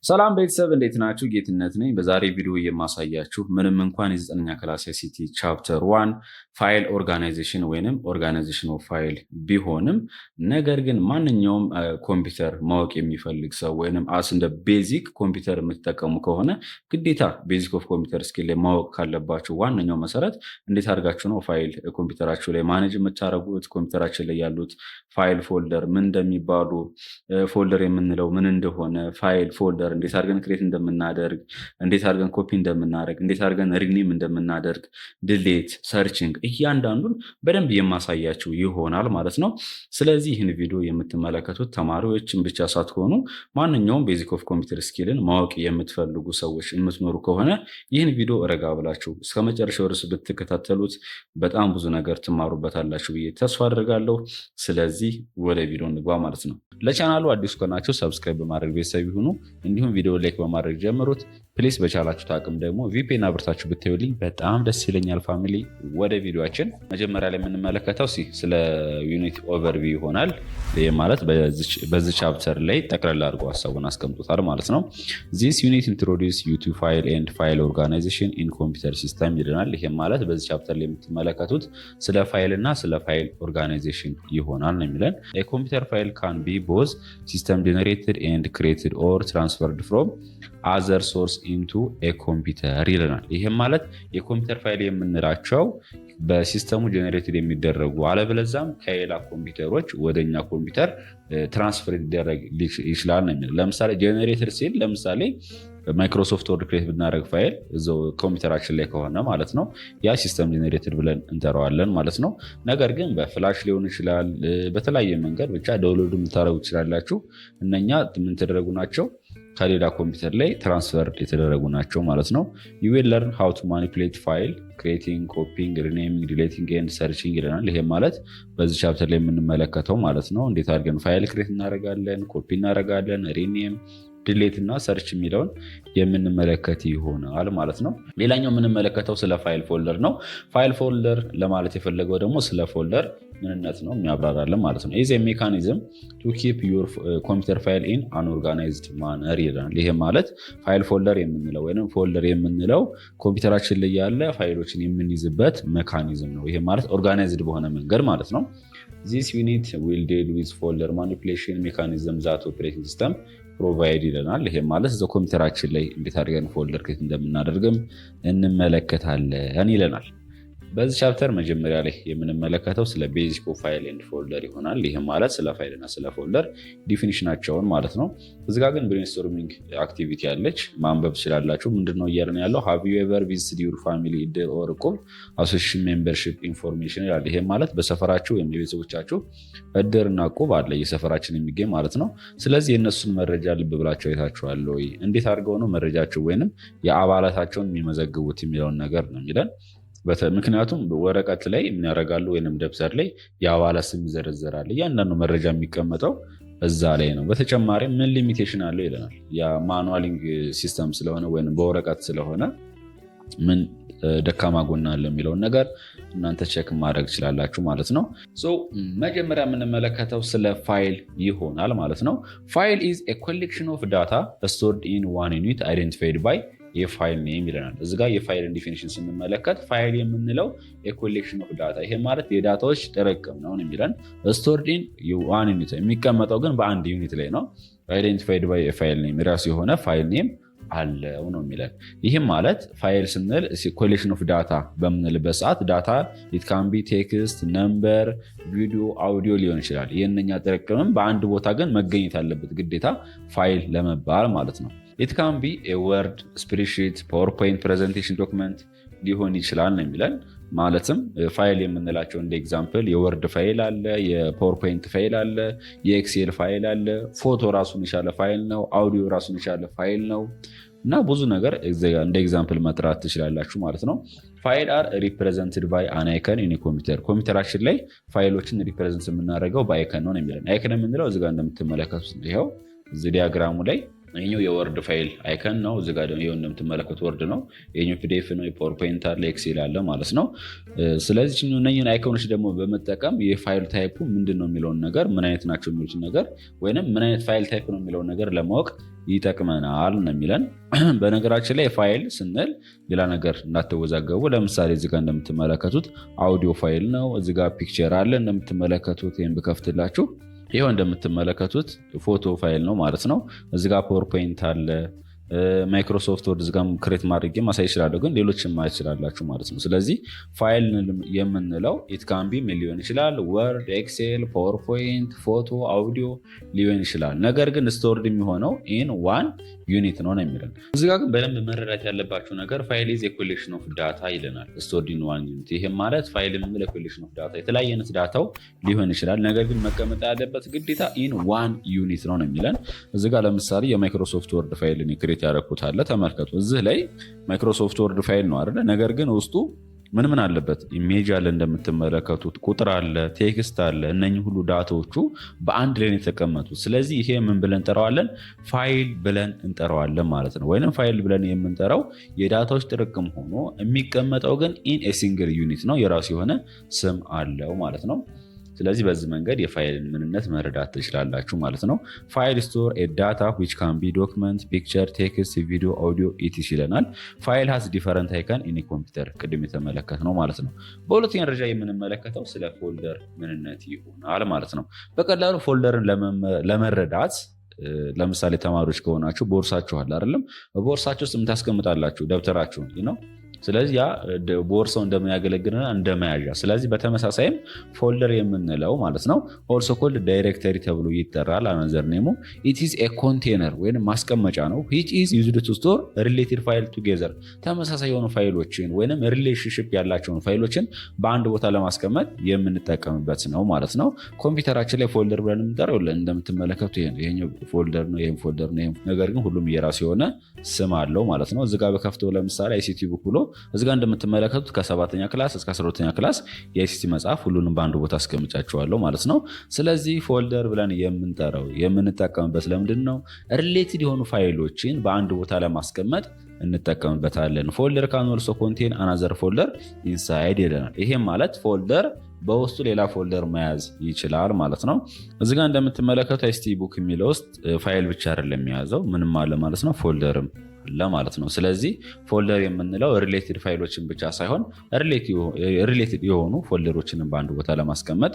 ሰላም ቤተሰብ እንዴት ናችሁ? ጌትነት ነኝ። በዛሬ ቪዲዮ የማሳያችሁ ምንም እንኳን የ9ኛ ክላስ አይሲቲ ቻፕተር 1 ፋይል ኦርጋናይዜሽን ወይንም ኦርጋናይዜሽን ኦፍ ፋይል ቢሆንም ነገር ግን ማንኛውም ኮምፒውተር ማወቅ የሚፈልግ ሰው ወይንም አስ እንደ ቤዚክ ኮምፒውተር የምትጠቀሙ ከሆነ ግዴታ ቤዚክ ኦፍ ኮምፒውተር ስኪል ላይ ማወቅ ካለባችሁ ዋነኛው መሰረት እንዴት አድርጋችሁ ነው ፋይል ኮምፒውተራችሁ ላይ ማኔጅ የምታደርጉት፣ ኮምፒውተራችን ላይ ያሉት ፋይል ፎልደር ምን እንደሚባሉ፣ ፎልደር የምንለው ምን እንደሆነ፣ ፋይል ፎልደር እንዴት አድርገን ክሬት እንደምናደርግ፣ እንዴት አድርገን ኮፒ እንደምናደርግ፣ እንዴት አድርገን ሪኔም እንደምናደርግ፣ ድሌት፣ ሰርችንግ እያንዳንዱን በደንብ የማሳያችሁ ይሆናል ማለት ነው። ስለዚህ ይህን ቪዲዮ የምትመለከቱት ተማሪዎችን ብቻ ሳትሆኑ ማንኛውም ቤዚክ ኦፍ ኮምፒውተር ስኪልን ማወቅ የምትፈልጉ ሰዎች የምትኖሩ ከሆነ ይህን ቪዲዮ ረጋ ብላችሁ እስከ መጨረሻው ድረስ ብትከታተሉት በጣም ብዙ ነገር ትማሩበታላችሁ ብዬ ተስፋ አድርጋለሁ። ስለዚህ ወደ ቪዲዮ እንግባ ማለት ነው። ለቻናሉ አዲስ ከሆናችሁ ሰብስክራይብ በማድረግ ቤተሰብ ይሁኑ። እንዲሁም ቪዲዮ ላይክ በማድረግ ጀምሩት። ፕሊስ በቻላችሁት አቅም ደግሞ ቪፒኤን አብርታችሁ ብታዩልኝ በጣም ደስ ይለኛል። ፋሚሊ ወደ ቪዲዮአችን መጀመሪያ ላይ የምንመለከተው ስለ ዩኒት ኦቨርቪው ይሆናል። ይህ ማለት በዚህ ቻፕተር ላይ ጠቅላላ አድርጎ ሀሳቡን አስቀምጦታል ማለት ነው። ዚስ ዩኒት ኢንትሮዲውስ ዩ ቱ ፋይል ኤንድ ፋይል ኦርጋናይዜሽን ኢን ኮምፒውተር ሲስተም ይለናል። ይህም ማለት በዚህ ቻፕተር ላይ የምትመለከቱት ስለ ፋይል እና ስለ ፋይል ኦርጋናይዜሽን ይሆናል ነው የሚለን። የኮምፒውተር ፋይል ካን ቢ ቦዝ ሲስተም ጀነሬትድ ኤንድ ክሬትድ ኦር ትራንስፈርድ ፍሮም አዘር ሶርስ ኢንቱ ኤ ኮምፒውተር ይለናል። ይህም ማለት የኮምፒውተር ፋይል የምንላቸው በሲስተሙ ጀኔሬትድ የሚደረጉ አለበለዛም ከሌላ ኮምፒውተሮች ወደኛ ኮምፒውተር ትራንስፈር ሊደረግ ይችላል ነው የሚለው። ለምሳሌ ጀኔሬትድ ሲል ለምሳሌ ማይክሮሶፍት ወርድ ክሬት ብናደረግ ፋይል እዛው ኮምፒውተራችን ላይ ከሆነ ማለት ነው ያ ሲስተም ጀኔሬትድ ብለን እንጠራዋለን ማለት ነው። ነገር ግን በፍላሽ ሊሆን ይችላል፣ በተለያየ መንገድ ብቻ ዳውንሎድ የምታደረጉ ትችላላችሁ። እነኛ ምን ተደረጉ ናቸው? ከሌላ ኮምፒውተር ላይ ትራንስፈር የተደረጉ ናቸው ማለት ነው። you will learn how to manipulate file creating, copying, renaming, deleting and searching ይለናል። ይሄም ማለት በዚህ ቻፕተር ላይ የምንመለከተው ማለት ነው። እንዴት አድርገን ፋይል ክሬት እናደርጋለን፣ ኮፒ እናደርጋለን፣ ሪኔም፣ ድሌት እና ሰርች የሚለውን የምንመለከት ይሆናል ማለት ነው። ሌላኛው የምንመለከተው ስለ ፋይል ፎልደር ነው። ፋይል ፎልደር ለማለት የፈለገው ደግሞ ስለ ፎልደር ምንነት ነው የሚያብራራለን ማለት ነው። ኢዝ ሜካኒዝም ቱ ኪፕ ዩር ኮምፒውተር ፋይል ኢን አንኦርጋናይዝድ ማነር ይላል። ይሄ ማለት ፋይል ፎልደር የምንለው ወይም ፎልደር የምንለው ኮምፒውተራችን ላይ ያለ ፋይሎችን የምንይዝበት ሜካኒዝም ነው። ይሄ ማለት ኦርጋናይዝድ በሆነ መንገድ ማለት ነው። ዚስ ዩኒት ዊል ዲል ዊዝ ፎልደር ማኒፑሌሽን ሜካኒዝም ዛት ኦፕሬቲንግ ሲስተም ፕሮቫይድ ይለናል። ይሄ ማለት እዛው ኮምፒውተራችን ላይ እንዴት አድርገን ፎልደር ክሬት እንደምናደርግም እንመለከታለን ይለናል። በዚህ ቻፕተር መጀመሪያ ላይ የምንመለከተው ስለ ቤዚክ ኦፍ ፋይል ኤንድ ፎልደር ይሆናል። ይህም ማለት ስለ ፋይል እና ስለ ፎልደር ዲፊኒሽናቸውን ማለት ነው። እዚጋ ግን ብሬንስቶርሚንግ አክቲቪቲ ያለች ማንበብ ትችላላችሁ። ምንድነው እያልን ያለው? ሃቭ ዩ ኤቨር ቪዚትድ ዩር ፋሚሊ እድር ኦር እቁብ አሶሲዬሽን ሜምበርሺፕ ኢንፎርሜሽን ይላል። ይሄም ማለት በሰፈራችሁ ወይም የቤተሰቦቻችሁ እድር እና እቁብ አለ የሰፈራችን የሚገኝ ማለት ነው። ስለዚህ የእነሱን መረጃ ልብ ብላችሁ አይታችኋል ወይ? እንዴት አድርገው ነው መረጃቸው ወይንም የአባላታቸውን የሚመዘግቡት የሚለውን ነገር ነው የሚለን። ምክንያቱም ወረቀት ላይ ምን ያደርጋሉ ወይንም ደብተር ላይ የአባላት ስም ይዘረዘራል። እያንዳንዱ መረጃ የሚቀመጠው እዛ ላይ ነው። በተጨማሪ ምን ሊሚቴሽን አለው ይለናል። የማኑዋሊንግ ሲስተም ስለሆነ ወይም በወረቀት ስለሆነ ምን ደካማ ጎና አለ የሚለውን ነገር እናንተ ቼክ ማድረግ ትችላላችሁ ማለት ነው። መጀመሪያ የምንመለከተው ስለ ፋይል ይሆናል ማለት ነው። ፋይል ኢዝ ኤ ኮሌክሽን ኦፍ ዳታ ስቶርድ ኢን ዋን ዩኒት አይደንቲፋይድ ባይ የፋይል ኔም ይለናል። እዚጋ የፋይልን ዲፊኒሽን ስንመለከት ፋይል የምንለው የኮሌክሽን ኦፍ ዳታ፣ ይሄ ማለት የዳታዎች ጥርቅም ነው የሚለን። ስቶርድ ኢን ዋን ዩኒት የሚቀመጠው ግን በአንድ ዩኒት ላይ ነው። አይደንቲፋይድ ባይ የፋይል ኔም የራሱ የሆነ ፋይል ኔም አለው ነው የሚለን። ይህም ማለት ፋይል ስንል ኮሌክሽን ኦፍ ዳታ በምንልበት ሰዓት ዳታ ኢት ካን ቢ ቴክስት፣ ነምበር፣ ቪዲዮ፣ አውዲዮ ሊሆን ይችላል። ይህንኛ ጥርቅምም በአንድ ቦታ ግን መገኘት አለበት ግዴታ ፋይል ለመባል ማለት ነው። ኢት ካን ቢ ወርድ፣ ስፕሬድሺት፣ ፓወርፖይንት ፕሬዘንቴሽን ዶክመንት ሊሆን ይችላል ነው የሚለን። ማለትም ፋይል የምንላቸው እንደ ኤግዛምፕል የወርድ ፋይል አለ፣ የፓወርፖይንት ፋይል አለ፣ የኤክሴል ፋይል አለ፣ ፎቶ ራሱን የቻለ ፋይል ነው፣ አውዲዮ ራሱን የቻለ ፋይል ነው እና ብዙ ነገር እንደ ኤግዛምፕል መጥራት ትችላላችሁ ማለት ነው። ፋይል አር ሪፕሬዘንትድ ባይ አን አይከን ኢን ኮምፒውተር። ኮምፒውተራችን ላይ ፋይሎችን ሪፕሬዘንት የምናደርገው በአይከን ነው የሚለን። አይከን የምንለው እዚጋ እንደምትመለከቱት ይኸው እዚህ ዲያግራሙ ላይ ይሄኛው የወርድ ፋይል አይከን ነው። እዚህ ጋር ደግሞ እንደምትመለከቱት ወርድ ነው። ይሄኛው ፒዲኤፍ ነው። የፓወርፖይንት አለ፣ ኤክሴል አለ ማለት ነው። ስለዚህ እነኝህን አይኮኖች ደግሞ በመጠቀም የፋይል ታይፑ ምንድን ነው የሚለውን ነገር፣ ምን አይነት ናቸው የሚሉትን ነገር ወይንም ምን አይነት ፋይል ታይፕ ነው የሚለውን ነገር ለማወቅ ይጠቅመናል ነው የሚለን። በነገራችን ላይ ፋይል ስንል ሌላ ነገር እንዳትወዛገቡ። ለምሳሌ እዚህ ጋር እንደምትመለከቱት አውዲዮ ፋይል ነው። እዚህ ጋር ፒክቸር አለ እንደምትመለከቱት። ይህን ብከፍትላችሁ ይኸው እንደምትመለከቱት ፎቶ ፋይል ነው ማለት ነው። እዚህ ጋር ፓወርፖይንት አለ፣ ማይክሮሶፍት ወርድ እዚህ ጋር ክሬት ማድረግ ማሳይ ይችላለሁ፣ ግን ሌሎችን ማየት ይችላላችሁ ማለት ነው። ስለዚህ ፋይል የምንለው ኢት ካን ቢ ምን ሊሆን ይችላል? ወርድ፣ ኤክሴል፣ ፓወርፖይንት፣ ፎቶ፣ አውዲዮ ሊሆን ይችላል። ነገር ግን ስቶርድ የሚሆነው ኢን ዋን ዩኒት ነው የሚለን። እዚህ ጋር ግን በደንብ መረዳት ያለባችሁ ነገር ፋይል ኢዝ ኮሌክሽን ኦፍ ዳታ ይለናል። ስቶርድ ኢን ዋን ዩኒት። ይህም ማለት ፋይል የምንለው ኮሌክሽን ኦፍ ዳታ የተለያየ አይነት ዳታው ሊሆን ይችላል። ነገር ግን መቀመጥ ያለበት ግዴታ ኢን ዋን ዩኒት ነው የሚለን። እዚህ ጋር ለምሳሌ የማይክሮሶፍት ወርድ ፋይልን ክሬት ያደረኩት አለ። ተመልከቱ። እዚህ ላይ ማይክሮሶፍት ወርድ ፋይል ነው አይደለ? ነገር ግን ውስጡ ምን አለበት? ኢሜጅ አለ፣ እንደምትመለከቱት ቁጥር አለ፣ ቴክስት አለ። እነኚህ ሁሉ ዳታዎቹ በአንድ ላይ የተቀመጡት። ስለዚህ ይሄ ምን ብለን እንጠራዋለን? ፋይል ብለን እንጠራዋለን ማለት ነው። ወይንም ፋይል ብለን የምንጠራው የዳታዎች ጥርቅም ሆኖ የሚቀመጠው ግን ኢን ኤ ሲንግል ዩኒት ነው። የራሱ የሆነ ስም አለው ማለት ነው። ስለዚህ በዚህ መንገድ የፋይልን ምንነት መረዳት ትችላላችሁ ማለት ነው። ፋይል ስቶር ኤ ዳታ ዊች ካን ቢ ዶክመንት፣ ፒክቸር፣ ቴክስት፣ ቪዲዮ፣ አውዲዮ ኢቲሲ ይለናል። ፋይል ሃዝ ዲፈረንት አይከን ኢን ኮምፒውተር ቅድም የተመለከት ነው ማለት ነው። በሁለተኛ ደረጃ የምንመለከተው ስለ ፎልደር ምንነት ይሆናል ማለት ነው። በቀላሉ ፎልደርን ለመረዳት ለምሳሌ ተማሪዎች ከሆናችሁ ቦርሳችሁ አለ አይደለም? በቦርሳችሁ ውስጥ የምታስቀምጣላችሁ ደብተራችሁን ነው። ስለዚህ ያ ቦርሳው እንደሚያገለግልና እንደመያዣ። ስለዚህ በተመሳሳይም ፎልደር የምንለው ማለት ነው ኦልሶ ኮልድ ዳይሬክተሪ ተብሎ ይጠራል። አናዘር ኔሙ ኢት ኢዝ ኤ ኮንቴነር ወይም ማስቀመጫ ነው which is used to store related file together። ተመሳሳይ የሆኑ ፋይሎችን ወይም ሪሌሽንሺፕ ያላቸውን ፋይሎችን በአንድ ቦታ ለማስቀመጥ የምንጠቀምበት ነው ማለት ነው። ኮምፒውተራችን ላይ ፎልደር ብለን የምንጠራው እንደምትመለከቱ ይሄኛው ፎልደር ነው፣ ይሄም ፎልደር ነው። ነገር ግን ሁሉም የራሱ የሆነ ስም አለው ማለት ነው። እዚህ ጋር በከፍተው ለምሳሌ አይሲቲ ቡክ ብሎ እዚህ ጋር እንደምትመለከቱት ከ7ኛ ክላስ እስከ 12ኛ ክላስ የአይሲቲ መጽሐፍ ሁሉንም በአንድ ቦታ አስቀምጫቸዋለሁ ማለት ነው። ስለዚህ ፎልደር ብለን የምንጠቀምበት ለምንድን ነው? ሪሌትድ የሆኑ ፋይሎችን በአንድ ቦታ ለማስቀመጥ እንጠቀምበታለን። ፎልደር ካን ኦልሶ ኮንቴን አናዘር ፎልደር ኢንሳይድ ይለናል። ይሄም ማለት ፎልደር በውስጡ ሌላ ፎልደር መያዝ ይችላል ማለት ነው። እዚህ ጋር እንደምትመለከቱ አይሲቲ ቡክ የሚለው ውስጥ ፋይል ብቻ አይደለም የሚያዘው ምንም አለ ማለት ነው፣ ፎልደርም አለ ማለት ነው። ስለዚህ ፎልደር የምንለው ሪሌትድ ፋይሎችን ብቻ ሳይሆን ሪሌትድ የሆኑ ፎልደሮችንም በአንድ ቦታ ለማስቀመጥ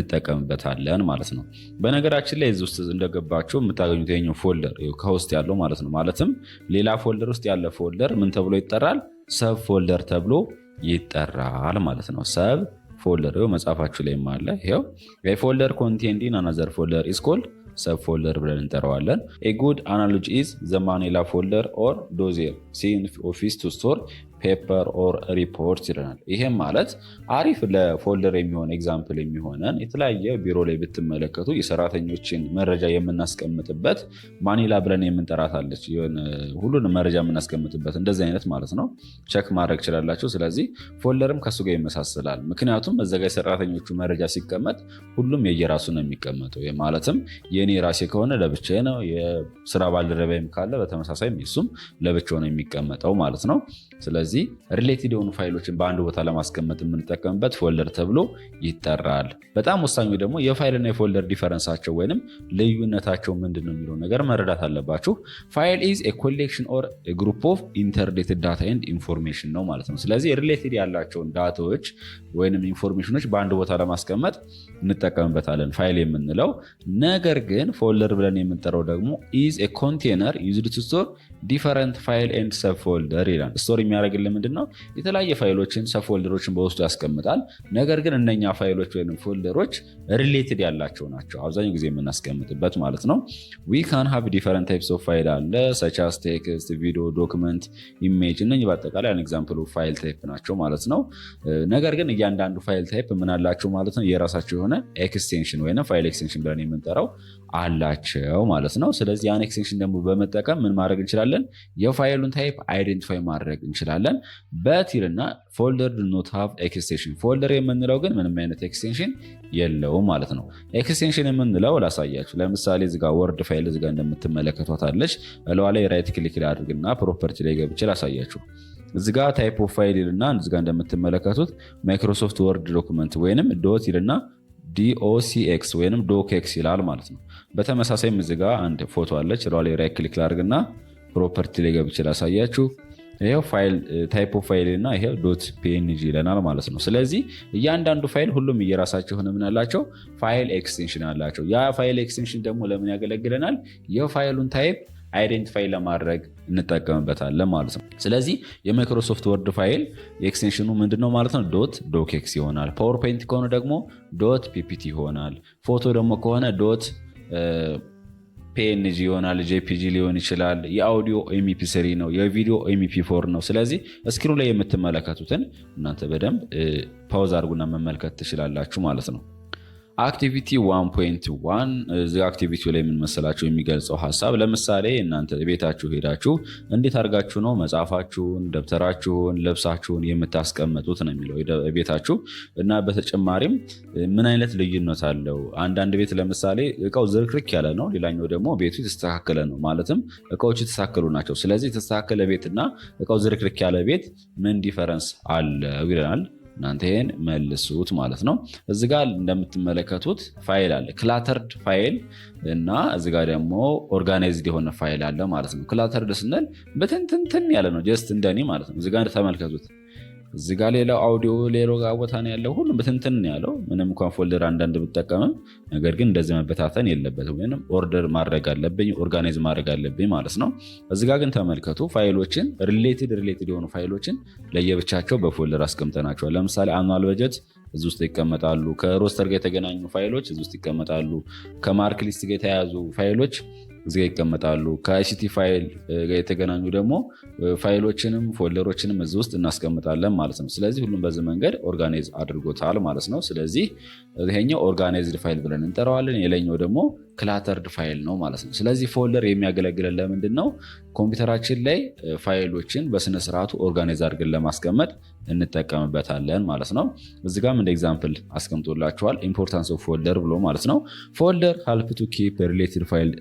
እንጠቀምበታለን ማለት ነው። በነገራችን ላይ እዚህ ውስጥ እንደገባችሁ የምታገኙት ይኸኛው ፎልደር ከውስጥ ያለው ማለት ነው። ማለትም ሌላ ፎልደር ውስጥ ያለ ፎልደር ምን ተብሎ ይጠራል? ሰብ ፎልደር ተብሎ ይጠራል ማለት ነው። ሰብ ፎልደር መጽሐፋችሁ ላይ አለ። ይሄው ፎልደር ኮንቴንድ ኢን አናዘር ፎልደር ኢዝ ኮልድ ሰብ ፎልደር ብለን እንጠራዋለን። ኤ ጉድ አናሎጂ ኢዝ ዘ ማኒላ ፎልደር ኦር ዶዜር ሲን ኦፊስ ቱ ስቶር ፔፐር ኦር ሪፖርት ይለናል። ይሄም ማለት አሪፍ ለፎልደር የሚሆን ኤግዛምፕል የሚሆነን የተለያየ ቢሮ ላይ ብትመለከቱ የሰራተኞችን መረጃ የምናስቀምጥበት ማኒላ ብለን የምንጠራታለች ሁሉንም መረጃ የምናስቀምጥበት እንደዚህ አይነት ማለት ነው። ቸክ ማድረግ ይችላላችሁ። ስለዚህ ፎልደርም ከሱ ጋር ይመሳሰላል። ምክንያቱም እዛ ጋር የሰራተኞቹ መረጃ ሲቀመጥ ሁሉም የየራሱ ነው የሚቀመጠው። ማለትም የኔ ራሴ ከሆነ ለብቻዬ ነው፣ የስራ ባልደረባይም ካለ በተመሳሳይ እሱም ለብቻው ነው የሚቀመጠው ማለት ነው። ስለዚህ ሪሌትድ የሆኑ ፋይሎችን በአንድ ቦታ ለማስቀመጥ የምንጠቀምበት ፎልደር ተብሎ ይጠራል። በጣም ወሳኙ ደግሞ የፋይልና የፎልደር ዲፈረንሳቸው ወይንም ልዩነታቸው ምንድን ነው የሚለው ነገር መረዳት አለባችሁ። ፋይል ኢዝ ኤ ኮሌክሽን ኦር ግሩፕ ኦፍ ኢንተርሌትድ ዳታ ኤንድ ኢንፎርሜሽን ነው ማለት ነው። ስለዚህ ሪሌትድ ያላቸውን ዳታዎች ወይንም ኢንፎርሜሽኖች በአንድ ቦታ ለማስቀመጥ እንጠቀምበታለን ፋይል የምንለው። ነገር ግን ፎልደር ብለን የምንጠራው ደግሞ ኢዝ ኤ ኮንቴነር ዩዝድ ቱ ስቶር ዲፈረንት ፋይል ኤንድ ሰብ ፎልደር ይላል። ስቶር የሚያደርግልን ምንድን ነው? የተለያየ ፋይሎችን ሰብ ፎልደሮችን በውስጡ ያስቀምጣል። ነገር ግን እነኛ ፋይሎች ወይም ፎልደሮች ሪሌትድ ያላቸው ናቸው አብዛኛው ጊዜ የምናስቀምጥበት ማለት ነው። ዊ ካን ሃቭ ዲፈረንት ታይፕስ ኦፍ ፋይል አለ ሰች አስ ቴክስት፣ ቪዲዮ፣ ዶክመንት፣ ኢሜጅ እነኚህ በአጠቃላይ አን ኤግዛምፕል ኦፍ ፋይል ታይፕ ናቸው ማለት ነው። ነገር ግን እያንዳንዱ ፋይል ታይፕ ምን አላቸው ማለት ነው? የራሳቸው የሆነ ኤክስቴንሽን ወይም ፋይል ኤክስቴንሽን ብለን የምንጠራው አላቸው ማለት ነው። ስለዚህ ያን ኤክስቴንሽን ደግሞ በመጠቀም ምን ማድረግ እንችላለን? የፋይሉን ታይፕ አይደንቲፋይ ማድረግ እንችላለን። እንጠቀማለን። በቲልና ፎልደር ዱ ኖት ሃቭ ኤክስቴንሽን፣ ፎልደር የምንለው ግን ምንም አይነት ኤክስቴንሽን የለውም ማለት ነው። ኤክስቴንሽን የምንለው ላሳያችሁ። ለምሳሌ እዚጋ ወርድ ፋይል እዚጋ እንደምትመለከቷት አለች። እለዋ ላይ ራይት ክሊክ ላድርግና ፕሮፐርቲ ላይ ገብቼ ላሳያችሁ። እዚጋ ታይፕ ኦፍ ፋይል ይልና እዚጋ እንደምትመለከቱት ማይክሮሶፍት ወርድ ዶክመንት ወይንም ዶት ይልና ዶክስ ወይንም ዶክስ ይላል ማለት ነው። በተመሳሳይም እዚጋ አንድ ፎቶ አለች። እለዋ ላይ ራይት ክሊክ ላድርግና ፕሮፐርቲ ላይ ገብቼ ላሳያችሁ። ይሄው ፋይል ታይፕ ኦፍ ፋይል እና ይሄው ዶት ፒኤንጂ ይለናል ማለት ነው። ስለዚህ እያንዳንዱ ፋይል ሁሉም እየራሳቸው ሆነ ምን አላቸው ፋይል ኤክስቴንሽን አላቸው። ያ ፋይል ኤክስቴንሽን ደግሞ ለምን ያገለግለናል? የፋይሉን ታይፕ አይዴንቲፋይ ለማድረግ እንጠቀምበታለን ማለት ነው። ስለዚህ የማይክሮሶፍት ወርድ ፋይል ኤክስቴንሽኑ ምንድነው ማለት ነው? ዶት ዶክስ ይሆናል። ፓወርፖይንት ከሆነ ደግሞ ዶት ፒፒቲ ይሆናል። ፎቶ ደግሞ ከሆነ ዶት ፒኤንጂ ይሆናል። ጄፒጂ ሊሆን ይችላል። የአውዲዮ ኤምፒ3 ነው። የቪዲዮ ኤምፒ4 ነው። ስለዚህ እስክሪኑ ላይ የምትመለከቱትን እናንተ በደንብ ፓውዝ አድርጉና መመልከት ትችላላችሁ ማለት ነው። አክቲቪቲ 1.1 እዚህ አክቲቪቲው ላይ ምን መሰላችሁ የሚገልጸው ሐሳብ፣ ለምሳሌ እናንተ ቤታችሁ ሄዳችሁ እንዴት አድርጋችሁ ነው መጽሐፋችሁን፣ ደብተራችሁን፣ ልብሳችሁን የምታስቀምጡት ነው የሚለው ቤታችሁ። እና በተጨማሪም ምን አይነት ልዩነት አለው? አንዳንድ ቤት ለምሳሌ እቃው ዝርክርክ ያለ ነው፣ ሌላኛው ደግሞ ቤቱ የተስተካከለ ነው። ማለትም እቃዎቹ የተስተካከሉ ናቸው። ስለዚህ የተስተካከለ ቤትና እቃው ዝርክርክ ያለ ቤት ምን ዲፈረንስ አለው ይለናል። እናንተ ይሄን መልሱት ማለት ነው። እዚህ ጋር እንደምትመለከቱት ፋይል አለ፣ ክላተርድ ፋይል እና እዚህ ጋር ደግሞ ኦርጋናይዝድ የሆነ ፋይል አለ ማለት ነው። ክላተርድ ስንል በትንትንትን ያለ ነው፣ ጀስት እንደኔ ማለት ነው። እዚህ ጋር ተመልከቱት። እዚህ ጋር ሌላው አውዲዮ ሌላው ቦታ ነው ያለው፣ ሁሉም በትንትን ያለው። ምንም እንኳን ፎልደር አንዳንድ ብጠቀምም ነገር ግን እንደዚህ መበታተን የለበትም። ወይንም ኦርደር ማድረግ አለብኝ፣ ኦርጋናይዝ ማድረግ አለብኝ ማለት ነው። እዚህ ጋር ግን ተመልከቱ፣ ፋይሎችን ሪሌትድ የሆኑ ፋይሎችን ለየብቻቸው በፎልደር አስቀምጠናቸዋል። ለምሳሌ አኑዋል በጀት እዚህ ውስጥ ይቀመጣሉ። ከሮስተር ጋር የተገናኙ ፋይሎች እዚህ ውስጥ ይቀመጣሉ። ከማርክ ሊስት ጋር የተያያዙ ፋይሎች እዚህ ጋር ይቀመጣሉ። ከአይሲቲ ፋይል ጋር የተገናኙ ደግሞ ፋይሎችንም ፎልደሮችንም እዚህ ውስጥ እናስቀምጣለን ማለት ነው። ስለዚህ ሁሉም በዚህ መንገድ ኦርጋናይዝ አድርጎታል ማለት ነው። ስለዚህ ይሄኛው ኦርጋናይዝድ ፋይል ብለን እንጠራዋለን። የላይኛው ደግሞ ክላተርድ ፋይል ነው ማለት ነው። ስለዚህ ፎልደር የሚያገለግለን ለምንድን ነው? ኮምፒውተራችን ላይ ፋይሎችን በስነስርዓቱ ኦርጋናይዝ አድርገን ለማስቀመጥ እንጠቀምበታለን ማለት ነው። እዚህ ጋርም እንደ ኤግዛምፕል አስቀምጦላችኋል ኢምፖርታንስ ኦፍ ፎልደር ብሎ ማለት ነው። ፎልደር ሄልፕ ቱ ኪፕ ሪሌትድ ፋይል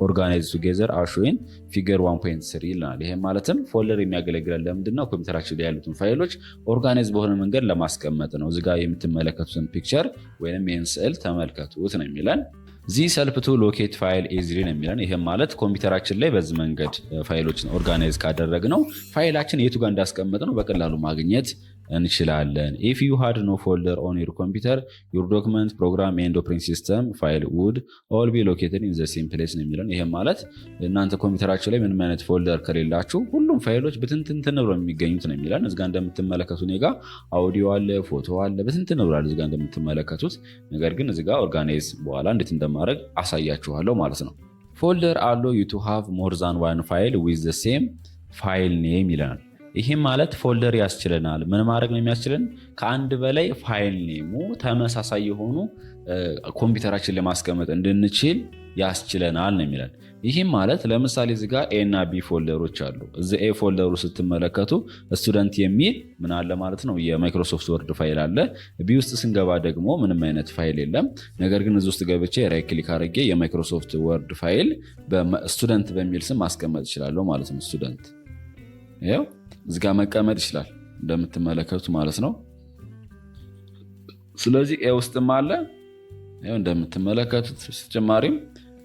ኦርጋናይዝ ቱጌዘር አስ ሾውን ፊገር 1.3 ይላል። ይሄ ማለትም ፎልደር የሚያገለግለን ለምንድን ነው? ኮምፒውተራችን ላይ ያሉትን ፋይሎች ኦርጋናይዝ በሆነ መንገድ ለማስቀመጥ ነው። እዚህ ጋር የምትመለከቱትን ፒክቸር ወይንም ይህን ስዕል ተመልከቱት ነው የሚለን። ዚስ ሄልፕ ቱ ሎኬት ፋይል ኢዚሊ ነው የሚለን። ይህም ማለት ኮምፒውተራችን ላይ በዚህ መንገድ ፋይሎችን ኦርጋናይዝ ካደረግነው ፋይላችን የቱ ጋር እንዳስቀመጥ ነው በቀላሉ ማግኘት እንችላለን። ኢፍ ዩ ሃድ ኖ ፎልደር ኦን ዩር ኮምፒውተር ዩር ዶክመንት ፕሮግራም ኤንድ ኦፕሬቲንግ ሲስተም ፋይል ውድ ኦል ቢ ሎኬትድ ኢን ዘ ሴም ፕሌስ ነው የሚለን። ይህም ማለት እናንተ ኮምፒውተራችሁ ላይ ምንም አይነት ፎልደር ከሌላችሁ ሁሉም ፋይሎች ብትንትን ብሎ የሚገኙት ነው የሚለን። እዚጋ እንደምትመለከቱ እኔ ጋ አውዲዮ አለ፣ ፎቶ አለ፣ ብትንትን ብሏል እዚጋ እንደምትመለከቱት። ነገር ግን እዚጋ ኦርጋናይዝ በኋላ እንዴት እንደማድረግ አሳያችኋለሁ ማለት ነው። ፎልደር አሎ ዩ ቱ ሃቭ ሞር ዛን ዋን ፋይል ዊዝ ዘ ሴም ፋይል ኔም ይለናል። ይህም ማለት ፎልደር ያስችለናል። ምን ማድረግ ነው የሚያስችለን? ከአንድ በላይ ፋይል ኔሙ ተመሳሳይ የሆኑ ኮምፒውተራችን ለማስቀመጥ እንድንችል ያስችለናል ነው የሚለን። ይህም ማለት ለምሳሌ እዚህ ጋር ኤ እና ቢ ፎልደሮች አሉ። እዚህ ኤ ፎልደሩ ስትመለከቱ ስቱደንት የሚል ምን አለ ማለት ነው፣ የማይክሮሶፍት ወርድ ፋይል አለ። ቢ ውስጥ ስንገባ ደግሞ ምንም አይነት ፋይል የለም። ነገር ግን እዚህ ውስጥ ገብቼ ራይት ክሊክ አድርጌ የማይክሮሶፍት ወርድ ፋይል ስቱደንት በሚል ስም ማስቀመጥ እችላለሁ ማለት ነው። ስቱደንት ይኸው እዚህ ጋር መቀመጥ ይችላል እንደምትመለከቱት ማለት ነው። ስለዚህ ኤ ውስጥም አለ ይኸው እንደምትመለከቱት፣ ተጨማሪም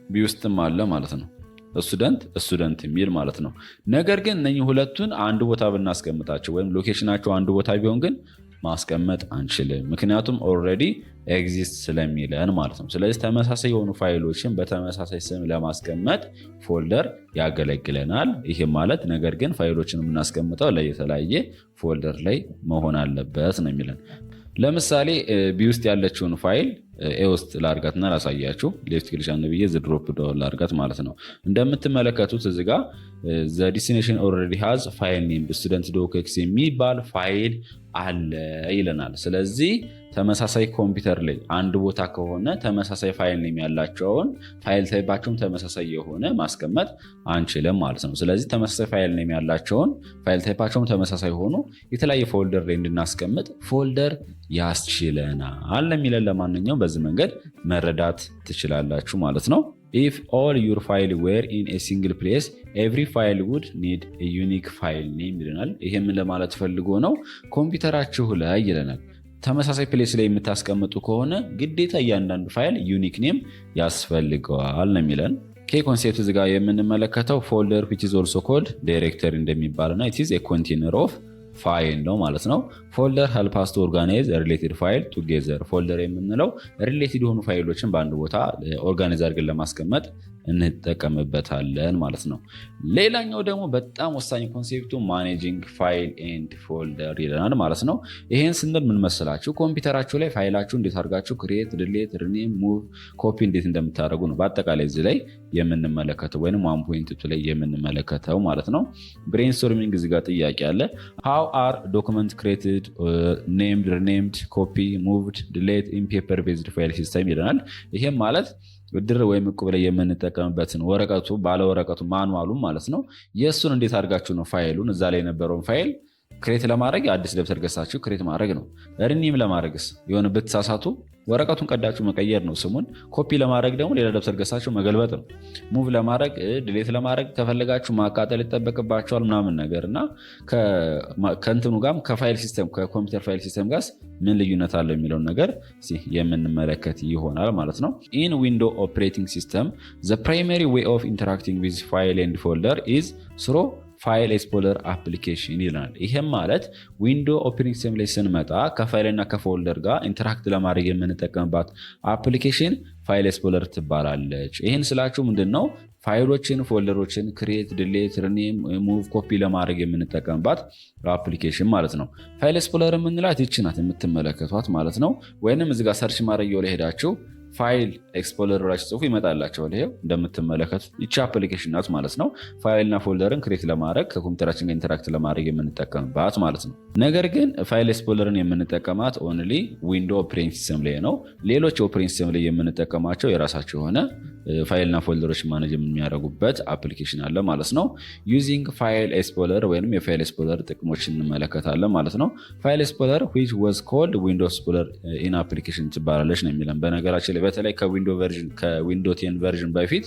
ቢ ውስጥም አለ ማለት ነው። ስቱደንት የሚል ማለት ነው። ነገር ግን እነኚህ ሁለቱን አንድ ቦታ ብናስቀምጣቸው ወይም ሎኬሽናቸው አንድ ቦታ ቢሆን ግን ማስቀመጥ አንችልም። ምክንያቱም ኦልሬዲ ኤግዚስት ስለሚለን ማለት ነው። ስለዚህ ተመሳሳይ የሆኑ ፋይሎችን በተመሳሳይ ስም ለማስቀመጥ ፎልደር ያገለግለናል። ይህም ማለት ነገር ግን ፋይሎችን የምናስቀምጠው ለየተለያየ ፎልደር ላይ መሆን አለበት ነው የሚለን። ለምሳሌ ቢ ውስጥ ያለችውን ፋይል ኤ ውስጥ ላርጋትና ላሳያችሁ። ሌፍት ክሊክ ጫን ብዬ ድሮፕ ዳውን ላርጋት ማለት ነው። እንደምትመለከቱት እዚህ ጋር ዘ ዲስቲኔሽን ኦልሬዲ ሃዝ ፋይል ኔም ስቱደንት ዶክስ የሚባል ፋይል አለ ይለናል። ስለዚህ ተመሳሳይ ኮምፒውተር ላይ አንድ ቦታ ከሆነ ተመሳሳይ ፋይል ኔም ያላቸውን ፋይል ታይፓቸውም ተመሳሳይ የሆነ ማስቀመጥ አንችልም ማለት ነው። ስለዚህ ተመሳሳይ ፋይል ኔም ያላቸውን ፋይል ታይፓቸውም ተመሳሳይ ሆኖ የተለያየ ፎልደር ላይ እንድናስቀምጥ ፎልደር ያስችለናል የሚለን ለማንኛውም በዚህ መንገድ መረዳት ትችላላችሁ ማለት ነው። If all your file were in a single place, every file would need a unique file name ይለናል። ይሄም ለማለት ፈልጎ ነው ኮምፒውተራችሁ ላይ ይለናል ተመሳሳይ ፕሌስ ላይ የምታስቀምጡ ከሆነ ግዴታ እያንዳንዱ ፋይል ዩኒክ ኔም ያስፈልገዋል ነው የሚለን። ኮንሴፕት እዚህ ጋር የምንመለከተው ፎልደር which is also called directory እንደሚባልና it is a container of ፋይል ነው ማለት ነው። ፎልደር help us to organize a related file together። ፎልደር የምንለው ሪሌትድ የሆኑ ፋይሎችን በአንድ ቦታ ኦርጋናይዝ አድርገን ለማስቀመጥ እንጠቀምበታለን ማለት ነው። ሌላኛው ደግሞ በጣም ወሳኝ ኮንሴፕቱ ማኔጂንግ ፋይል ኤንድ ፎልደር ይለናል ማለት ነው። ይሄን ስንል ምን መሰላችሁ? ኮምፒውተራችሁ ላይ ፋይላችሁ እንዴት አድርጋችሁ ክሬት፣ ዲሌት፣ ሪኔም፣ ሙቭ፣ ኮፒ እንዴት እንደምታደርጉ ነው በአጠቃላይ እዚህ ላይ የምንመለከተው ወይም 1.2 ላይ የምንመለከተው ማለት ነው። ብሬንስቶርሚንግ እዚህ ጋር ጥያቄ አለ። how are document created, named, renamed, copy, moved, delete in paper based file system ይለናል። ይሄም ማለት ብድር ወይም ዕቁብ ላይ የምንጠቀምበትን ወረቀቱ ባለ ወረቀቱ ማኑዋሉ ማለት ነው። የእሱን እንዴት አድርጋችሁ ነው ፋይሉን እዛ ላይ የነበረውን ፋይል ክሬት ለማድረግ አዲስ ደብተር ገዝታችሁ ክሬት ማድረግ ነው። ሪኒም ለማድረግስ የሆነ ብትሳሳቱ ወረቀቱን ቀዳችሁ መቀየር ነው ስሙን። ኮፒ ለማድረግ ደግሞ ሌላ ደብተር ገዝታችሁ መገልበጥ ነው። ሙቭ ለማድረግ ዲሌት ለማድረግ ከፈለጋችሁ ማቃጠል ይጠበቅባችኋል ምናምን ነገር እና ከእንትኑ ጋር ከፋይል ሲስተም ከኮምፒውተር ፋይል ሲስተም ጋር ምን ልዩነት አለው የሚለውን ነገር የምንመለከት ይሆናል ማለት ነው። ኢን ዊንዶ ኦፕሬቲንግ ሲስተም ዘ ፕራይመሪ ዌይ ኦፍ ኢንተራክቲንግ ዊዝ ፋይል ኤንድ ፎልደር ኢዝ ስሮ ፋይል ኤክስፕሎረር አፕሊኬሽን ይለናል። ይሄም ማለት ዊንዶ ኦፕሬቲንግ ሲስተም ላይ ስንመጣ ከፋይል እና ከፎልደር ጋር ኢንተራክት ለማድረግ የምንጠቀምባት አፕሊኬሽን ፋይል ኤክስፕሎረር ትባላለች። ይህን ስላችሁ ምንድነው? ፋይሎችን፣ ፎልደሮችን ክሬት፣ ዲሌት፣ ሪኔም፣ ሙቭ፣ ኮፒ ለማድረግ የምንጠቀምባት አፕሊኬሽን ማለት ነው። ፋይል ኤክስፕሎረር የምንላት ይቺ ናት የምትመለከቷት ማለት ነው። ወይንም እዚህ ጋር ሰርች ማድረጊያው ላይ ሄዳችሁ ፋይል ኤክስፕሎረር ላይ ጽፉ ይመጣላቸዋል። ይሄው እንደምትመለከቱት ይቺ አፕሊኬሽን ናት ማለት ነው። ፋይልና ፎልደርን ክሬት ለማድረግ ከኮምፒውተራችን ጋር ኢንተራክት ለማድረግ የምንጠቀምባት ማለት ነው። ነገር ግን ፋይል ኤክስፕሎረርን የምንጠቀማት ኦንሊ ዊንዶ ኦፕሬቲንግ ሲስተም ላይ ነው። ሌሎች ኦፕሬቲንግ ሲስተም ላይ የምንጠቀማቸው የራሳቸው የሆነ ፋይልና ፎልደሮች ማኔጅ የሚያደርጉበት አፕሊኬሽን አለ ማለት ነው። ዩዚንግ ፋይል ኤክስፕሎረር ወይም የፋይል ኤክስፕሎረር ጥቅሞች እንመለከታለን ማለት ነው። ፋይል ኤክስፕሎረር which was called window explorer in application ትባላለች ነው የሚለን። በነገራችን ላይ በተለይ ከዊንዶ 10 ቨርዥን በፊት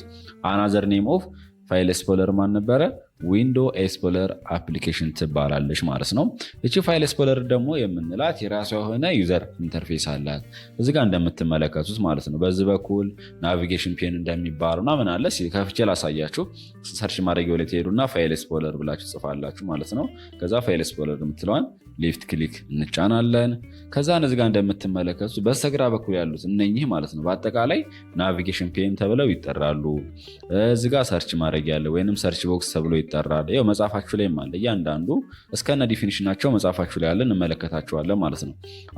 አናዘር ኔም ኦፍ ፋይል ኤክስፕሎረር ማን ነበረ? ዊንዶ ኤክስፕሎረር አፕሊኬሽን ትባላለች ማለት ነው። እቺ ፋይል ኤክስፕሎረር ደግሞ የምንላት የራሷ የሆነ ዩዘር ኢንተርፌስ አላት እዚህ ጋር እንደምትመለከቱት ማለት ነው። በዚህ በኩል ናቪጌሽን ፔን እንደሚባሉና ምን አለ ከፍቼ ላሳያችሁ። ሰርች ማድረጊያው ላይ ትሄዱና ፋይል ኤክስፕሎረር ብላችሁ ጽፋላችሁ ማለት ነው። ከዛ ፋይል ኤክስፕሎረር የምትለዋን ሌፍት ክሊክ እንጫናለን። ከዛ እዚህ ጋር እንደምትመለከቱት በስተግራ በኩል ያሉት እነኚህ ማለት ነው በአጠቃላይ ናቪጌሽን ፔን ተብለው ይጠራሉ። እዚህ ጋር ሰርች ማድረግ ያለ ወይንም ሰርች ቦክስ ተብሎ ይጠራል። ይኸው መጽሐፋችሁ ላይም አለ እያንዳንዱ እስከነ ዲፊኒሽናቸው መጽሐፋችሁ ላይ ያለ እንመለከታቸዋለን ማለት ነው።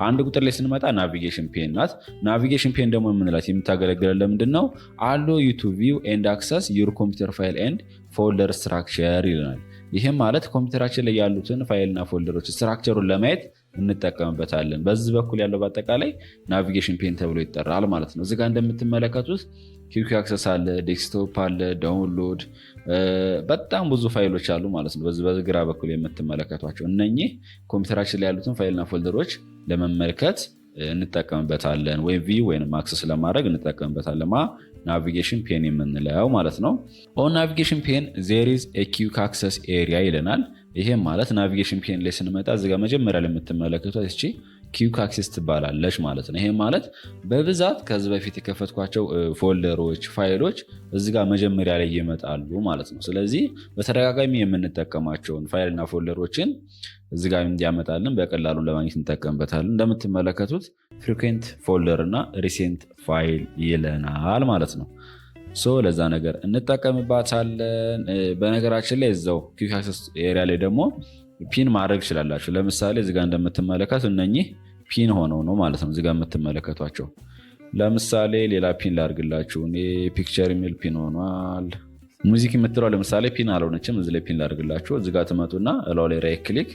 አንድ ቁጥር ላይ ስንመጣ ናቪጌሽን ፔን ናት። ናቪጌሽን ፔን ደግሞ የምንላት የምታገለግለን ለምንድን ነው? አሎ ዩ ቱ ቪው ኤንድ አክሰስ ዩር ኮምፒውተር ፋይል ኤንድ ፎልደር ስትራክቸር ይለናል። ይህም ማለት ኮምፒውተራችን ላይ ያሉትን ፋይልና ፎልደሮች ስትራክቸሩን ለማየት እንጠቀምበታለን። በዚህ በኩል ያለው በአጠቃላይ ናቪጌሽን ፔን ተብሎ ይጠራል ማለት ነው። እዚህ ጋር እንደምትመለከቱት ኪክ አክሰስ አለ፣ ዴስክቶፕ አለ፣ ዳውንሎድ በጣም ብዙ ፋይሎች አሉ ማለት ነው። በዚህ በግራ በኩል የምትመለከቷቸው እነኚህ ኮምፒውተራችን ላይ ያሉትን ፋይልና ፎልደሮች ለመመልከት እንጠቀምበታለን ወይም ቪው ወይም አክሰስ ለማድረግ እንጠቀምበታለን። ናቪጌሽን ፔን የምንለው ማለት ነው። ኦን ናቪጌሽን ፔን ዜር ኢዝ ኤ ኪክ አክሰስ ኤሪያ ይለናል። ይሄም ማለት ናቪጌሽን ፔን ላይ ስንመጣ እዚጋ መጀመሪያ ላይ የምትመለከቷት እቺ ኪክ አክሰስ ትባላለች ማለት ነው። ይሄም ማለት በብዛት ከዚህ በፊት የከፈትኳቸው ፎልደሮች፣ ፋይሎች እዚጋ መጀመሪያ ላይ ይመጣሉ ማለት ነው። ስለዚህ በተደጋጋሚ የምንጠቀማቸውን ፋይልና ፎልደሮችን እዚጋ እንዲያመጣልን በቀላሉ ለማግኘት እንጠቀምበታለን። እንደምትመለከቱት ፍሪኩዌንት ፎልደር እና ሪሴንት ፋይል ይለናል ማለት ነው። ለዛ ነገር እንጠቀምባታለን። በነገራችን ላይ እዛው ኪክ አክሰስ ኤሪያ ላይ ደግሞ ፒን ማድረግ ትችላላችሁ። ለምሳሌ እዚጋ እንደምትመለከቱ እነኚህ ፒን ሆነው ነው ማለት ነው እዚጋ የምትመለከቷቸው። ለምሳሌ ሌላ ፒን ላድርግላችሁ። እኔ ፒክቸር የሚል ፒን ሆኗል። ሙዚክ የምትለው ለምሳሌ ፒን አልሆነችም። እዚህ ላይ ፒን ላድርግላችሁ። እዚህ ጋር ትመጡና እላው ላይ ራይት ክሊክ፣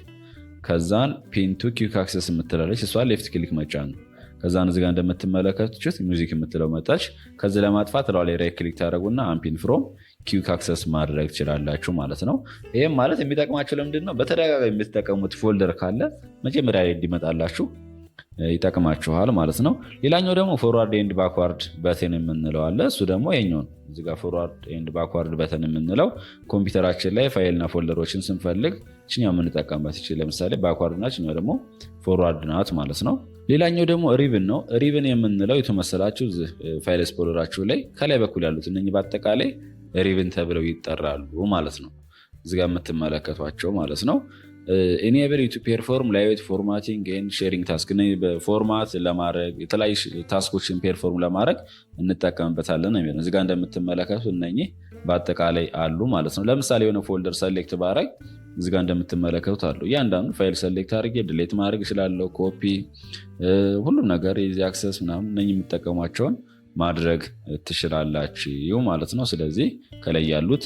ከዛን ፒን ቱ ኪክ አክሰስ የምትላለች እሷ ሌፍት ክሊክ መጫን ነው። ከዛን እዚህ ጋር እንደምትመለከቱት ሙዚክ የምትለው መጣች። ከዚህ ለማጥፋት እላው ላይ ራይት ክሊክ ታደረጉና አንፒን ፍሮም ኪክ አክሰስ ማድረግ ትችላላችሁ ማለት ነው። ይህም ማለት የሚጠቅማችሁ ለምንድን ነው? በተደጋጋሚ የምትጠቀሙት ፎልደር ካለ መጀመሪያ ላይ እንዲመጣላችሁ ይጠቅማችኋል ማለት ነው። ሌላኛው ደግሞ ፎርዋርድ ኤንድ ባክዋርድ በተን የምንለው አለ። እሱ ደግሞ የኛውን እዚህ ጋር ፎርዋርድ ኤንድ ባክዋርድ በተን የምንለው ኮምፒውተራችን ላይ ፋይልና ፎልደሮችን ስንፈልግ ችኛው የምንጠቀምበት ይችል። ለምሳሌ ባክዋርድ ናት፣ ችኛው ደግሞ ፎርዋርድ ናት ማለት ነው። ሌላኛው ደግሞ ሪብን ነው። ሪብን የምንለው የተመሰላችሁ ፋይል ኤክስፕሎረራችሁ ላይ ከላይ በኩል ያሉት እነኚህ በአጠቃላይ ሪብን ተብለው ይጠራሉ ማለት ነው። እዚህ ጋር የምትመለከቷቸው ማለት ነው። ኢኔብል ቱ ፔርፎርም ላይዌት ፎርማቲንግ ኤንድ ሼሪንግ ታስክ ፎርማት ለማድረግ የተለያዩ ታስኮችን ፔርፎርም ለማድረግ እንጠቀምበታለን ነው። እዚህ ጋር እንደምትመለከቱ እነኚህ በአጠቃላይ አሉ ማለት ነው። ለምሳሌ የሆነ ፎልደር ሰሌክት ባረግ እዚህ ጋር እንደምትመለከቱት አሉ። እያንዳንዱ ፋይል ሰሌክት አድርጌ ድሌት ማድረግ እችላለሁ። ኮፒ፣ ሁሉም ነገር የዚህ አክሰስ ምናምን እነኚህ የምጠቀሟቸውን ማድረግ ትችላላችሁ ማለት ነው። ስለዚህ ከላይ ያሉት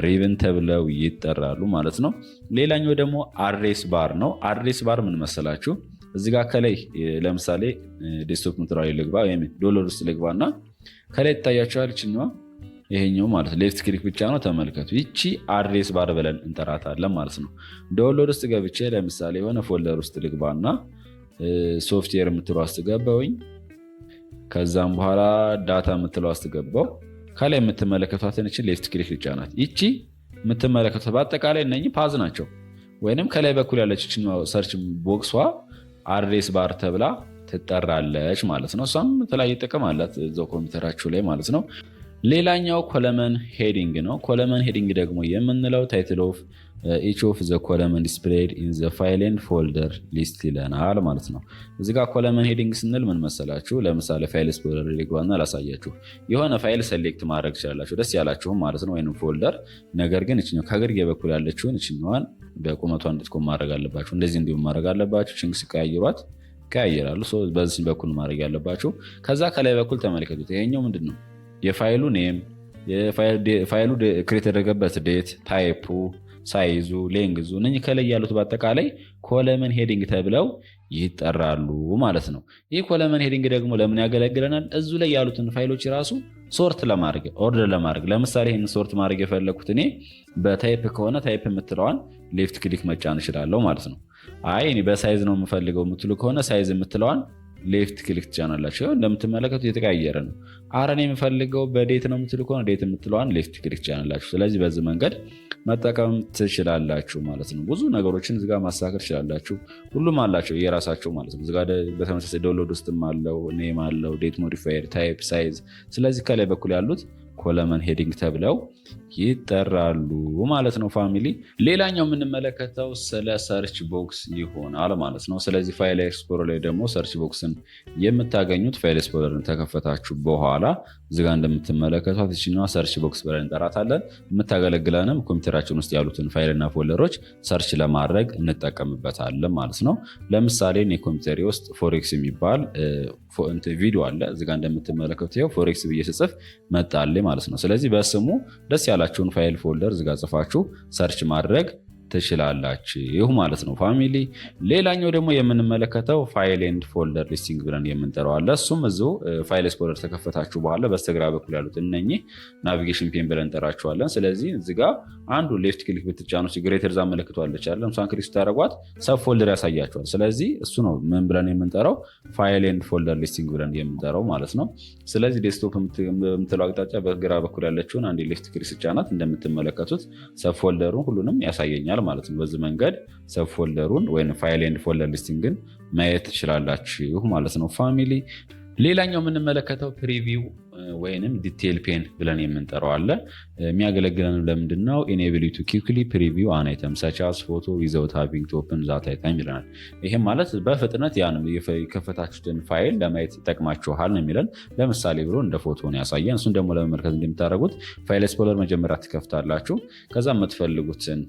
ሪብን ተብለው ይጠራሉ ማለት ነው። ሌላኛው ደግሞ አድሬስ ባር ነው። አድሬስ ባር ምን መሰላችሁ? እዚህ ጋር ከላይ ለምሳሌ ዴስክቶፕ ምትራዊ ልግባ ወይም ዶላር ውስጥ ልግባ እና ከላይ ይታያችኋል ችኛዋ ይሄኛው ማለት ሌፍት ክሊክ ብቻ ነው። ተመልከቱ። ይቺ አድሬስ ባር ብለን እንጠራታለን ማለት ነው። ዶላር ውስጥ ገብቼ ለምሳሌ የሆነ ፎልደር ውስጥ ልግባና ሶፍትዌር የምትለው አስገባውኝ። ከዛም በኋላ ዳታ የምትለው አስገባው። ከላይ የምትመለከቷትን እቺ ሌፍት ክሊክ ልጫናት። ይቺ የምትመለከቷት በአጠቃላይ እነኚህ ፓዝ ናቸው። ወይንም ከላይ በኩል ያለች ሰርች ቦክሷ አድሬስ ባር ተብላ ትጠራለች ማለት ነው። እሷም የተለያየ ጥቅም አላት እዛው ኮምፒውተራችሁ ላይ ማለት ነው። ሌላኛው ኮለመን ሄዲንግ ነው። ኮለመን ሄዲንግ ደግሞ የምንለው ታይትል ኦፍ ኢች ኦፍ ዘ ኮለመን ዲስፕሌይድ ኢን ዘ ፋይል ኤንድ ፎልደር ሊስት ይለናል ማለት ነው። እዚህ ጋር ኮለመን ሄዲንግ ስንል ምን መሰላችሁ? ለምሳሌ ፋይል ኤክስፕሎረር ልግባና ላሳያችሁ። የሆነ ፋይል ሰሌክት ማድረግ ትችላላችሁ ደስ ያላችሁም ማለት ነው፣ ወይንም ፎልደር። ነገር ግን እችኛው ከግርጌ በኩል ያለችውን እችኛዋን በቁመቷ እንድትቆም ማድረግ አለባችሁ። እንደዚህ እንዲሁም ማድረግ አለባችሁ። ችንግ ሲቀያይሯት ይቀያየራሉ። በዚህ በኩል ማድረግ ያለባችሁ። ከዛ ከላይ በኩል ተመልከቱት። ይሄኛው ምንድን ነው? የፋይሉ ኔም፣ ፋይሉ ክሬት የተደረገበት ዴት፣ ታይፑ፣ ሳይዙ፣ ሌንግዙ እነኚህ ከላይ ያሉት በአጠቃላይ ኮለመን ሄዲንግ ተብለው ይጠራሉ ማለት ነው። ይህ ኮለመን ሄዲንግ ደግሞ ለምን ያገለግለናል? እዙ ላይ ያሉትን ፋይሎች ራሱ ሶርት ለማድረግ ኦርደር ለማድረግ። ለምሳሌ ይህን ሶርት ማድረግ የፈለግኩት እኔ በታይፕ ከሆነ ታይፕ የምትለዋን ሌፍት ክሊክ መጫን እችላለሁ ማለት ነው። አይ እኔ በሳይዝ ነው የምፈልገው የምትሉ ከሆነ ሳይዝ የምትለዋን ሌፍት ክሊክ ትጫናላችሁ። እንደምትመለከቱት የተቀያየረ ነው። አረን የምፈልገው በዴት ነው የምትሉ ከሆነ ዴት የምትለዋን ሌፍት ክሊክ ትጫናላችሁ። ስለዚህ በዚህ መንገድ መጠቀም ትችላላችሁ ማለት ነው። ብዙ ነገሮችን እዚጋ ማስተካከል ትችላላችሁ። ሁሉም አላቸው የራሳቸው ማለት ነው። እዚጋ በተመሳሳይ ዳውንሎድ ውስጥም አለው፣ ኔም አለው፣ ዴት ሞዲፋየር፣ ታይፕ፣ ሳይዝ። ስለዚህ ከላይ በኩል ያሉት ኮለመን ሄዲንግ ተብለው ይጠራሉ ማለት ነው ፋሚሊ። ሌላኛው የምንመለከተው ስለ ሰርች ቦክስ ይሆናል ማለት ነው። ስለዚህ ፋይል ኤክስፕሎረር ላይ ደግሞ ሰርች ቦክስን የምታገኙት ፋይል ኤክስፕሎረርን ተከፈታችሁ በኋላ እዚጋ እንደምትመለከቷት ይችኛዋ ሰርች ቦክስ ብለን እንጠራታለን። የምታገለግለንም ኮምፒውተራችን ውስጥ ያሉትን ፋይልና ፎልደሮች ሰርች ለማድረግ እንጠቀምበታለን ማለት ነው። ለምሳሌ እኔ ኮምፒውተሬ ውስጥ ፎሬክስ የሚባል ቪዲዮ አለ። እዚጋ እንደምትመለከቱት ይኸው ፎሬክስ ብዬ ስጽፍ መጣልኝ ማለት ነው። ስለዚህ በስሙ ደስ ያላችሁን ፋይል ፎልደር እዚጋ ጽፋችሁ ሰርች ማድረግ ትችላላችሁ ማለት ነው ፋሚሊ። ሌላኛው ደግሞ የምንመለከተው ፋይል ኤንድ ፎልደር ሊስቲንግ ብለን የምንጠራው አለ። እሱም እዚሁ ፋይል ኤክስፕሎረር ተከፈታችሁ በኋላ በስተግራ በኩል ያሉት እነኚህ ናቪጌሽን ፔን ብለን እንጠራቸዋለን። ስለዚህ እዚጋ አንዱ ሌፍት ክሊክ ብትጫኑ ግሬተር ዛ መለክቷለች አለ እሷን ክሊክ ስታደርጓት ሰብ ፎልደር ያሳያቸዋል። ስለዚህ እሱ ነው ምን ብለን የምንጠራው ፋይል ኤንድ ፎልደር ሊስቲንግ ብለን የምንጠራው ማለት ነው። ስለዚህ ዴስክቶፕ የምትለው አቅጣጫ በግራ በኩል ያለችውን አንድ ሌፍት ክሊክ ስጫናት እንደምትመለከቱት ሰብ ፎልደሩን ሁሉንም ያሳየኛል ማለት ነው። በዚህ መንገድ ሰብ ፎልደሩን ወይም ፋይል ኤንድ ፎልደር ሊስቲንግን ማየት ትችላላችሁ ማለት ነው ፋሚሊ። ሌላኛው የምንመለከተው ፕሪቪው ወይንም ዲቴል ፔን ብለን የምንጠራው አለ። የሚያገለግለን ለምንድን ነው? ኢኔብል ቱ ኩዊክሊ ፕሪቪው አን አይተም ሰች አስ ፎቶ ዊዛውት ሃቪንግ ቱ ኦፕን ዛት አይተም ይለናል። ይሄም ማለት በፍጥነት ያን የከፈታችሁትን ፋይል ለማየት ይጠቅማችኋል ነው የሚለን። ለምሳሌ ብሎ እንደ ፎቶ ነው ያሳየን። እሱን ደግሞ ለመመልከት እንደምታደርጉት ፋይል ኤክስፕሎረር መጀመሪያ ትከፍታላችሁ። ከዛ የምትፈልጉትን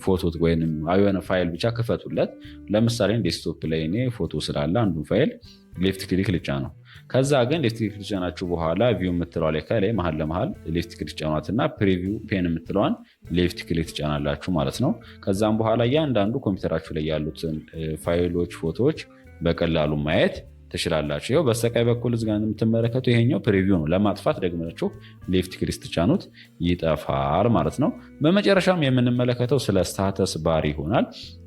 ፎቶ ወይም የሆነ ፋይል ብቻ ክፈቱለት። ለምሳሌ ዴስክቶፕ ላይ እኔ ፎቶ ስላለ አንዱን ፋይል ሌፍት ክሊክ ልጫ ነው። ከዛ ግን ሌፍት ክሊክ ትጫናችሁ በኋላ ቪው የምትለዋ ላይ ከላይ መሀል ለመሀል ሌፍት ክሊክ ትጫኗትና ፕሪቪው ፔን የምትለዋን ሌፍት ክሊክ ትጫናላችሁ ማለት ነው። ከዛም በኋላ እያንዳንዱ ኮምፒውተራችሁ ላይ ያሉትን ፋይሎች፣ ፎቶዎች በቀላሉ ማየት ትችላላችሁ። ይኸው በስተቀኝ በኩል እዚህ ጋር የምትመለከቱ ይሄኛው ፕሪቪው ነው። ለማጥፋት ደግማችሁ ሌፍት ክሊክ ትጫኑት ይጠፋል ማለት ነው። በመጨረሻም የምንመለከተው ስለ ስታተስ ባር ይሆናል።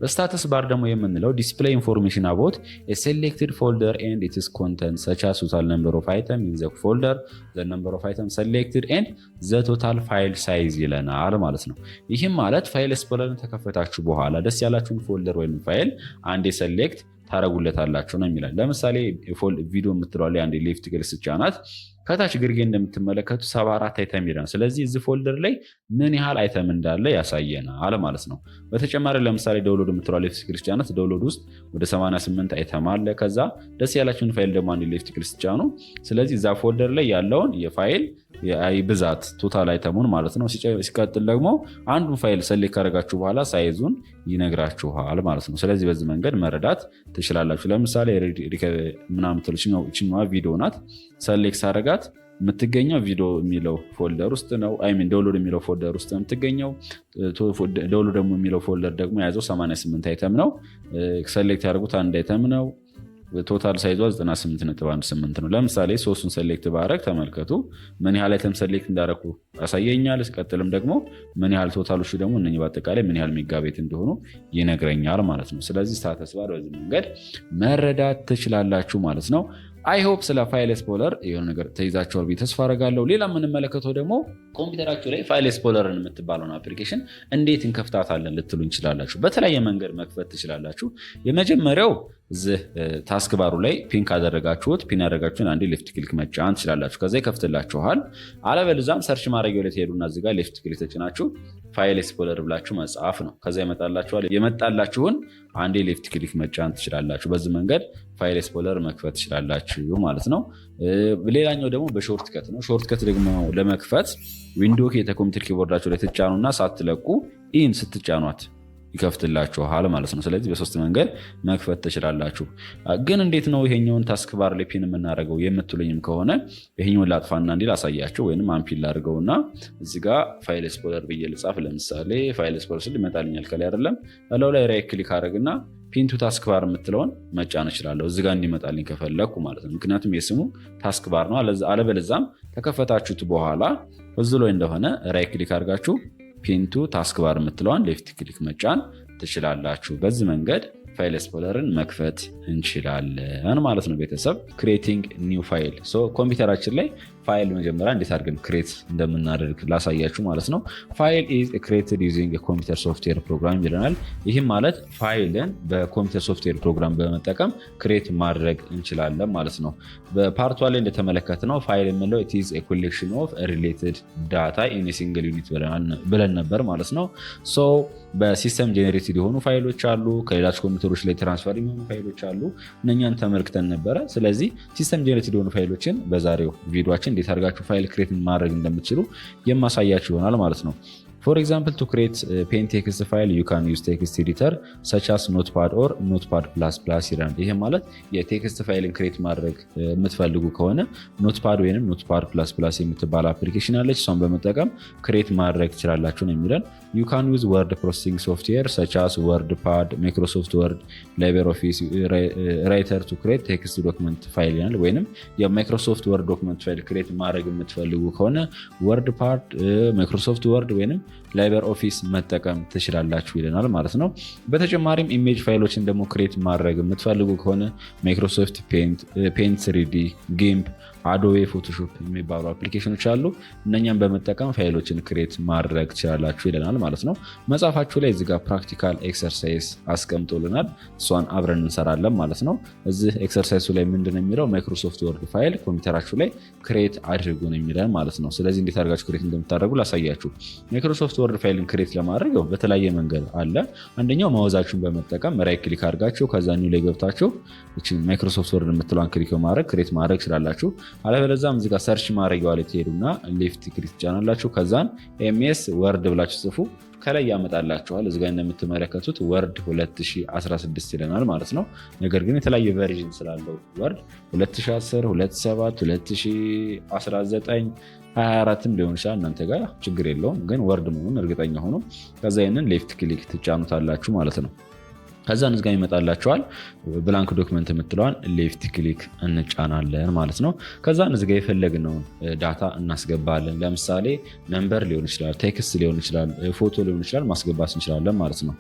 ስታተስ ባር ደግሞ የምንለው ዲስፕሌይ ኢንፎርሜሽን አባውት ሴሌክትድ ፎልደር ኤንድ ኢትስ ኮንተንት ሰች አስ ቶታል ነምበር ኦፍ አይተም ኢን ዘ ፎልደር፣ ዘ ነምበር ኦፍ አይተም ሴሌክትድ ኤንድ ዘ ቶታል ፋይል ሳይዝ ይለናል ማለት ነው። ይህም ማለት ፋይል ኤክስፕሎረርን ተከፈታችሁ በኋላ ደስ ያላችሁን ፎልደር ወይም ፋይል አንዴ ሴሌክት ታረጉለታላችሁ ነው የሚላል። ለምሳሌ ቪዲዮ የምትለዋል አንዴ ሌፍት ክሊክ ስጫናት ከታች ግርጌ እንደምትመለከቱ 74 አይተም ይላል። ስለዚህ እዚህ ፎልደር ላይ ምን ያህል አይተም እንዳለ ያሳየናል ማለት ነው። በተጨማሪ ለምሳሌ ዳውንሎድ የምትለዋል ሌፍት ክሊክ ስጫናት ዳውንሎድ ውስጥ ወደ 88 አይተም አለ። ከዛ ደስ ያላችሁን ፋይል ደግሞ አንዴ ሌፍት ክሊክ ስጫኑ ስለዚህ እዛ ፎልደር ላይ ያለውን የፋይል ብዛት ቶታል አይተሙን ማለት ነው። ሲቀጥል ደግሞ አንዱን ፋይል ሰሌክት ካደረጋችሁ በኋላ ሳይዙን ይነግራችኋል ማለት ነው። ስለዚህ በዚህ መንገድ መረዳት ትችላላችሁ። ለምሳሌ ምናምን ትልችኛዋ ቪዲዮ ናት። ሰሌክት ሳደርጋት የምትገኘው ቪዲዮ የሚለው ፎልደር ውስጥ ነው። ዳውንሎድ የሚለው ፎልደር ውስጥ ነው የምትገኘው። ዳውንሎድ ደግሞ የሚለው ፎልደር ደግሞ የያዘው 88 አይተም ነው። ሰሌክት ያደርጉት አንድ አይተም ነው። ቶታል ሳይዟ 98.18 ነው። ለምሳሌ ሶስቱን ሰሌክት ባረግ ተመልከቱ ምን ያህል አይተም ሰሌክት እንዳረኩ ያሳየኛል። ሲቀጥልም ደግሞ ምን ያህል ቶታሎቹ ደግሞ እነኚህ በአጠቃላይ ምን ያህል ሜጋቤት እንደሆኑ ይነግረኛል ማለት ነው። ስለዚህ ስታተስ ባር በዚህ መንገድ መረዳት ትችላላችሁ ማለት ነው። አይ ሆፕ ስለ ፋይል ኤክስፕሎረር የሆነ ነገር ተይዛችኋል ብዬ ተስፋ አደርጋለሁ። ሌላ የምንመለከተው ደግሞ ኮምፒውተራችሁ ላይ ፋይል ኤክስፕሎረርን የምትባለውን አፕሊኬሽን እንዴት እንከፍታታለን ልትሉ እንችላላችሁ። በተለያየ መንገድ መክፈት ትችላላችሁ። የመጀመሪያው እዚህ ታስክ ባሩ ላይ ፒን ካደረጋችሁት ፒን ያደረጋችሁን አንዴ ሌፍት ክሊክ መጫን ትችላላችሁ። ከዛ ይከፍትላችኋል። አለበለዚያም ሰርች ማድረጊያው ላይ ትሄዱና እዚህ ጋር ሌፍት ክሊክ ተጭናችሁ ፋይል ኤክስፕሎረር ብላችሁ መጻፍ ነው። ከዛ ይመጣላችኋል። የመጣላችሁን አንዴ ሌፍት ክሊክ መጫን ትችላላችሁ። በዚህ መንገድ ፋይል ኤክስፕሎረር መክፈት ትችላላችሁ ማለት ነው። ሌላኛው ደግሞ በሾርት ከት ነው። ሾርት ከት ደግሞ ለመክፈት ዊንዶው የኮምፒውተር ኪቦርዳችሁ ላይ ትጫኑና ሳትለቁ ኢን ስትጫኗት ይከፍትላችኋል ማለት ነው። ስለዚህ በሶስት መንገድ መክፈት ትችላላችሁ። ግን እንዴት ነው ይሄኛውን ታስክ ባር ላይ ፒን የምናደርገው የምትሉኝም ከሆነ ይሄኛውን ላጥፋና እንዲል አሳያችሁ። ወይንም አንፒል ላድርገውና እዚህ ጋር ፋይል ኤክስፕሎረር ብዬ ልጻፍ። ለምሳሌ ፋይል ኤክስፕሎረር ስል ይመጣልኛል ከላይ አይደለም። እላው ላይ ራይት ክሊክ አድርግና ፒንቱ ታስክ ባር የምትለውን መጫን እችላለሁ እዚህ ጋር እንዲመጣልኝ ከፈለኩ ማለት ነው። ምክንያቱም የስሙ ታስክ ባር ነው። አለበለዛም ተከፈታችሁት በኋላ እዚህ ላይ እንደሆነ ራይት ክሊክ አድርጋችሁ ፒንቱ ታስክ ባር የምትለዋን ሌፍት ክሊክ መጫን ትችላላችሁ። በዚህ መንገድ ፋይል ኤክስፕሎረርን መክፈት እንችላለን ማለት ነው። ቤተሰብ ክሬቲንግ ኒው ፋይል ኮምፒውተራችን ላይ ፋይል መጀመሪያ እንዴት አድርገን ክሬት እንደምናደርግ ላሳያችሁ ማለት ነው። ፋይል ኢዝ ክሬትድ ዩዚንግ ኮምፒውተር ሶፍትዌር ፕሮግራም ይለናል። ይህም ማለት ፋይልን በኮምፒውተር ሶፍትዌር ፕሮግራም በመጠቀም ክሬት ማድረግ እንችላለን ማለት ነው። በፓርቷ ላይ እንደተመለከትነው ፋይል የምንለው ኢት ኢዝ ኤ ኮሌክሽን ኦፍ ሪሌትድ ዳታ ኢን ሲንግል ዩኒት ብለን ነበር ማለት ነው። በሲስተም ጄኔሬትድ የሆኑ ፋይሎች አሉ፣ ከሌሎች ኮምፒውተሮች ላይ ትራንስፈር የሚሆኑ ፋይሎች አሉ። እነኛን ተመልክተን ነበረ። ስለዚህ ሲስተም ጄኔሬትድ የሆኑ ፋይሎችን በዛሬው ቪዲዮችን እንዴት አድርጋችሁ ፋይል ክሬት ማድረግ እንደምትችሉ የማሳያችሁ ይሆናል ማለት ነው። For example, to create a plain text file, you can use text editor such as Notepad or Notepad++ ይላል። ይሄ ማለት የቴክስት ፋይልን ክሬት ማድረግ የምትፈልጉ ከሆነ ኖትፓድ ወይንም Notepad++ የምትባል አፕሊኬሽን አለች። እሷን በመጠቀም ክሬት ማድረግ ትችላላችሁ ነው የሚለን። You can use word processing software such as WordPad, Microsoft Word, LibreOffice Writer to create text document file ይላል። ወይንም የማይክሮሶፍት ወርድ ዶክመንት ፋይል ክሬት ማድረግ የምትፈልጉ ከሆነ WordPad፣ Microsoft Word ወይንም ላይበር ኦፊስ መጠቀም ትችላላችሁ ይለናል ማለት ነው። በተጨማሪም ኢሜጅ ፋይሎችን ደግሞ ክሬት ማድረግ የምትፈልጉ ከሆነ ማይክሮሶፍት ፔንት 3D፣ ጊምፕ፣ አዶቤ ፎቶሾፕ የሚባሉ አፕሊኬሽኖች አሉ። እነኛም በመጠቀም ፋይሎችን ክሬት ማድረግ ትችላላችሁ ይለናል ማለት ነው። መጽሐፋችሁ ላይ እዚጋ ፕራክቲካል ኤክሰርሳይዝ አስቀምጦልናል። እሷን አብረን እንሰራለን ማለት ነው። እዚህ ኤክሰርሳይሱ ላይ ምንድነው የሚለው ማይክሮሶፍት ወርድ ፋይል ኮምፒውተራችሁ ላይ ክሬት አድርጉ ነው የሚለን ማለት ነው። ስለዚህ እንዴት አድርጋችሁ ክሬት እንደምታደርጉ ላሳያችሁ። ማይክሮሶፍት ወርድ ፋይልን ክሬት ለማድረግ በተለያየ መንገድ አለ። አንደኛው ማውዛችሁን በመጠቀም ራይት ክሊክ አድርጋችሁ ከዛ ኒው ላይ ገብታችሁ ማይክሮሶፍት ወርድ የምትለዋን ክሊክ በማድረግ ክሬት ማድረግ ትችላላችሁ። አለበለዚያም እዚህ ጋር ሰርች ማድረጊያው ላይ ትሄዱና ሌፍት ክሊክ ትጫናላችሁ። ከዛን ኤምኤስ ወርድ ብላችሁ ጽፉ ከላይ ያመጣላችኋል። እዚህ ጋር እንደምትመለከቱት ወርድ 2016 ይለናል ማለት ነው። ነገር ግን የተለያየ ቨርዥን ስላለው ወርድ 2010፣ 2007፣ 2019 24ም ሊሆን ይችላል። እናንተ ጋር ችግር የለውም፣ ግን ወርድ መሆኑን እርግጠኛ ሆኖ ከዛ ይህንን ሌፍት ክሊክ ትጫኑታላችሁ ማለት ነው። ከዛ እዚህ ጋር ይመጣላችኋል። ብላንክ ዶክመንት የምትለዋን ሌፍት ክሊክ እንጫናለን ማለት ነው። ከዛ እዚህ ጋር የፈለግነውን ዳታ እናስገባለን። ለምሳሌ ነምበር ሊሆን ይችላል፣ ቴክስት ሊሆን ይችላል፣ ፎቶ ሊሆን ይችላል፣ ማስገባት እንችላለን ማለት ነው።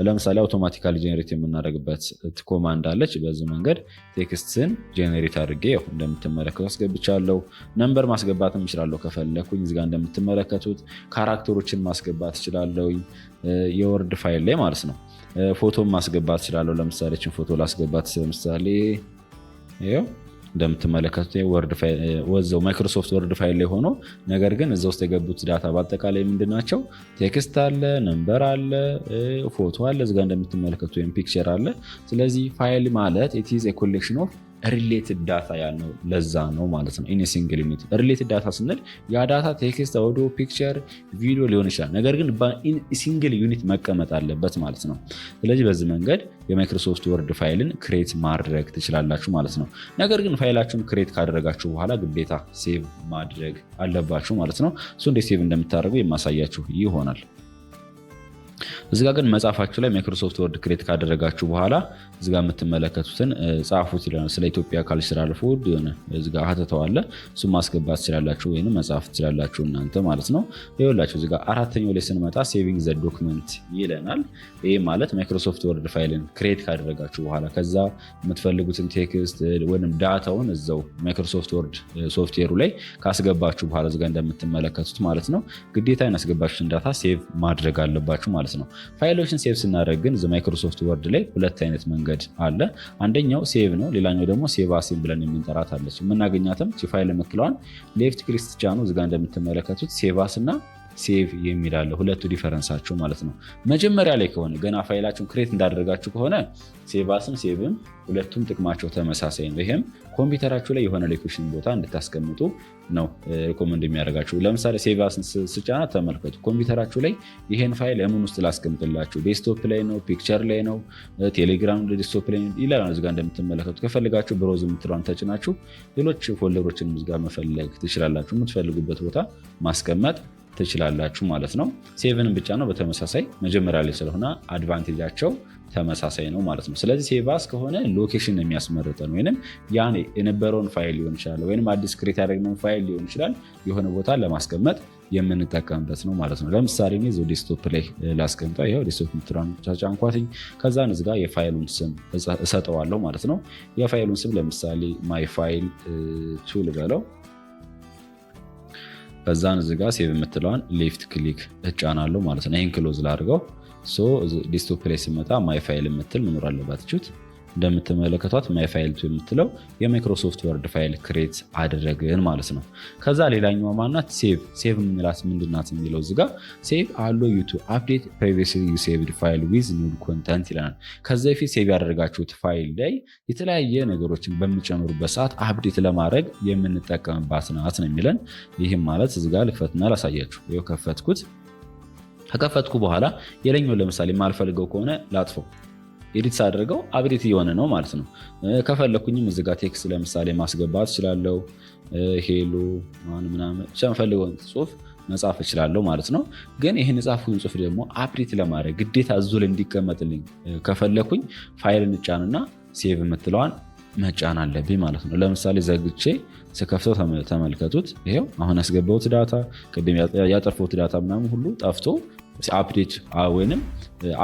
ለምሳሌ አውቶማቲካሊ ጄኔሬት የምናደርግበት ኮማንድ አለች። በዚህ መንገድ ቴክስትን ጄኔሬት አድርጌ እንደምትመለከቱ አስገብቻለሁ። ነምበር ማስገባትም እችላለሁ ከፈለኩኝ። እዚህ ጋር እንደምትመለከቱት ካራክተሮችን ማስገባት እችላለሁ የወርድ ፋይል ላይ ማለት ነው። ፎቶም ማስገባት እችላለሁ። ለምሳሌ ችን ፎቶ ላስገባት። ለምሳሌ እንደምትመለከቱት ወዘው ማይክሮሶፍት ወርድ ፋይል ላይ ሆኖ ነገር ግን እዛ ውስጥ የገቡት ዳታ በአጠቃላይ ምንድን ናቸው? ቴክስት አለ፣ ነምበር አለ፣ ፎቶ አለ፣ እዚጋ እንደምትመለከቱት ወይም ፒክቸር አለ። ስለዚህ ፋይል ማለት ኢት ኢዝ ኤ ኮሌክሽን ኦፍ ሪሌትድ ዳታ ያልነው ለዛ ነው ማለት ነው። ኢን ሲንግል ዩኒት ሪሌትድ ዳታ ስንል ያ ዳታ ቴክስት፣ አውዲዮ፣ ፒክቸር፣ ቪዲዮ ሊሆን ይችላል። ነገር ግን በሲንግል ዩኒት መቀመጥ አለበት ማለት ነው። ስለዚህ በዚህ መንገድ የማይክሮሶፍት ወርድ ፋይልን ክሬት ማድረግ ትችላላችሁ ማለት ነው። ነገር ግን ፋይላችሁን ክሬት ካደረጋችሁ በኋላ ግዴታ ሴቭ ማድረግ አለባችሁ ማለት ነው። እሱ እንዴት ሴቭ እንደምታደርጉ የማሳያችሁ ይሆናል። እዚጋ ግን መጽሐፋችሁ ላይ ማይክሮሶፍት ወርድ ክሬት ካደረጋችሁ በኋላ እዚጋ የምትመለከቱትን ጻፉት ይለናል። ስለ ኢትዮጵያ ካልቸራል ፉድ የሆነ እዚጋ ሀተተዋለ እሱ ማስገባት ትችላላችሁ ወይም መጻፍ ትችላላችሁ እናንተ ማለት ነው። ይኸውላችሁ እዚጋ አራተኛው ላይ ስንመጣ ሴቪንግ ዘ ዶክመንት ይለናል። ይህ ማለት ማይክሮሶፍት ወርድ ፋይልን ክሬት ካደረጋችሁ በኋላ ከዛ የምትፈልጉትን ቴክስት ወይም ዳታውን እዛው ማይክሮሶፍት ወርድ ሶፍትዌሩ ላይ ካስገባችሁ በኋላ እዚጋ እንደምትመለከቱት ማለት ነው ግዴታ ያስገባችሁትን ዳታ ሴቭ ማድረግ አለባችሁ ማለት ነው። ፋይሎችን ሴቭ ስናደርግ ግን ማይክሮሶፍት ወርድ ላይ ሁለት አይነት መንገድ አለ። አንደኛው ሴቭ ነው፣ ሌላኛው ደግሞ ሴቭ አሲን ብለን የምንጠራት አለች። የምናገኛትም ፋይል የምትለዋን ሌፍት ክሊክ ስትጫኑ እዚጋ እንደምትመለከቱት ሴቭ አስ እና ሴቭ የሚላለ ሁለቱ ዲፈረንሳቸው ማለት ነው። መጀመሪያ ላይ ከሆነ ገና ፋይላችሁን ክሬት እንዳደረጋችሁ ከሆነ ሴቭ አስም ሴቭም ሁለቱም ጥቅማቸው ተመሳሳይ ነው። ይሄም ኮምፒውተራችሁ ላይ የሆነ ሎኬሽን ቦታ እንድታስቀምጡ ነው ሪኮመንድ የሚያደርጋችሁ። ለምሳሌ ሴቭ አስን ስጫና ተመልከቱ። ኮምፒውተራችሁ ላይ ይሄን ፋይል የምን ውስጥ ላስቀምጥላችሁ? ዴስክቶፕ ላይ ነው፣ ፒክቸር ላይ ነው፣ ቴሌግራም ዴስክቶፕ ላይ ይላል እዚጋ እንደምትመለከቱ። ከፈልጋችሁ ብሮዝ የምትለዋን ተጭናችሁ ሌሎች ፎልደሮችን እዚጋ መፈለግ ትችላላችሁ። የምትፈልጉበት ቦታ ማስቀመጥ ትችላላችሁ ማለት ነው። ሴቭንም ብቻ ነው በተመሳሳይ መጀመሪያ ላይ ስለሆነ አድቫንቴጃቸው ተመሳሳይ ነው ማለት ነው። ስለዚህ ሴቭ አስ ከሆነ ሎኬሽን የሚያስመርጠን ወይም ያኔ የነበረውን ፋይል ሊሆን ይችላል ወይም አዲስ ክሬት ያደረግነውን ፋይል ሊሆን ይችላል የሆነ ቦታ ለማስቀመጥ የምንጠቀምበት ነው ማለት ነው። ለምሳሌ እኔ እዚሁ ዴስክቶፕ ላይ ላስቀምጣ። ይኸው ዴስክቶፕ ምትራን ተጫንኳትኝ። ከዛን እዚጋ የፋይሉን ስም እሰጠዋለሁ ማለት ነው። የፋይሉን ስም ለምሳሌ ማይ ፋይል ቱ ልበለው። ከዛን እዚጋ ሴቭ የምትለዋን ሌፍት ክሊክ እጫናለሁ ማለት ነው። ይህን ክሎዝ ላድርገው። ዴስክቶፕ ላይ ሲመጣ ማይ ፋይል የምትል መኖር አለባት። ችሁት እንደምትመለከቷት ማይ ፋይል ቱ የምትለው የማይክሮሶፍት ወርድ ፋይል ክሬት አደረግን ማለት ነው። ከዛ ሌላኛው ማናት ሴቭ የምንላት ምንድናት የሚለው እዚጋ ሴቭ አሎ ዩቱ አፕዴት ፕሪቪየስሊ ዩ ሴቭድ ፋይል ዊዝ ኒው ኮንተንት ይለናል። ከዛ በፊት ሴቭ ያደረጋችሁት ፋይል ላይ የተለያየ ነገሮችን በሚጨምሩበት ሰዓት አፕዴት ለማድረግ የምንጠቀምባት ናት ነው የሚለን። ይህም ማለት እዚጋ ልክፈትና ላሳያችሁ። ይኸው ከፈትኩት። ከከፈትኩ በኋላ የለኛውን ለምሳሌ የማልፈልገው ከሆነ ላጥፈው። ኤዲት ሳደርገው አፕዴት እየሆነ ነው ማለት ነው። ከፈለኩኝም እዚጋ ቴክስት ለምሳሌ ማስገባት እችላለሁ። ሄሎ ምናምን የምፈልገውን ጽሁፍ መጻፍ እችላለሁ ማለት ነው። ግን ይህን የጻፍኩን ጽሁፍ ደግሞ አፕዴት ለማድረግ ግዴታ እዙ ላይ እንዲቀመጥልኝ ከፈለኩኝ ፋይልን እጫንና ሴቭ የምትለዋን መጫን አለብኝ ማለት ነው። ለምሳሌ ዘግቼ ስከፍተው ተመልከቱት። ይሄው አሁን ያስገባሁት ዳታ ቅድም ያጠፋሁት ዳታ ምናምን ሁሉ ጠፍቶ አፕዴት ወይንም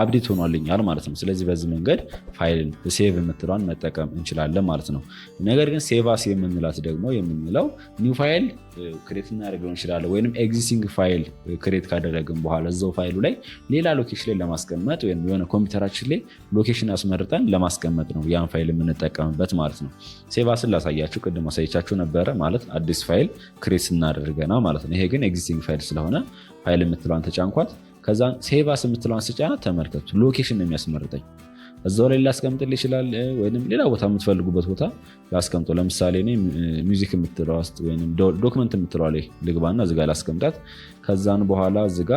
አፕዴት ሆኗልኛል ማለት ነው። ስለዚህ በዚህ መንገድ ፋይልን ሴቭ የምትለዋን መጠቀም እንችላለን ማለት ነው። ነገር ግን ሴቭ አስ የምንላት ደግሞ የምንለው ኒው ፋይል ክሬት እናደርገው እንችላለን ወይም ኤግዚስቲንግ ፋይል ክሬት ካደረግን በኋላ እዛው ፋይሉ ላይ ሌላ ሎኬሽን ላይ ለማስቀመጥ ወይም የሆነ ኮምፒውተራችን ላይ ሎኬሽን አስመርጠን ለማስቀመጥ ነው ያን ፋይል የምንጠቀምበት ማለት ነው። ሴቭ አስን ላሳያችሁ ቅድም አሳይቻችሁ ነበረ ማለት አዲስ ፋይል ክሬት ስናደርገና ማለት ነው። ይሄ ግን ኤግዚስቲንግ ፋይል ስለሆነ ፋይል የምትለዋን ተጫንኳት። ከዛ ሴቭ አስ የምትለዋን ስጫናት ተመልከቱ ሎኬሽን ነው የሚያስመርጠኝ። እዛው ላይ ላስቀምጥል ይችላል ወይም ሌላ ቦታ የምትፈልጉበት ቦታ ላስቀምጦ። ለምሳሌ እኔ ሚውዚክ የምትለዋ ውስጥ ወይም ዶክመንት የምትለዋ ላይ ልግባና እዚጋ ላስቀምጣት። ከዛን በኋላ እዚጋ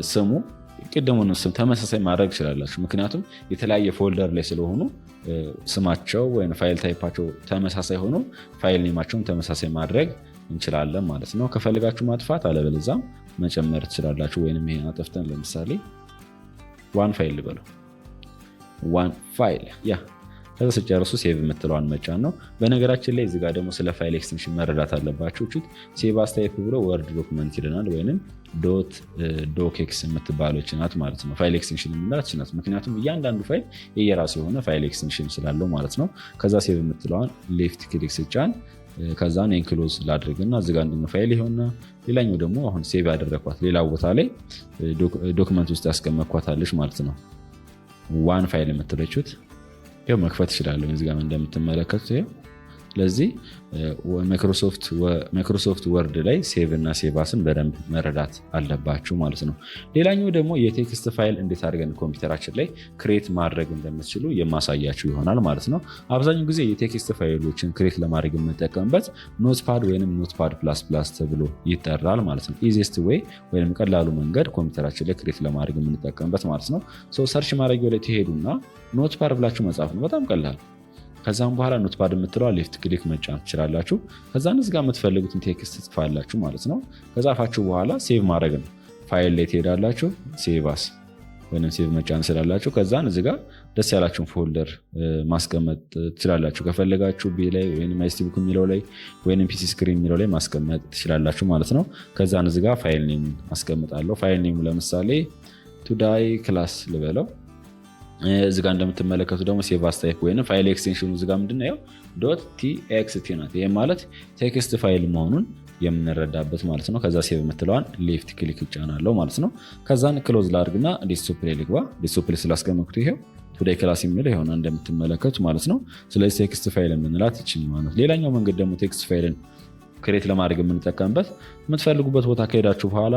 ስሙ ቅድሙን ስም ተመሳሳይ ማድረግ ትችላላችሁ። ምክንያቱም የተለያየ ፎልደር ላይ ስለሆኑ ስማቸው ወይም ፋይል ታይፓቸው ተመሳሳይ ሆኖ ፋይል ኔማቸውን ተመሳሳይ ማድረግ እንችላለን ማለት ነው። ከፈልጋችሁ ማጥፋት አለበለዛም መጨመር ትችላላችሁ። ወይንም ይሄን አጥፍተን ለምሳሌ ዋን ፋይል ልበለው ዋን ፋይል ከዛ ስጨርሱ ሴቭ የምትለዋን መጫን ነው። በነገራችን ላይ እዚጋ ደግሞ ስለ ፋይል ኤክስቴንሽን መረዳት አለባችሁ። ሴቭ አስ ታይፕ ብሎ ወርድ ዶክመንት ይለናል ወይም ዶክኤክስ የምትባለች ናት ማለት ነው። ፋይል ኤክስቴንሽን የምንላት ናት። ምክንያቱም እያንዳንዱ ፋይል የየራሱ የሆነ ፋይል ኤክስቴንሽን ስላለው ማለት ነው። ከዛ ሴቭ የምትለዋን ሌፍት ክሊክ ስጫን ከዛ ክሎዝ ላድርግና እዚጋ አንደኛው ፋይል ይሆንና ሌላኛው ደግሞ አሁን ሴቭ ያደረኳት ሌላ ቦታ ላይ ዶክመንት ውስጥ ያስቀመጥኳታለች ማለት ነው። ዋን ፋይል የምትለችት ይኸው መክፈት ይችላለሁ። እዚህ ጋር እንደምትመለከቱት ይኸው። ስለዚህ ማይክሮሶፍት ወርድ ላይ ሴቭ እና ሴቭ አስን በደንብ መረዳት አለባችሁ ማለት ነው። ሌላኛው ደግሞ የቴክስት ፋይል እንዴት አድርገን ኮምፒውተራችን ላይ ክሬት ማድረግ እንደምትችሉ የማሳያችሁ ይሆናል ማለት ነው። አብዛኛው ጊዜ የቴክስት ፋይሎችን ክሬት ለማድረግ የምንጠቀምበት ኖትፓድ ወይም ኖትፓድ ፕላስ ፕላስ ተብሎ ይጠራል ማለት ነው። ኢዚስት ዌይ ወይም ቀላሉ መንገድ ኮምፒውተራችን ላይ ክሬት ለማድረግ የምንጠቀምበት ማለት ነው። ሰርች ማድረጊያው ላይ ትሄዱና ኖትፓድ ብላችሁ መጻፍ ነው። በጣም ቀላል። ከዛም በኋላ ኖትፓድ የምትለዋ ሌፍት ክሊክ መጫን ትችላላችሁ። ከዛን እዚህ ጋር የምትፈልጉትን ቴክስት ትጽፋላችሁ ማለት ነው። ከጻፋችሁ በኋላ ሴቭ ማድረግ ነው። ፋይል ላይ ትሄዳላችሁ፣ ሴቭ አስ ወይም ሴቭ መጫን ስላላችሁ ከዛን እዚህ ጋር ደስ ያላችሁን ፎልደር ማስቀመጥ ትችላላችሁ። ከፈለጋችሁ ቢ ላይ ወይም ማይስቲቡክ የሚለው ላይ ወይም ፒሲ ስክሪን የሚለው ላይ ማስቀመጥ ትችላላችሁ ማለት ነው። ከዛን እዚህ ጋር ፋይል ኔም አስቀምጣለሁ። ፋይል ኔም ለምሳሌ ቱዳይ ክላስ ልበለው። እዚህ ጋር እንደምትመለከቱ ደግሞ ሴቭ አስ ታይፕ ወይም ፋይል ኤክስቴንሽኑ እዚህ ጋር ምንድነው .txt ናት። ይሄ ማለት ቴክስት ፋይል መሆኑን የምንረዳበት ማለት ነው። ከዛ ሴቭ የምትለዋን ሌፍት ክሊክ ይጫናለው ማለት ነው። ከዛን ክሎዝ ላድርግና ዴስክቶፕ ላይ ልግባ። ዴስክቶፕ ላይ ስላስቀመጥኩት ይሄው ቱዴይ ክላስ የሚለው ይሆና እንደምትመለከቱ ማለት ነው። ስለዚህ ቴክስት ፋይል የምንላት ይችላል ማለት። ሌላኛው መንገድ ደግሞ ቴክስት ፋይልን ክሬት ለማድረግ የምንጠቀምበት የምትፈልጉበት ቦታ ከሄዳችሁ በኋላ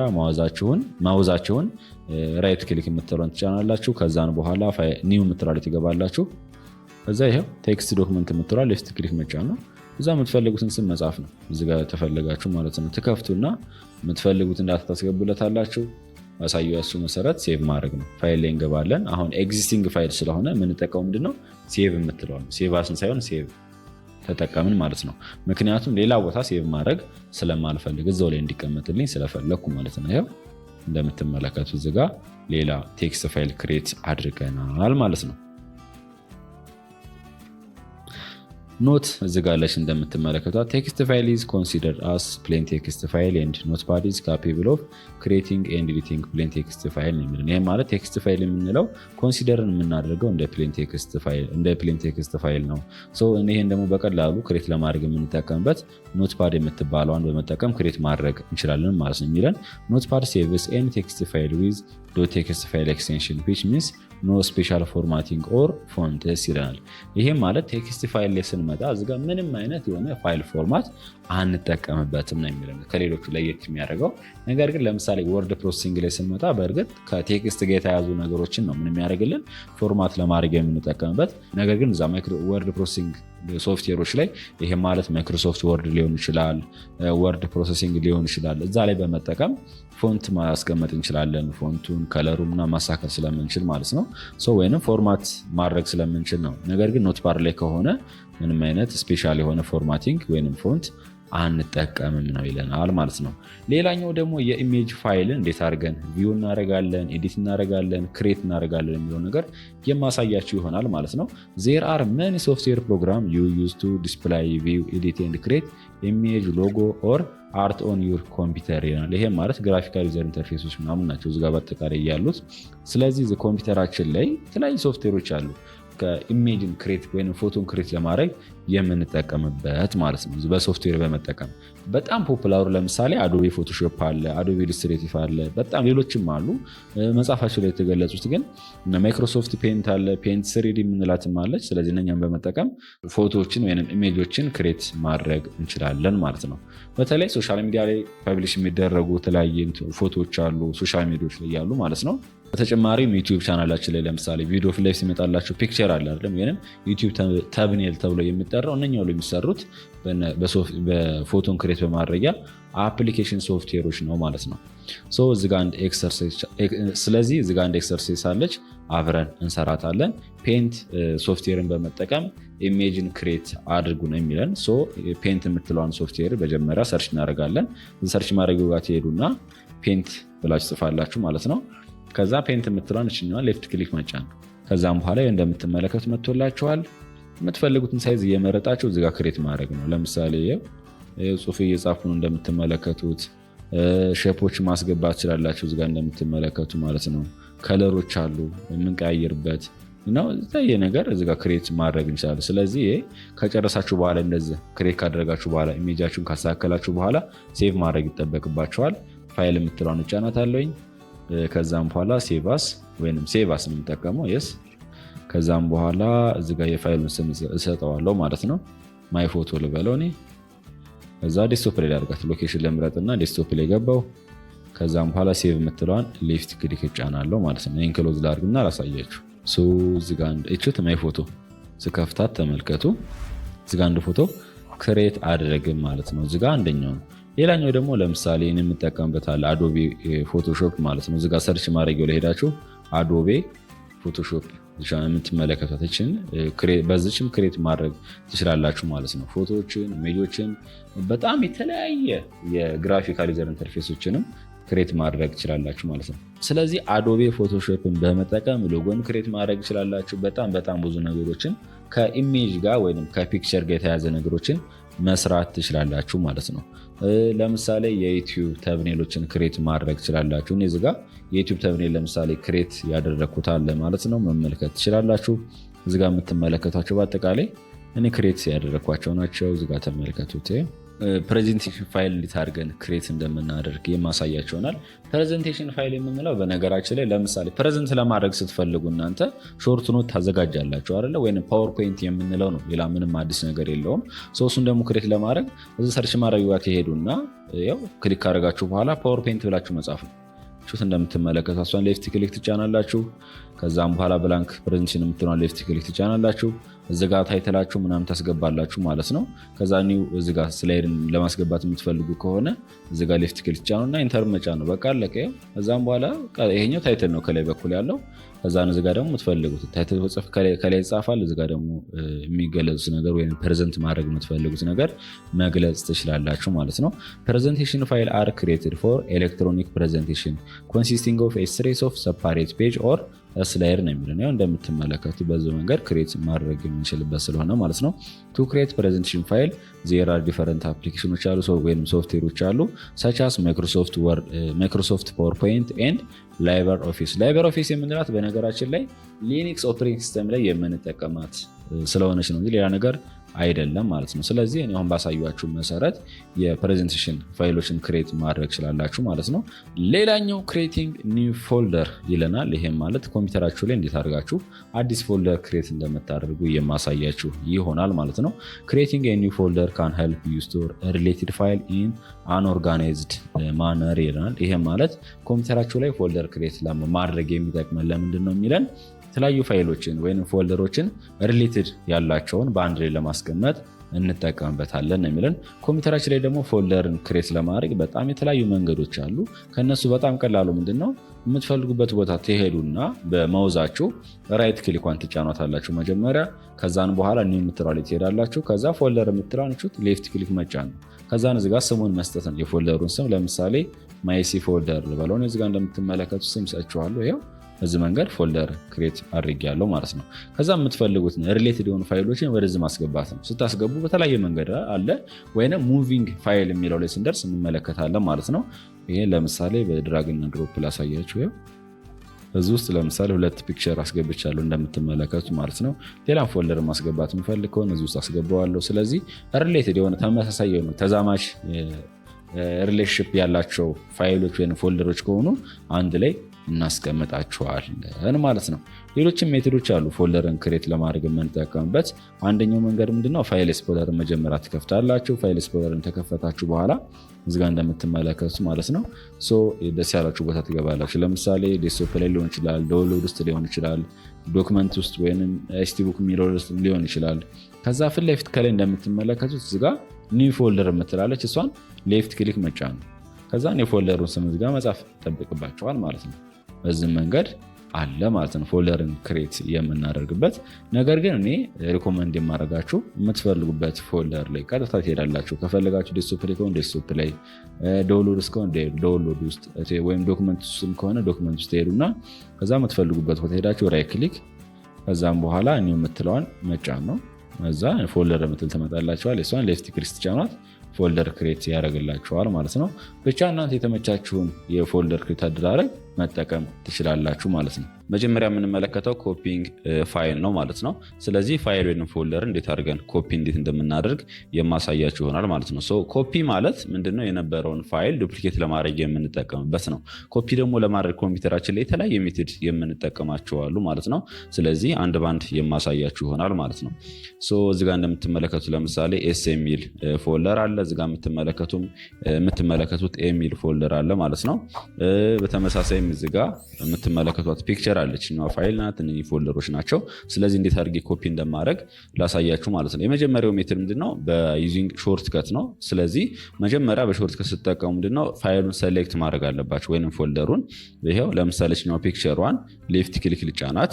ማውዛችሁን ራይት ክሊክ የምትለውን ትጫናላችሁ። ከዛን በኋላ ኒው የምትለዋል ትገባላችሁ። ከዛ ይሄው ቴክስት ዶክመንት የምትለዋል ሌፍት ክሊክ መጫን ነው። እዛ የምትፈልጉትን ስም መጻፍ ነው። እዚህ ጋር ተፈለጋችሁ ማለት ነው። ትከፍቱና የምትፈልጉትን ዳታ ታስገቡለታላችሁ። ማሳየው ያሱ መሰረት ሴቭ ማድረግ ነው። ፋይል ላይ እንገባለን። አሁን ኤግዚስቲንግ ፋይል ስለሆነ የምንጠቀመው ምንድነው ሴቭ የምትለዋል። ሴቭ አስን ሳይሆን ሴቭ ተጠቀምን ማለት ነው። ምክንያቱም ሌላ ቦታ ሴቭ ማድረግ ስለማልፈልግ እዛው ላይ እንዲቀመጥልኝ ስለፈለኩ ማለት ነው። ይሄው እንደምትመለከቱት እዚህ ጋር ሌላ ቴክስት ፋይል ክሬት አድርገናል ማለት ነው። ኖት እዚህ ጋር አለች እንደምትመለከቷት ቴክስት ፋይል ኢዝ ኮንሲደርድ አስ ፕሌን ቴክስት ፋይል ኤንድ ኖትፓድ ኢዝ ካፔብል ኦፍ ክሬቲንግ ኤንድ ኤዲቲንግ ፕሌን ቴክስት ፋይል ነው የሚለው። ይሄ ማለት ቴክስት ፋይል የምንለው ኮንሲደርን የምናደርገው እንደ ፕሌን ቴክስት ፋይል ነው። ይሄን ደግሞ በቀላሉ ክሬት ለማድረግ የምንጠቀምበት ኖትፓድ የምትባለዋን በመጠቀም ክሬት ማድረግ እንችላለን ማለት ነው የሚለን። ኖትፓድ ሴቭስ ኤኒ ቴክስት ፋይል ዊዝ ቴክስት ፋይል ኤክስቴንሽን ዊች ሚንስ ኖ ስፔሻል ፎርማቲንግ ኦር ፎንትስ ይለናል። ይሄም ማለት ቴክስት ፋይል ላይ ስንመጣ እዚጋ ምንም አይነት የሆነ ፋይል ፎርማት አንጠቀምበትም ነው የሚለን ከሌሎቹ ለየት የሚያደርገው። ነገር ግን ለምሳሌ ወርድ ፕሮሰሲንግ ላይ ስንመጣ በእርግጥ ከቴክስት ጋር የተያዙ ነገሮችን ነው ምን የሚያደርግልን ፎርማት ለማድረግ የምንጠቀምበት። ነገር ግን እዛ ወርድ ፕሮሰሲንግ ሶፍትዌሮች ላይ ይሄ ማለት ማይክሮሶፍት ወርድ ሊሆን ይችላል፣ ወርድ ፕሮሰሲንግ ሊሆን ይችላል። እዛ ላይ በመጠቀም ፎንት ማስቀመጥ እንችላለን። ፎንቱን ከለሩና ማሳከል ስለምንችል ማለት ነው። ወይንም ፎርማት ማድረግ ስለምንችል ነው። ነገር ግን ኖትፓድ ላይ ከሆነ ምንም አይነት ስፔሻል የሆነ ፎርማቲንግ ወይንም ፎንት አንጠቀምም ነው ይለናል ማለት ነው። ሌላኛው ደግሞ የኢሜጅ ፋይልን እንዴት አድርገን ቪው እናደርጋለን፣ ኤዲት እናደርጋለን፣ ክሬት እናደርጋለን የሚለው ነገር የማሳያችሁ ይሆናል ማለት ነው። ዜር አር መኒ ሶፍትዌር ፕሮግራም ዩ ዩዝ ቱ ዲስፕላይ ቪው ኤዲት ኤንድ ክሬት ኢሜጅ ሎጎ ኦር አርት ኦን ዩር ኮምፒውተር ይላል። ይሄ ማለት ግራፊካል ዩዘር ኢንተርፌሶች ምናምን ናቸው እዚጋ በአጠቃላይ ያሉት። ስለዚህ ኮምፒውተራችን ላይ የተለያዩ ሶፍትዌሮች አሉ ከኢሜጅን ክሬት ወይም ፎቶን ክሬት ለማድረግ የምንጠቀምበት ማለት ነው። በሶፍትዌር በመጠቀም በጣም ፖፑላሩ ለምሳሌ አዶቤ ፎቶሾፕ አለ፣ አዶቤ ኢሉስትሬቲቭ አለ፣ በጣም ሌሎችም አሉ። መጽሐፋቸው ላይ የተገለጹት ግን ማይክሮሶፍት ፔንት አለ፣ ፔንት ስሪዲ የምንላትም አለች። ስለዚህ እነኛም በመጠቀም ፎቶዎችን ወይም ኢሜጆችን ክሬት ማድረግ እንችላለን ማለት ነው። በተለይ ሶሻል ሚዲያ ላይ ፐብሊሽ የሚደረጉ የተለያየ ፎቶዎች አሉ ሶሻል ሚዲያዎች ላይ ያሉ ማለት ነው። በተጨማሪም ዩቲዩብ ቻናላችን ላይ ለምሳሌ ቪዲዮ ፊት ለፊት ሲመጣላችሁ ፒክቸር አለ አይደለም ወይም ዩቲዩብ ተብኔል ተብሎ የሚጠራው እነኛው ላይ የሚሰሩት በፎቶን ክሬት በማድረጊያ አፕሊኬሽን ሶፍትዌሮች ነው ማለት ነው። ስለዚህ እዚህ ጋር አንድ ኤክሰርሳይዝ አለች፣ አብረን እንሰራታለን። ፔንት ሶፍትዌርን በመጠቀም ኢሜጅን ክሬት አድርጉ ነው የሚለን። ፔንት የምትለዋን ሶፍትዌር መጀመሪያ ሰርች እናደርጋለን። ሰርች ማድረጊያው ጋር ትሄዱና ፔንት ብላችሁ ጽፋላችሁ ማለት ነው። ከዛ ፔንት የምትለዋን እችኛዋን ሌፍት ክሊክ መጫን። ከዛም በኋላ እንደምትመለከቱት መጥቶላችኋል። የምትፈልጉትን ሳይዝ እየመረጣችሁ እዚጋ ክሬት ማድረግ ነው። ለምሳሌ ጽሁፍ እየጻፉ ነው እንደምትመለከቱት። ሼፖች ማስገባት ትችላላችሁ እዚጋ እንደምትመለከቱ ማለት ነው። ከለሮች አሉ የምንቀያየርበት ነው። ይሄ ነገር እዚጋ ክሬት ማድረግ እንችላለን። ስለዚህ ከጨረሳችሁ በኋላ እንደዚህ ክሬት ካደረጋችሁ በኋላ ኢሜጃችሁን ካስተካከላችሁ በኋላ ሴቭ ማድረግ ይጠበቅባችኋል። ፋይል የምትለዋን እጫናታለሁኝ። ከዛም በኋላ ሴቫስ ወይንም ሴቫስ ነው የምጠቀመው የስ። ከዛም በኋላ እዚጋ የፋይሉን ስም እሰጠዋለሁ ማለት ነው። ማይ ፎቶ ልበለው እኔ። ከዛ ዴስክቶፕ ላይ ላድርጋት። ሎኬሽን ለምረጥና ዴስክቶፕ ላይ ገባው። ከዛም በኋላ ሴቭ የምትለዋን ሌፍት ክሊክ እጫናለሁ ማለት ነው። ይህን ክሎዝ ላድርግና አላሳያችሁ። እዚጋ እችት ማይ ፎቶ ስከፍታት ተመልከቱ። እዚጋ አንድ ፎቶ ክሬት አድረግም ማለት ነው። እዚጋ አንደኛው ነው። ሌላኛው ደግሞ ለምሳሌ የምጠቀምበት አለ አዶቤ ፎቶሾፕ ማለት ነው። እዚጋ ሰርች ማድረጊያው ላይ ሄዳችሁ አዶቤ ፎቶሾፕ የምትመለከታችን በዚችም ክሬት ማድረግ ትችላላችሁ ማለት ነው። ፎቶዎችን፣ ኢሜጆችን፣ በጣም የተለያየ የግራፊካል ዩዘር ኢንተርፌሶችንም ክሬት ማድረግ ትችላላችሁ ማለት ነው። ስለዚህ አዶቤ ፎቶሾፕን በመጠቀም ሎጎን ክሬት ማድረግ ትችላላችሁ። በጣም ብዙ ነገሮችን ከኢሜጅ ጋር ወይም ከፒክቸር ጋር የተያዘ ነገሮችን መስራት ትችላላችሁ ማለት ነው። ለምሳሌ የዩቲዩብ ተብኔሎችን ክሬት ማድረግ ትችላላችሁ። እኔ እዚህ ጋር የዩቲዩብ ተብኔል ለምሳሌ ክሬት ያደረግኩት አለ ማለት ነው። መመልከት ትችላላችሁ። እዚህ ጋር የምትመለከቷቸው በአጠቃላይ እኔ ክሬት ያደረግኳቸው ናቸው። እዚህ ጋር ተመልከቱት። ፕሬዘንቴሽን ፋይል እንዴት አድርገን ክሬት እንደምናደርግ የማሳያችሁ ይሆናል። ፕሬዘንቴሽን ፋይል የምንለው በነገራችን ላይ ለምሳሌ ፕሬዘንት ለማድረግ ስትፈልጉ እናንተ ሾርት ኖት ታዘጋጃላችሁ አይደለ? ወይም ፓወርፖይንት የምንለው ነው። ሌላ ምንም አዲስ ነገር የለውም። እሱን ደግሞ ክሬት ለማድረግ እዚህ ሰርች ማድረግ ጋር ትሄዱና ያው ክሊክ ካደረጋችሁ በኋላ ፓወርፖይንት ብላችሁ መጻፍ ነው። እንደምትመለከቱ እሷን ሌፍት ክሊክ ትጫናላችሁ። ከዛም በኋላ ብላንክ ፕሬዘንቴሽን የምትለውን ሌፍት ክሊክ ትጫናላችሁ። እዚጋ ታይትላችሁ ምናምን ታስገባላችሁ ማለት ነው። ከዛ ኒው እዚጋ ስላይድን ለማስገባት የምትፈልጉ ከሆነ እዚጋ ሌፍት ክሊክ ትጫኑና ኢንተር መጫን ነው። በቃ አለቀ። ከዛም በኋላ ይሄኛው ታይትል ነው ከላይ በኩል ያለው። ከዛ እዚጋ ደግሞ የምትፈልጉት ታይትል ጽፍ ከላይ ይጻፋል። እዚጋ ደግሞ የሚገለጹት ነገር ወይም ፕሬዘንት ማድረግ የምትፈልጉት ነገር መግለጽ ትችላላችሁ ማለት ነው። ፕሬዘንቴሽን ፋይል አር ክሬትድ ፎር ኤሌክትሮኒክ ፕሬዘንቴሽን ኮንሲስቲንግ ኦፍ ኤ ሲሪስ ኦፍ ሰፓሬት ፔጅ ኦር ስላይድ ነው የሚለው። ያው እንደምትመለከቱ በዚህ መንገድ ክሬት ማድረግ የምንችልበት ስለሆነ ማለት ነው። ቱ ክሬት ፕሬዘንቴሽን ፋይል ዜር አር ዲፈረንት አፕሊኬሽኖች አሉ ወይም ሶፍትዌሮች አሉ ሰቻስ ማይክሮሶፍት ፓወርፖይንት ኤንድ ላይብር ኦፊስ። ላይብር ኦፊስ የምንላት በነገራችን ላይ ሊኒክስ ኦፕሬቲንግ ሲስተም ላይ የምንጠቀማት ስለሆነች ነው እንጂ ሌላ ነገር አይደለም ማለት ነው። ስለዚህ እኔ አሁን ባሳያችሁ መሰረት የፕሬዘንቴሽን ፋይሎችን ክሬት ማድረግ ይችላላችሁ ማለት ነው። ሌላኛው ክሬቲንግ ኒው ፎልደር ይለናል። ይሄም ማለት ኮምፒውተራችሁ ላይ እንዴት አድርጋችሁ አዲስ ፎልደር ክሬት እንደምታደርጉ የማሳያችሁ ይሆናል ማለት ነው። ክሬቲንግ ኒው ፎልደር ካን ሄልፕ ዩ ስቶር ሪሌትድ ፋይል ኢን አንኦርጋናይዝድ ማነር ይለናል። ይሄም ማለት ኮምፒውተራችሁ ላይ ፎልደር ክሬት ማድረግ የሚጠቅመን ለምንድን ነው የሚለን የተለያዩ ፋይሎችን ወይም ፎልደሮችን ሪሌትድ ያላቸውን በአንድ ላይ ለማስቀመጥ እንጠቀምበታለን የሚለን። ኮምፒውተራችን ላይ ደግሞ ፎልደርን ክሬት ለማድረግ በጣም የተለያዩ መንገዶች አሉ። ከነሱ በጣም ቀላሉ ምንድነው የምትፈልጉበት ቦታ ትሄዱና በማውዛችሁ ራይት ክሊኳን ትጫኗታላችሁ መጀመሪያ። ከዛን በኋላ ኒው የምትለው ላይ ትሄዳላችሁ። ከዛ ፎልደር የምትለዋን ሌፍት ክሊክ መጫን ነው። ከዛን እዚጋ ስሙን መስጠት ነው። የፎልደሩን ስም ለምሳሌ ማይሲ ፎልደር ልበለው። እዚጋ እንደምትመለከቱ ስም ሰጥቼዋለሁ። ይኸው በዚህ መንገድ ፎልደር ክሬት አድርጌያለሁ ማለት ነው። ከዛ የምትፈልጉት ሪሌትድ የሆኑ ፋይሎችን ወደዚህ ማስገባት ነው። ስታስገቡ በተለያየ መንገድ አለ። ወይም ሙቪንግ ፋይል የሚለው ላይ ስንደርስ እንመለከታለን ማለት ነው። ይሄ ለምሳሌ በድራግና ድሮፕ ላሳያችሁ። እዚህ ውስጥ ለምሳሌ 2 ፒክቸር አስገብቻለሁ እንደምትመለከቱ ማለት ነው። ሌላም ፎልደር ማስገባት የምፈልግ ከሆነ እዚህ ውስጥ አስገባዋለሁ። ስለዚህ ሪሌትድ የሆነ ተመሳሳይ የሆኑ ተዛማች ሪሌሽንሺፕ ያላቸው ፋይሎች ወይም ፎልደሮች ከሆኑ አንድ ላይ እናስቀምጣቸዋለን ማለት ነው። ሌሎችም ሜቶዶች አሉ ፎልደርን ክሬት ለማድረግ የምንጠቀምበት። አንደኛው መንገድ ምንድነው? ፋይል ኤክስፕሎረርን መጀመሪያ ትከፍታላችሁ። ፋይል ኤክስፕሎረርን ተከፈታችሁ በኋላ እዚጋ እንደምትመለከቱት ማለት ነው ደስ ያላችሁ ቦታ ትገባላችሁ። ለምሳሌ ዴስክቶፕ ላይ ሊሆን ይችላል፣ ዳውንሎድ ውስጥ ሊሆን ይችላል፣ ዶክመንት ውስጥ ወይም ኤችቲቡክ ሚረር ውስጥ ሊሆን ይችላል። ከዛ ፊት ለፊት ከላይ እንደምትመለከቱት እዚጋ ኒው ፎልደር የምትላለች እሷን ሌፍት ክሊክ መጫን ነው። ከዛ የፎልደሩን ስም እዚጋ መጻፍ ይጠብቅባቸዋል ማለት ነው። በዚህ መንገድ አለ ማለት ነው ፎልደርን ክሬት የምናደርግበት። ነገር ግን እኔ ሪኮመንድ የማደርጋችሁ የምትፈልጉበት ፎልደር ላይ ቀጥታ ትሄዳላችሁ። ከፈለጋችሁ ዴስክቶፕ ላይ ከሆነ ዴስክቶፕ ላይ፣ ዳውንሎድ ውስጥ ከሆነ ዳውንሎድ ውስጥ ወይም ዶክመንት ውስጥ ከሆነ ዶክመንት ውስጥ ሄዱና ከዛ የምትፈልጉበት ቦታ ሄዳችሁ ራይት ክሊክ፣ ከዛም በኋላ ኒው የምትለዋን መጫን ነው። እዛ ፎልደር የምትል ትመጣላችኋል። እሷን ሌፍት ክሊክ ስትጫኗት ፎልደር ክሬት ያደርግላችኋል ማለት ነው። ብቻ እናንተ የተመቻችሁን የፎልደር ክሬት አደራረግ መጠቀም ትችላላችሁ ማለት ነው። መጀመሪያ የምንመለከተው ኮፒንግ ፋይል ነው ማለት ነው። ስለዚህ ፋይል ወይም ፎልደር እንዴት አድርገን ኮፒ እንዴት እንደምናደርግ የማሳያችሁ ይሆናል ማለት ነው። ኮፒ ማለት ምንድነው? የነበረውን ፋይል ዱፕሊኬት ለማድረግ የምንጠቀምበት ነው። ኮፒ ደግሞ ለማድረግ ኮምፒውተራችን ላይ የተለያየ ሜቶድ የምንጠቀማቸው አሉ ማለት ነው። ስለዚህ አንድ ባንድ የማሳያችሁ ይሆናል ማለት ነው። እዚጋ እንደምትመለከቱት ለምሳሌ ኤስ የሚል ፎልደር አለ። እዚጋ የምትመለከቱት የሚል ፎልደር አለ ማለት ነው። በተመሳሳይ እዚጋ የምትመለከቷት ፒክቸር አለች ፋይል ናት። እነዚህ ፎልደሮች ናቸው። ስለዚህ እንዴት አድርጌ ኮፒ እንደማድረግ ላሳያችሁ ማለት ነው። የመጀመሪያው ሜትድ ምንድነው? በዩዚንግ ሾርትከት ነው። ስለዚህ መጀመሪያ በሾርትከት ስትጠቀሙ ምንድነው ፋይሉን ሰሌክት ማድረግ አለባችሁ ወይም ፎልደሩን። ይሄው ለምሳሌ ፒክቸሯን ሌፍት ክሊክ ልጫናት።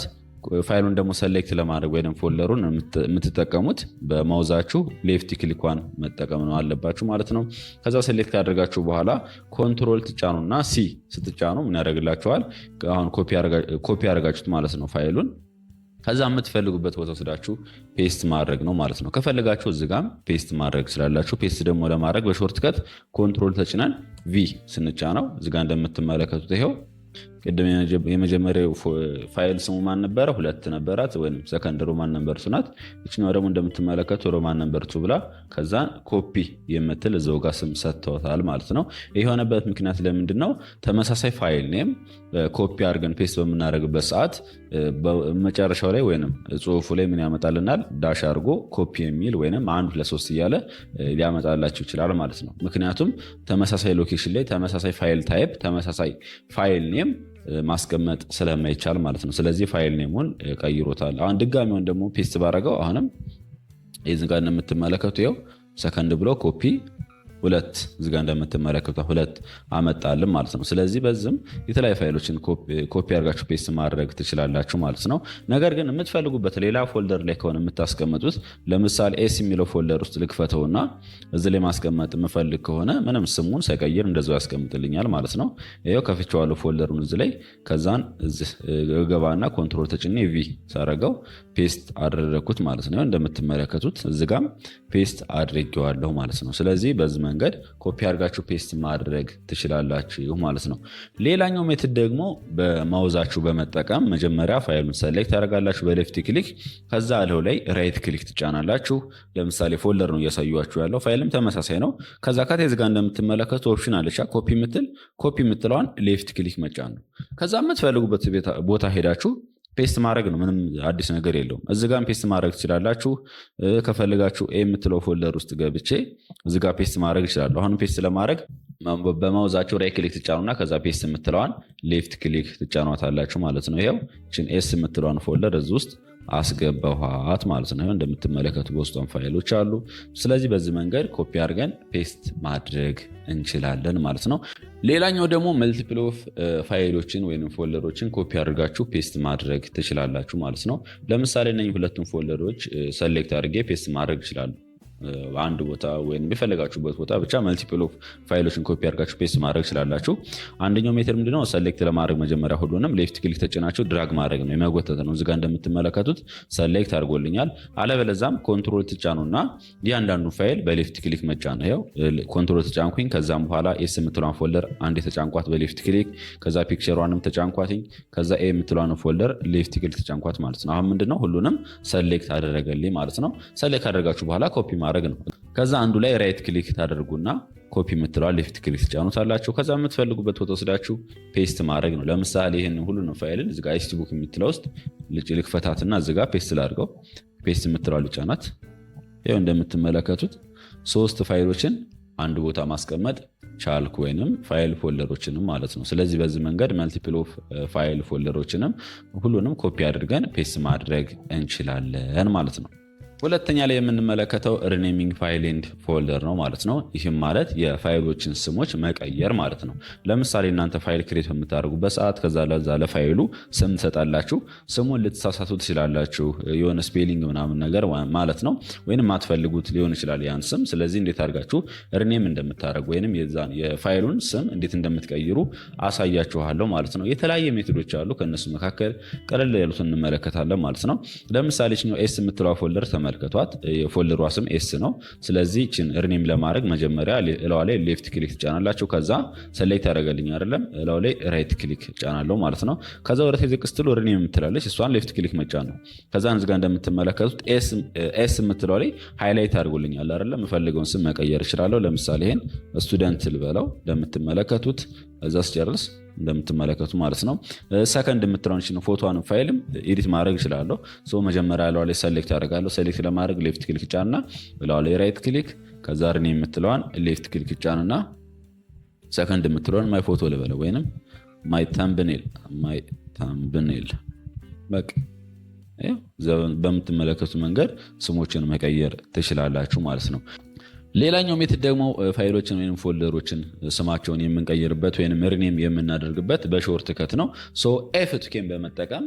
ፋይሉን ደግሞ ሰሌክት ለማድረግ ወይም ፎልደሩን የምትጠቀሙት በማውዛችሁ ሌፍት ክሊኳን መጠቀም ነው አለባችሁ ማለት ነው። ከዛ ሰሌክት ካደረጋችሁ በኋላ ኮንትሮል ትጫኑና ሲ ስትጫኑ ምን ያደርግላችኋል? አሁን ኮፒ ያደርጋችሁት ማለት ነው ፋይሉን። ከዛ የምትፈልጉበት ቦታ ወስዳችሁ ፔስት ማድረግ ነው ማለት ነው። ከፈለጋችሁ እዚጋም ፔስት ማድረግ ስላላችሁ፣ ፔስት ደግሞ ለማድረግ በሾርትከት ኮንትሮል ተጭነን ቪ ስንጫነው እዚጋ እንደምትመለከቱት ይሄው ቅድም የመጀመሪያው ፋይል ስሙ ማን ነበረ? 2 ነበራት ወይም ሰከንድ ሮማን ነምበር 2 ናት። እቺኛው ደግሞ እንደምትመለከቱ ሮማን ነምበር 2 ብላ ከዛ ኮፒ የምትል እዛው ጋር ስም ሰጥተውታል ማለት ነው። ይሄ የሆነበት ምክንያት ለምንድን ነው? ተመሳሳይ ፋይል ኔም ኮፒ አድርገን ፔስት በምናደርግበት ሰዓት መጨረሻው ላይ ወይም ጽሁፉ ላይ ምን ያመጣልናል? ዳሽ አድርጎ ኮፒ የሚል ወይም 1 2 3 እያለ ሊያመጣላችሁ ይችላል ማለት ነው። ምክንያቱም ተመሳሳይ ሎኬሽን ላይ ተመሳሳይ ፋይል ታይፕ ተመሳሳይ ፋይል ኔም ማስቀመጥ ስለማይቻል ማለት ነው። ስለዚህ ፋይል ኔሙን ቀይሮታል። አሁን ድጋሚውን ደግሞ ፔስት ባረገው አሁንም እዚህ ጋር እንደምትመለከቱ ይኸው ሰከንድ ብሎ ኮፒ 2 እዚህ ጋር እንደምትመለከቱ 2 አመጣልን ማለት ነው። ስለዚህ በዚህም የተለያዩ ፋይሎችን ኮፒ አድርጋችሁ ፔስት ማድረግ ትችላላችሁ ማለት ነው። ነገር ግን የምትፈልጉበት ሌላ ፎልደር ላይ ከሆነ የምታስቀምጡት ለምሳሌ ኤስ የሚለው ፎልደር ውስጥ ልክፈተውና እዚህ ላይ ማስቀመጥ የምፈልግ ከሆነ ምንም ስሙን ሳይቀይር እንደዛው ያስቀምጥልኛል ማለት ነው። ይሄው ከፍቼዋለሁ ፎልደሩን እዚህ ላይ። ከዛን እዚህ ገባና ኮንትሮል ተጭኔ ቪ ሳረገው ፔስት አደረኩት ማለት ነው። እንደምትመለከቱት እዚህ ጋር ፔስት አድርጌዋለሁ ማለት ነው። ስለዚህ በዚህ መንገድ ኮፒ አድርጋችሁ ፔስት ማድረግ ትችላላችሁ ማለት ነው። ሌላኛው ሜትድ ደግሞ በማውዛችሁ በመጠቀም መጀመሪያ ፋይሉን ሰሌክት ታደርጋላችሁ በሌፍት ክሊክ። ከዛ አለው ላይ ራይት ክሊክ ትጫናላችሁ። ለምሳሌ ፎልደር ነው እያሳዩአችሁ ያለው፣ ፋይልም ተመሳሳይ ነው። ከዛ ከዚህ ጋር እንደምትመለከቱ ኦፕሽን አለች ኮፒ የምትለዋን ሌፍት ክሊክ መጫን ነው። ከዛ የምትፈልጉበት ቦታ ሄዳችሁ ፔስት ማድረግ ነው። ምንም አዲስ ነገር የለውም። እዚህ ጋር ፔስት ማድረግ ትችላላችሁ። ከፈለጋችሁ ኤ የምትለው ፎልደር ውስጥ ገብቼ እዚህ ጋር ፔስት ማድረግ ይችላል። አሁን ፔስት ለማድረግ በማውዛችሁ ራይት ክሊክ ትጫኑና ከዛ ፔስት የምትለዋን ሌፍት ክሊክ ትጫኗታላችሁ ማለት ነው። ይሄው እቺን ኤስ የምትለዋን ፎልደር እዚህ ውስጥ አስገባኋት ማለት ነው። እንደምትመለከቱ በውስጧን ፋይሎች አሉ። ስለዚህ በዚህ መንገድ ኮፒ አድርገን ፔስት ማድረግ እንችላለን ማለት ነው። ሌላኛው ደግሞ መልቲፕል ኦፍ ፋይሎችን ወይም ፎልደሮችን ኮፒ አድርጋችሁ ፔስት ማድረግ ትችላላችሁ ማለት ነው። ለምሳሌ እነዚህ ሁለቱን ፎልደሮች ሰሌክት አድርጌ ፔስት ማድረግ ይችላሉ አንድ ቦታ ወይም የፈለጋችሁበት ቦታ ብቻ መልቲፕል ኦፍ ፋይሎችን ኮፒ አድርጋችሁ ፔስት ማድረግ ይችላላችሁ። አንደኛው ሜተድ ምንድነው? ሰሌክት ለማድረግ መጀመሪያ ሁሉንም ሌፍት ክሊክ ተጭናችሁ ድራግ ማድረግ ነው፣ የመጎተት ነው። እዚህ ጋር እንደምትመለከቱት ሰሌክት አድርጎልኛል። አለበለዛም ኮንትሮል ትጫኑና እያንዳንዱ ፋይል በሌፍት ክሊክ መጫን ነው። ኮንትሮል ተጫንኩኝ። ከዛም በኋላ ኤስ የምትሏን ፎልደር አንዴ ተጫንኳት በሌፍት ክሊክ። ከዛ ፒክቸሯንም ተጫንኳትኝ። ከዛ ኤ የምትሏን ፎልደር ሌፍት ክሊክ ተጫንኳት ማለት ነው። አሁን ምንድነው ሁሉንም ሰሌክት አደረገልኝ ማለት ነው። ሰሌክት አደረጋችሁ በኋላ ኮፒ ማድረግ ነው። ከዛ አንዱ ላይ ራይት ክሊክ ታደርጉና ኮፒ የምትለዋል ሌፍት ክሊክ ትጫኑታላችሁ። ከዛ የምትፈልጉበት ቦታ ወስዳችሁ ፔስት ማድረግ ነው። ለምሳሌ ይህን ሁሉንም ፋይልን እዚጋ ኤችቲቡክ የምትለው ውስጥ ልክፈታትና እዚጋ ፔስት ላድርገው። ፔስት የምትለዋል ጫናት። ይኸው እንደምትመለከቱት 3 ፋይሎችን አንድ ቦታ ማስቀመጥ ቻልኩ፣ ወይንም ፋይል ፎልደሮችንም ማለት ነው። ስለዚህ በዚህ መንገድ መልቲፕል ኦፍ ፋይል ፎልደሮችንም ሁሉንም ኮፒ አድርገን ፔስት ማድረግ እንችላለን ማለት ነው። ሁለተኛ ላይ የምንመለከተው ሪኔሚንግ ፋይል ኤንድ ፎልደር ነው ማለት ነው። ይህም ማለት የፋይሎችን ስሞች መቀየር ማለት ነው። ለምሳሌ እናንተ ፋይል ክሬት በምታደርጉበት ሰዓት ከዛ ለዛ ለፋይሉ ስም ትሰጣላችሁ። ስሙን ልትሳሳቱ ትችላላችሁ፣ የሆነ ስፔሊንግ ምናምን ነገር ማለት ነው፣ ወይንም ማትፈልጉት ሊሆን ይችላል ያን ስም። ስለዚህ እንዴት አድርጋችሁ ሪኔም እንደምታደርጉ ወይንም የፋይሉን ስም እንዴት እንደምትቀይሩ አሳያችኋለሁ ማለት ነው። የተለያየ ሜቶዶች አሉ። ከነሱ መካከል ቀለል ያሉትን እንመለከታለን ማለት ነው። ለምሳሌ ኤስ የምትለው ፎልደር ተመልከቷት። የፎልደሯ ስም ኤስ ነው። ስለዚህ እቺን ሪኔም ለማድረግ መጀመሪያ እላዋ ላይ ሌፍት ክሊክ ትጫናላችሁ። ከዛ ሰሌክት ያደርገልኝ አይደለም፣ እላዋ ላይ ራይት ክሊክ ጫናለው ማለት ነው። ከዛ ወደ ታች ዝቅ ስትሉ ሪኔም የምትላለች እሷን ሌፍት ክሊክ መጫን ነው። ከዛ እዚህ ጋር እንደምትመለከቱት ኤስ የምትለው ላይ ሃይላይት አድርጎልኛል አይደለም። የምፈልገውን ስም መቀየር እችላለሁ። ለምሳሌ ይሄን ስቱደንት ልበለው እንደምትመለከቱት። እዛ ስጨርስ እንደምትመለከቱ ማለት ነው ሰከንድ የምትለውን ፎቶዋን ፋይልም ኤዲት ማድረግ እችላለሁ። መጀመሪያ እላዋ ላይ ሰሌክት አደርጋለሁ። ሰሌክት ለማድረግ ሌፍት ክሊክ ጫንና እላዋ ላይ ራይት ክሊክ፣ ከዛ ሪኔም የምትለዋን ሌፍት ክሊክ ጫንና ሰከንድ የምትለዋን ማይ ፎቶ ልበለው ወይንም ማይ ታምብኔል በቃ በምትመለከቱ መንገድ ስሞችን መቀየር ትችላላችሁ ማለት ነው። ሌላኛው ሜትድ ደግሞ ፋይሎችን ወይም ፎልደሮችን ስማቸውን የምንቀይርበት ወይም ሪኔም የምናደርግበት በሾርት ከት ነው። ኤፍ2ኬን በመጠቀም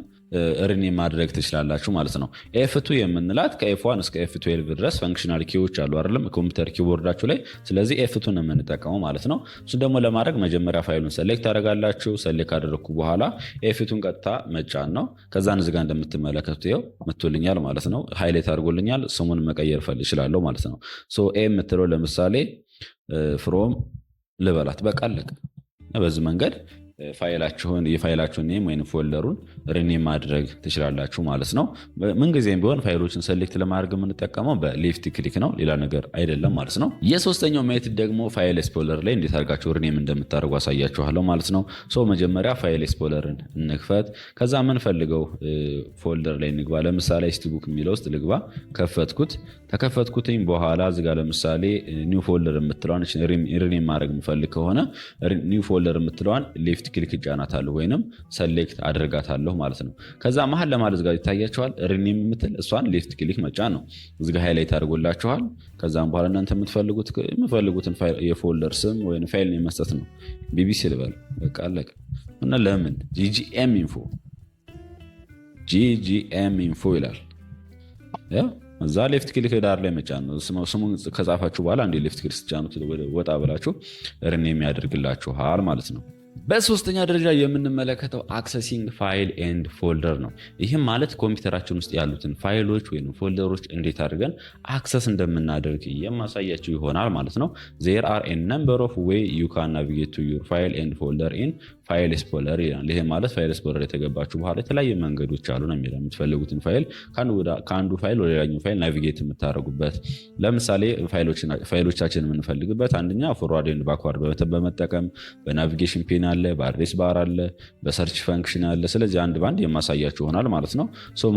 ሪኔም ማድረግ ትችላላችሁ ማለት ነው። ኤፍ2 የምንላት ከኤፍ1 እስከ ኤፍ12 ድረስ ፈንክሽናል ኪዎች አሉ አይደለም ኮምፒውተር ኪቦርዳችሁ ላይ። ስለዚህ ኤፍ2 ነው የምንጠቀመው ማለት ነው። እሱ ደግሞ ለማድረግ መጀመሪያ ፋይሉን ሰሌክት ታደርጋላችሁ። ሰሌክት ካደረግኩ በኋላ ኤፍ2ን ቀጥታ መጫን ነው። ከዛን እዚህ ጋር እንደምትመለከቱት ይኸው መጥቶልኛል ማለት ነው። ሃይላይት አድርጎልኛል። ስሙን መቀየር እችላለሁ ማለት ነው። ኤ የምትለው ለምሳሌ ፍሮም ልበላት በቃ አለቀ። በዚህ መንገድ የፋይላችሁን ኔም ወይም ፎልደሩን ሪኔም ማድረግ ትችላላችሁ ማለት ነው። ምንጊዜም ቢሆን ፋይሎችን ሰሌክት ለማድረግ የምንጠቀመው በሌፍት ክሊክ ነው፣ ሌላ ነገር አይደለም ማለት ነው። የሶስተኛው ሜትድ ደግሞ ፋይል ኤክስፕሎረር ላይ እንዴት አድርጋችሁ ሪኔም እንደምታደርጉ አሳያችኋለሁ ማለት ነው። መጀመሪያ ፋይል ኤክስፕሎረርን እንክፈት። ከዛ የምንፈልገው ፎልደር ላይ እንግባ። ለምሳሌ ኤችቲቡክ የሚለው ውስጥ ልግባ። ከከፈትኩትኝ በኋላ እዚጋ ለምሳሌ ኒው ፎልደር የምትለዋን ሪኔም ማድረግ የምፈልግ ከሆነ ኒው ፎልደር የምትለዋን ሌፍት ክሊክ ጫናታለሁ ወይንም ሰሌክት አድርጋታለሁ ማለት ነው። ከዛ መሀል ለማለት ጋር ይታያቸዋል ሪኔም የምትል እሷን ሌፍት ክሊክ መጫን ነው። እዚህ ጋር ሃይላይት አድርጎላችኋል። ከዛም በኋላ እናንተ የምትፈልጉትን የፎልደር ስም ወይም ፋይል መስጠት ነው። ቢቢሲ ልበል በቃ አለቀ። እና ለምን ጂጂኤም ኢንፎ ይላል። እዛ ሌፍት ክሊክ ዳር ላይ መጫን ነው። ስሙን ከጻፋችሁ በኋላ አንዴ ሌፍት ክሊክ ጫኑት፣ ወጣ ብላችሁ ሪኔም ያደርግላችኋል ማለት ነው። በሶስተኛ ደረጃ የምንመለከተው አክሰሲንግ ፋይል ኤንድ ፎልደር ነው። ይህም ማለት ኮምፒውተራችን ውስጥ ያሉትን ፋይሎች ወይም ፎልደሮች እንዴት አድርገን አክሰስ እንደምናደርግ የማሳያችሁ ይሆናል ማለት ነው። there are a number of way you can navigate to your file and folder in ፋይል ኤክስፕሎረር ይላል። ይሄ ማለት ፋይል ኤክስፕሎረር የተገባችሁ በኋላ የተለያዩ መንገዶች አሉ ነው የሚለው። የምትፈልጉትን ፋይል ከአንዱ ፋይል ወደ ሌላኛው ፋይል ናቪጌት የምታደርጉበት። ለምሳሌ ፋይሎቻችን የምንፈልግበት አንደኛ ፎርዋርድ ኤንድ ባክዋርድ በመጠቀም በናቪጌሽን ፔን አለ፣ በአድሬስ ባር አለ፣ በሰርች ፈንክሽን አለ። ስለዚህ አንድ ባንድ የማሳያችሁ ይሆናል ማለት ነው።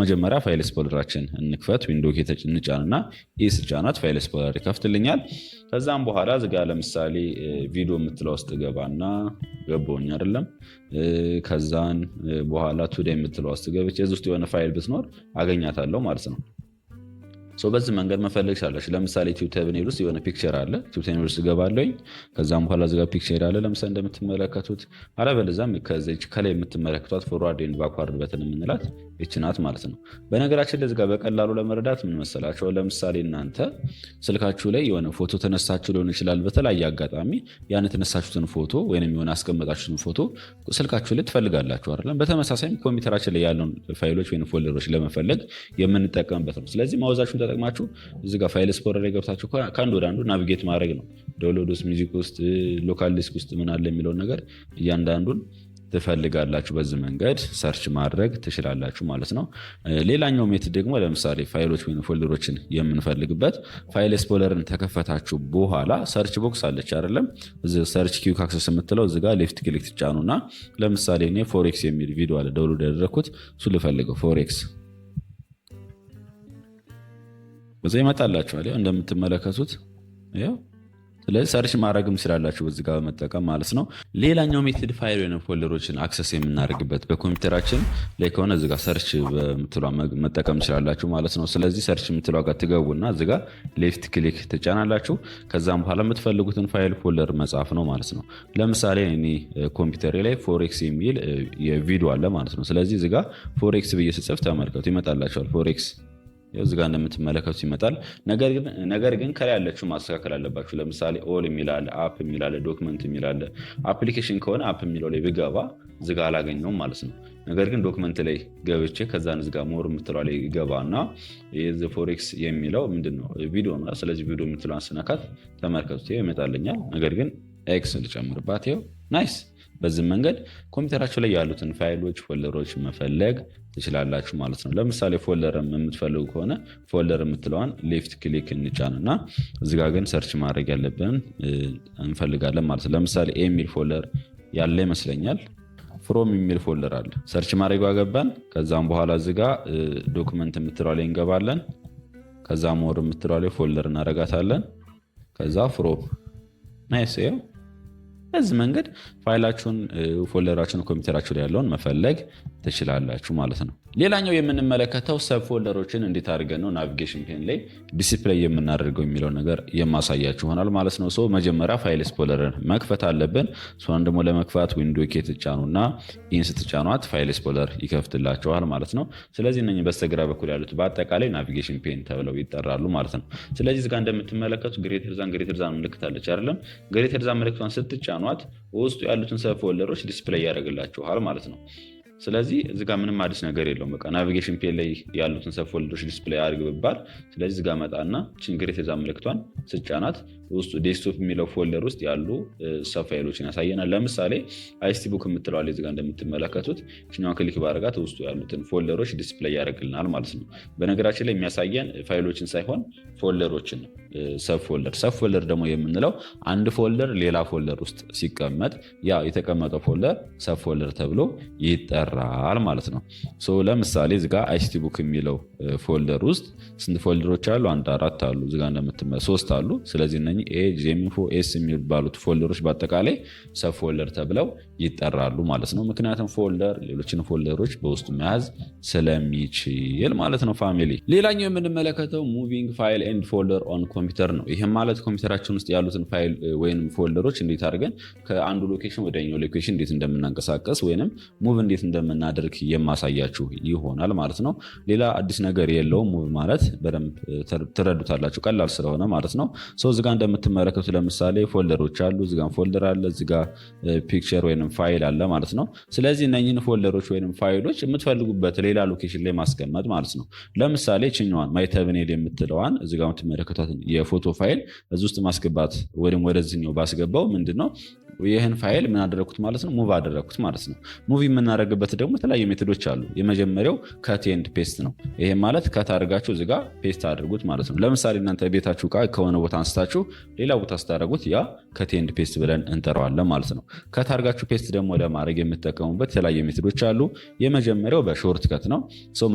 መጀመሪያ ፋይል ኤክስፕሎረራችን እንክፈት። ዊንዶ እንጫንና ኢስ ጫናት ፋይል ኤክስፕሎረር ይከፍትልኛል። ከዛም በኋላ እዚጋ ለምሳሌ ቪዲዮ የምትለው ውስጥ ገባና ገባኝ አይደለም። ከዛን በኋላ ቱዴይ የምትለው ውስጥ ገብቼ እዚህ ውስጥ የሆነ ፋይል ብትኖር አገኛታለሁ ማለት ነው። በዚህ መንገድ መፈለግ ቻላችሁ። ለምሳሌ ዩቲዩብ ተብኔል ውስጥ የሆነ ፒክቸር አለ። ዩቲዩብ ተብኔል ውስጥ ገባለሁኝ። ከዛም በኋላ እዚጋ ፒክቸር አለ ለምሳሌ እንደምትመለከቱት። አለበለዚያም ከላይ የምትመለከቷት ፎርዋርድ ኤንድ ባክዋርድ በተን የምንላት ይህች ናት ማለት ነው። በነገራችን ላይ እዚጋ በቀላሉ ለመረዳት ምን መሰላችሁ? ለምሳሌ እናንተ ስልካችሁ ላይ የሆነ ፎቶ ተነሳችሁ ሊሆን ይችላል። በተለያየ አጋጣሚ ያን የተነሳችሁትን ፎቶ ወይም የሆነ ያስቀመጣችሁትን ፎቶ ስልካችሁ ላይ ትፈልጋላችሁ አይደለም? በተመሳሳይም ኮምፒውተራችን ላይ ያለውን ፋይሎች ወይም ፎልደሮች ለመፈለግ የምንጠቀምበት ነው። ስለዚህ ማውዛችሁን ተጠቅማችሁ እዚህ ጋር ፋይል ኤክስፕሎረር ላይ ገብታችሁ ከአንድ ወደ አንዱ ናቪጌት ማድረግ ነው። ዳውንሎድ ውስጥ፣ ሚውዚክ ውስጥ፣ ሎካል ዲስክ ውስጥ ምን አለ የሚለውን ነገር እያንዳንዱን ትፈልጋላችሁ። በዚህ መንገድ ሰርች ማድረግ ትችላላችሁ ማለት ነው። ሌላኛው ሜትድ ደግሞ ለምሳሌ ፋይሎች ወይም ፎልደሮችን የምንፈልግበት ፋይል ኤክስፕሎረርን ተከፈታችሁ በኋላ ሰርች ቦክስ አለች አይደለም? ሰርች ኪውክ አክሰስ የምትለው እዚህ ጋር ሌፍት ክሊክ ትጫኑና ለምሳሌ እኔ ፎሬክስ የሚል ቪዲዮ አለ ዳውንሎድ ያደረኩት እሱ ልፈልገው ፎሬክስ በዛ ይመጣላችኋል እንደምትመለከቱት ያው። ስለዚህ ሰርች ማድረግም ትችላላችሁ በዚህ ጋር በመጠቀም ማለት ነው። ሌላኛው ሜትድ ፋይል ወይም ፎልደሮችን አክሰስ የምናደርግበት በኮምፒውተራችን ላይ ከሆነ እዚህ ጋር ሰርች በምትሏ መጠቀም ትችላላችሁ ማለት ነው። ስለዚህ ሰርች የምትሏ ጋር ትገቡና እዚህ ጋር ሌፍት ክሊክ ትጫናላችሁ። ከዛም በኋላ የምትፈልጉትን ፋይል ፎልደር መጻፍ ነው ማለት ነው። ለምሳሌ እኔ ኮምፒውተሬ ላይ ፎሬክስ የሚል የቪዲዮ አለ ማለት ነው። ስለዚህ እዚህ ጋር ፎሬክስ ብዬ ስጽፍ ተመልከቱ ይመጣላችኋል ፎሬክስ እዚህ ጋር እንደምትመለከቱት ይመጣል። ነገር ግን ከላይ ያለችው ማስተካከል አለባችሁ። ለምሳሌ ኦል የሚላለ አፕ የሚላለ ዶክመንት የሚላለ አፕሊኬሽን ከሆነ አፕ የሚለው ላይ ብገባ እዚህ ጋር አላገኘውም ማለት ነው። ነገር ግን ዶክመንት ላይ ገብቼ ከዛን እዚህ ጋር ሞር የምትለው ላይ ገባና የዚህ ፎሬክስ የሚለው ምንድነው ቪዲዮ ነው። ስለዚህ ቪዲዮ የምትለውን ስነካት ተመልከቱት ይመጣልኛል። ነገር ግን ኤክስ ልጨምርባት ይኸው ናይስ። በዚህ መንገድ ኮምፒውተራችሁ ላይ ያሉትን ፋይሎች ፎልደሮች መፈለግ ትችላላችሁ ማለት ነው። ለምሳሌ ፎልደር የምትፈልጉ ከሆነ ፎልደር የምትለዋን ሌፍት ክሊክ እንጫንና እዚህ ጋር ግን ሰርች ማድረግ ያለብን እንፈልጋለን ማለት ነው። ለምሳሌ ኤ የሚል ፎልደር ያለ ይመስለኛል። ፍሮም የሚል ፎልደር አለ። ሰርች ማድረግ ገባን። ከዛም በኋላ እዚህ ጋር ዶክመንት የምትለዋ ላይ እንገባለን። ከዛ ሞር የምትለዋ ላይ ፎልደር እናረጋታለን። ከዛ ፍሮም ናይስ። በዚህ መንገድ ፋይላችሁን ፎልደራችሁን ኮምፒውተራችሁ ላይ ያለውን መፈለግ ትችላላችሁ ማለት ነው። ሌላኛው የምንመለከተው ሰብ ፎልደሮችን እንዴት አድርገን ነው ናቪጌሽን ፔን ላይ ዲስፕሌይ የምናደርገው የሚለው ነገር የማሳያችሁ ይሆናል ማለት ነው። መጀመሪያ ፋይል ኤክስፕሎረርን መክፈት አለብን። እሷን ደግሞ ለመክፈት ዊንዶ ኬ ትጫኑና ይህን ስትጫኗት ፋይል ኤክስፕሎረር ይከፍትላችኋል ማለት ነው። ስለዚህ እነኚህ በስተግራ በኩል ያሉት በአጠቃላይ ናቪጌሽን ፔን ተብለው ይጠራሉ ማለት ነው። ስለዚህ እዚህ ጋር እንደምትመለከቱት ግሬተር ዛን ምልክት አለች አይደለም? ግሬተር ዛን ምልክቷን ስትጫኗት ውስጡ ያሉትን ሰብ ፎልደሮች ዲስፕሌይ ያደርግላችኋል ማለት ነው። ስለዚህ እዚህ ጋር ምንም አዲስ ነገር የለውም። በቃ ናቪጌሽን ፔን ላይ ያሉትን ሰብ ፎልደሮች ዲስፕሌይ አድርግ ብባል ስለዚህ እዚህ ጋር መጣና ግሬተር ዛን ምልክቷን ስጫናት ውስጡ ዴስክቶፕ የሚለው ፎልደር ውስጥ ያሉ ሰብ ፋይሎችን ያሳየናል። ለምሳሌ አይሲቲ ቡክ የምትለዋል እዚህ ጋር እንደምትመለከቱት እኛውን ክሊክ ባደረጋት ውስጡ ያሉትን ፎልደሮች ዲስፕሌይ ያደርግልናል ማለት ነው። በነገራችን ላይ የሚያሳየን ፋይሎችን ሳይሆን ፎልደሮችን ነው። ሰብ ፎልደር ደግሞ የምንለው አንድ ፎልደር ሌላ ፎልደር ውስጥ ሲቀመጥ ያ የተቀመጠው ፎልደር ሰብ ፎልደር ተብሎ ይጠራል ማለት ነው። ለምሳሌ እዚህ ጋር አይሲቲ ቡክ የሚለው ፎልደር ውስጥ ስንት ፎልደሮች አሉ? 1 4 አሉ። እዚህ ጋር እንደምትመለከቱት 3 አሉ። ስለዚህ ጄሚንፎ ኤስ የሚባሉት ፎልደሮች በአጠቃላይ ሰብ ፎልደር ተብለው ይጠራሉ ማለት ነው። ምክንያቱም ፎልደር ሌሎችን ፎልደሮች በውስጡ መያዝ ስለሚችል ማለት ነው። ፋሚሊ ሌላኛው የምንመለከተው ሙቪንግ ፋይል ኤንድ ፎልደር ኦን ኮምፒውተር ነው። ይህም ማለት ኮምፒውተራችን ውስጥ ያሉትን ፋይል ወይም ፎልደሮች እንዴት አድርገን ከአንዱ ሎኬሽን ወደኛው ሎኬሽን እንዴት እንደምናንቀሳቀስ ወይም ሙቭ እንዴት እንደምናደርግ የማሳያችሁ ይሆናል ማለት ነው። ሌላ አዲስ ነገር የለውም። ሙቭ ማለት በደንብ ትረዱታላችሁ ቀላል ስለሆነ ማለት ነው። እዚህ ጋር እንደምትመለከቱ ለምሳሌ ፎልደሮች አሉ። እዚህ ጋር ፎልደር አለ፣ እዚህ ጋር ፒክቸር ወይንም ፋይል አለ ማለት ነው። ስለዚህ እነኚህን ፎልደሮች ወይንም ፋይሎች የምትፈልጉበት ሌላ ሎኬሽን ላይ ማስቀመጥ ማለት ነው። ለምሳሌ ችኛዋን ማይ ተምብኔል የምትለዋን እዚህ ጋር የምትመለከቷት የፎቶ ፋይል እዚህ ውስጥ ማስገባት ወይም ወደዚህኛው ባስገባው ምንድነው ይህን ፋይል ምን አደረኩት ማለት ነው? ሙቭ አደረኩት ማለት ነው። ሙቭ የምናደርግበት ደግሞ የተለያዩ ሜቶዶች አሉ። የመጀመሪያው ከት ኤንድ ፔስት ነው። ይሄ ማለት ከት አድርጋችሁ እዚህ ጋር ፔስት አድርጉት ማለት ነው። ለምሳሌ እናንተ ቤታችሁ ዕቃ ከሆነ ቦታ አንስታችሁ ሌላ ቦታ ስታደርጉት ያ ከት ኤንድ ፔስት ብለን እንጠራዋለን ማለት ነው። ከት አድርጋችሁ ፔስት ደግሞ ለማድረግ የምትጠቀሙበት የተለያዩ ሜቶዶች አሉ። የመጀመሪያው በሾርት ከት ነው።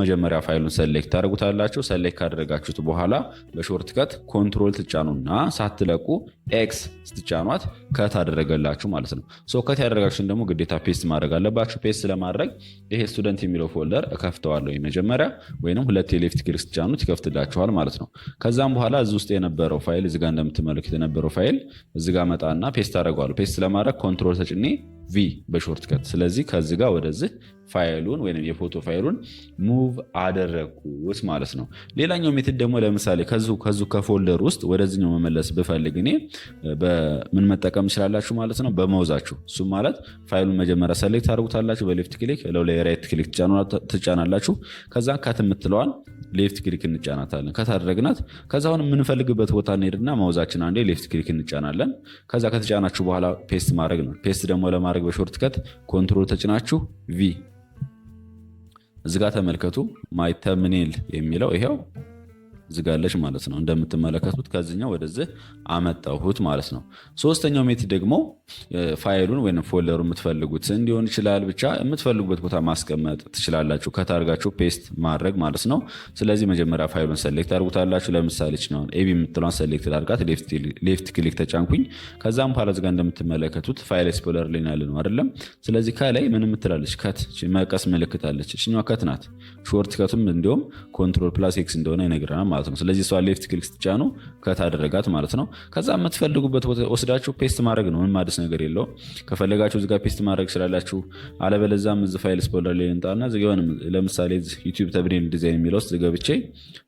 መጀመሪያ ፋይሉን ሰሌክት ታደርጉታላችሁ። ሰሌክት ካደረጋችሁት በኋላ በሾርት ከት ኮንትሮል ትጫኑና ሳትለቁ ኤክስ ስትጫኗት ከት አደረገላችሁ ማለት ነው። ከት ያደረጋችሁን ደግሞ ግዴታ ፔስት ማድረግ አለባችሁ። ፔስት ለማድረግ ይሄ ስቱደንት የሚለው ፎልደር እከፍተዋለሁ መጀመሪያ ወይንም ሁለት የሌፍት ክሊክ ስትጫኑት ይከፍትላችኋል ማለት ነው። ከዛም በኋላ እዚህ ውስጥ የነበረው ፋይል እዚህ ጋር እንደምትመለከቱ የነበረው ፋይል እዚህ ጋር መጣና ፔስት አደርገዋለሁ። ፔስት ለማድረግ ኮንትሮል ተጭኔ ቪ በሾርት ከት። ስለዚህ ከዚህ ጋር ወደዚህ ፋይሉን ወይም የፎቶ ፋይሉን ሙቭ አደረግኩት ማለት ነው። ሌላኛው ሜትድ ደግሞ ለምሳሌ ከዙ ከፎልደር ውስጥ ወደዚህኛው መመለስ ብፈልግ እኔ በምን መጠቀም ትችላላችሁ ማለት ነው፣ በመውዛችሁ። እሱም ማለት ፋይሉን መጀመሪያ ሰሌክት ታደርጉታላችሁ በሌፍት ክሊክ፣ ላይ ራይት ክሊክ ትጫናላችሁ። ከዛ ከት የምትለዋን ሌፍት ክሊክ እንጫናታለን። ከታደረግናት ከዛ አሁን የምንፈልግበት ቦታ እንሄድና መውዛችን አንዴ ሌፍት ክሊክ እንጫናለን። ከዛ ከተጫናችሁ በኋላ ፔስት ማድረግ ነው። ፔስት ደግሞ ለማድረግ በሾርት ከት ኮንትሮል ተጭናችሁ ቪ እዚጋ ተመልከቱ። ማይ ተምኔል የሚለው ይሄው ዝጋለች ማለት ነው። እንደምትመለከቱት ከዚህኛው ወደዚህ አመጣሁት ማለት ነው። ሶስተኛው ሜትድ ደግሞ ፋይሉን ወይም ፎልደሩ የምትፈልጉት እንዲሆን ይችላል፣ ብቻ የምትፈልጉበት ቦታ ማስቀመጥ ትችላላችሁ። ከታርጋችሁ ፔስት ማድረግ ማለት ነው። ስለዚህ መጀመሪያ ፋይሉን ሰሌክት አድርጉታላችሁ። ለምሳሌ ነው ኤቢ የምትለውን ሰሌክት አድርጋት ሌፍት ክሊክ ተጫንኩኝ። ከዛም በኋላ እዚጋ እንደምትመለከቱት ፋይል ኤክስፕሎረር ላይ ያለ ነው አይደለም። ስለዚህ ከላይ ምን የምትላለች ከት መቀስ ምልክት አለች። እችኛዋ ከት ናት። ሾርት ከቱም እንዲሁም ኮንትሮል ፕላስ ኤክስ እንደሆነ ይነግረናል ማለት ነው። ስለዚህ እሷ ሌፍት ክሊክ ስትጫኑ ከታደረጋት ማለት ነው። ከዛ የምትፈልጉበት ወስዳችሁ ፔስት ማድረግ ነው። ምንም አዲስ ነገር የለውም። ከፈለጋችሁ እዚጋ ፔስት ማድረግ ስላላችሁ፣ አለበለዚያም እዚህ ፋይል ኤክስፕሎረር ላይ እንጣና ለምሳሌ ዩቲዩብ ተምኔል ዲዛይን የሚለው ውስጥ ገብቼ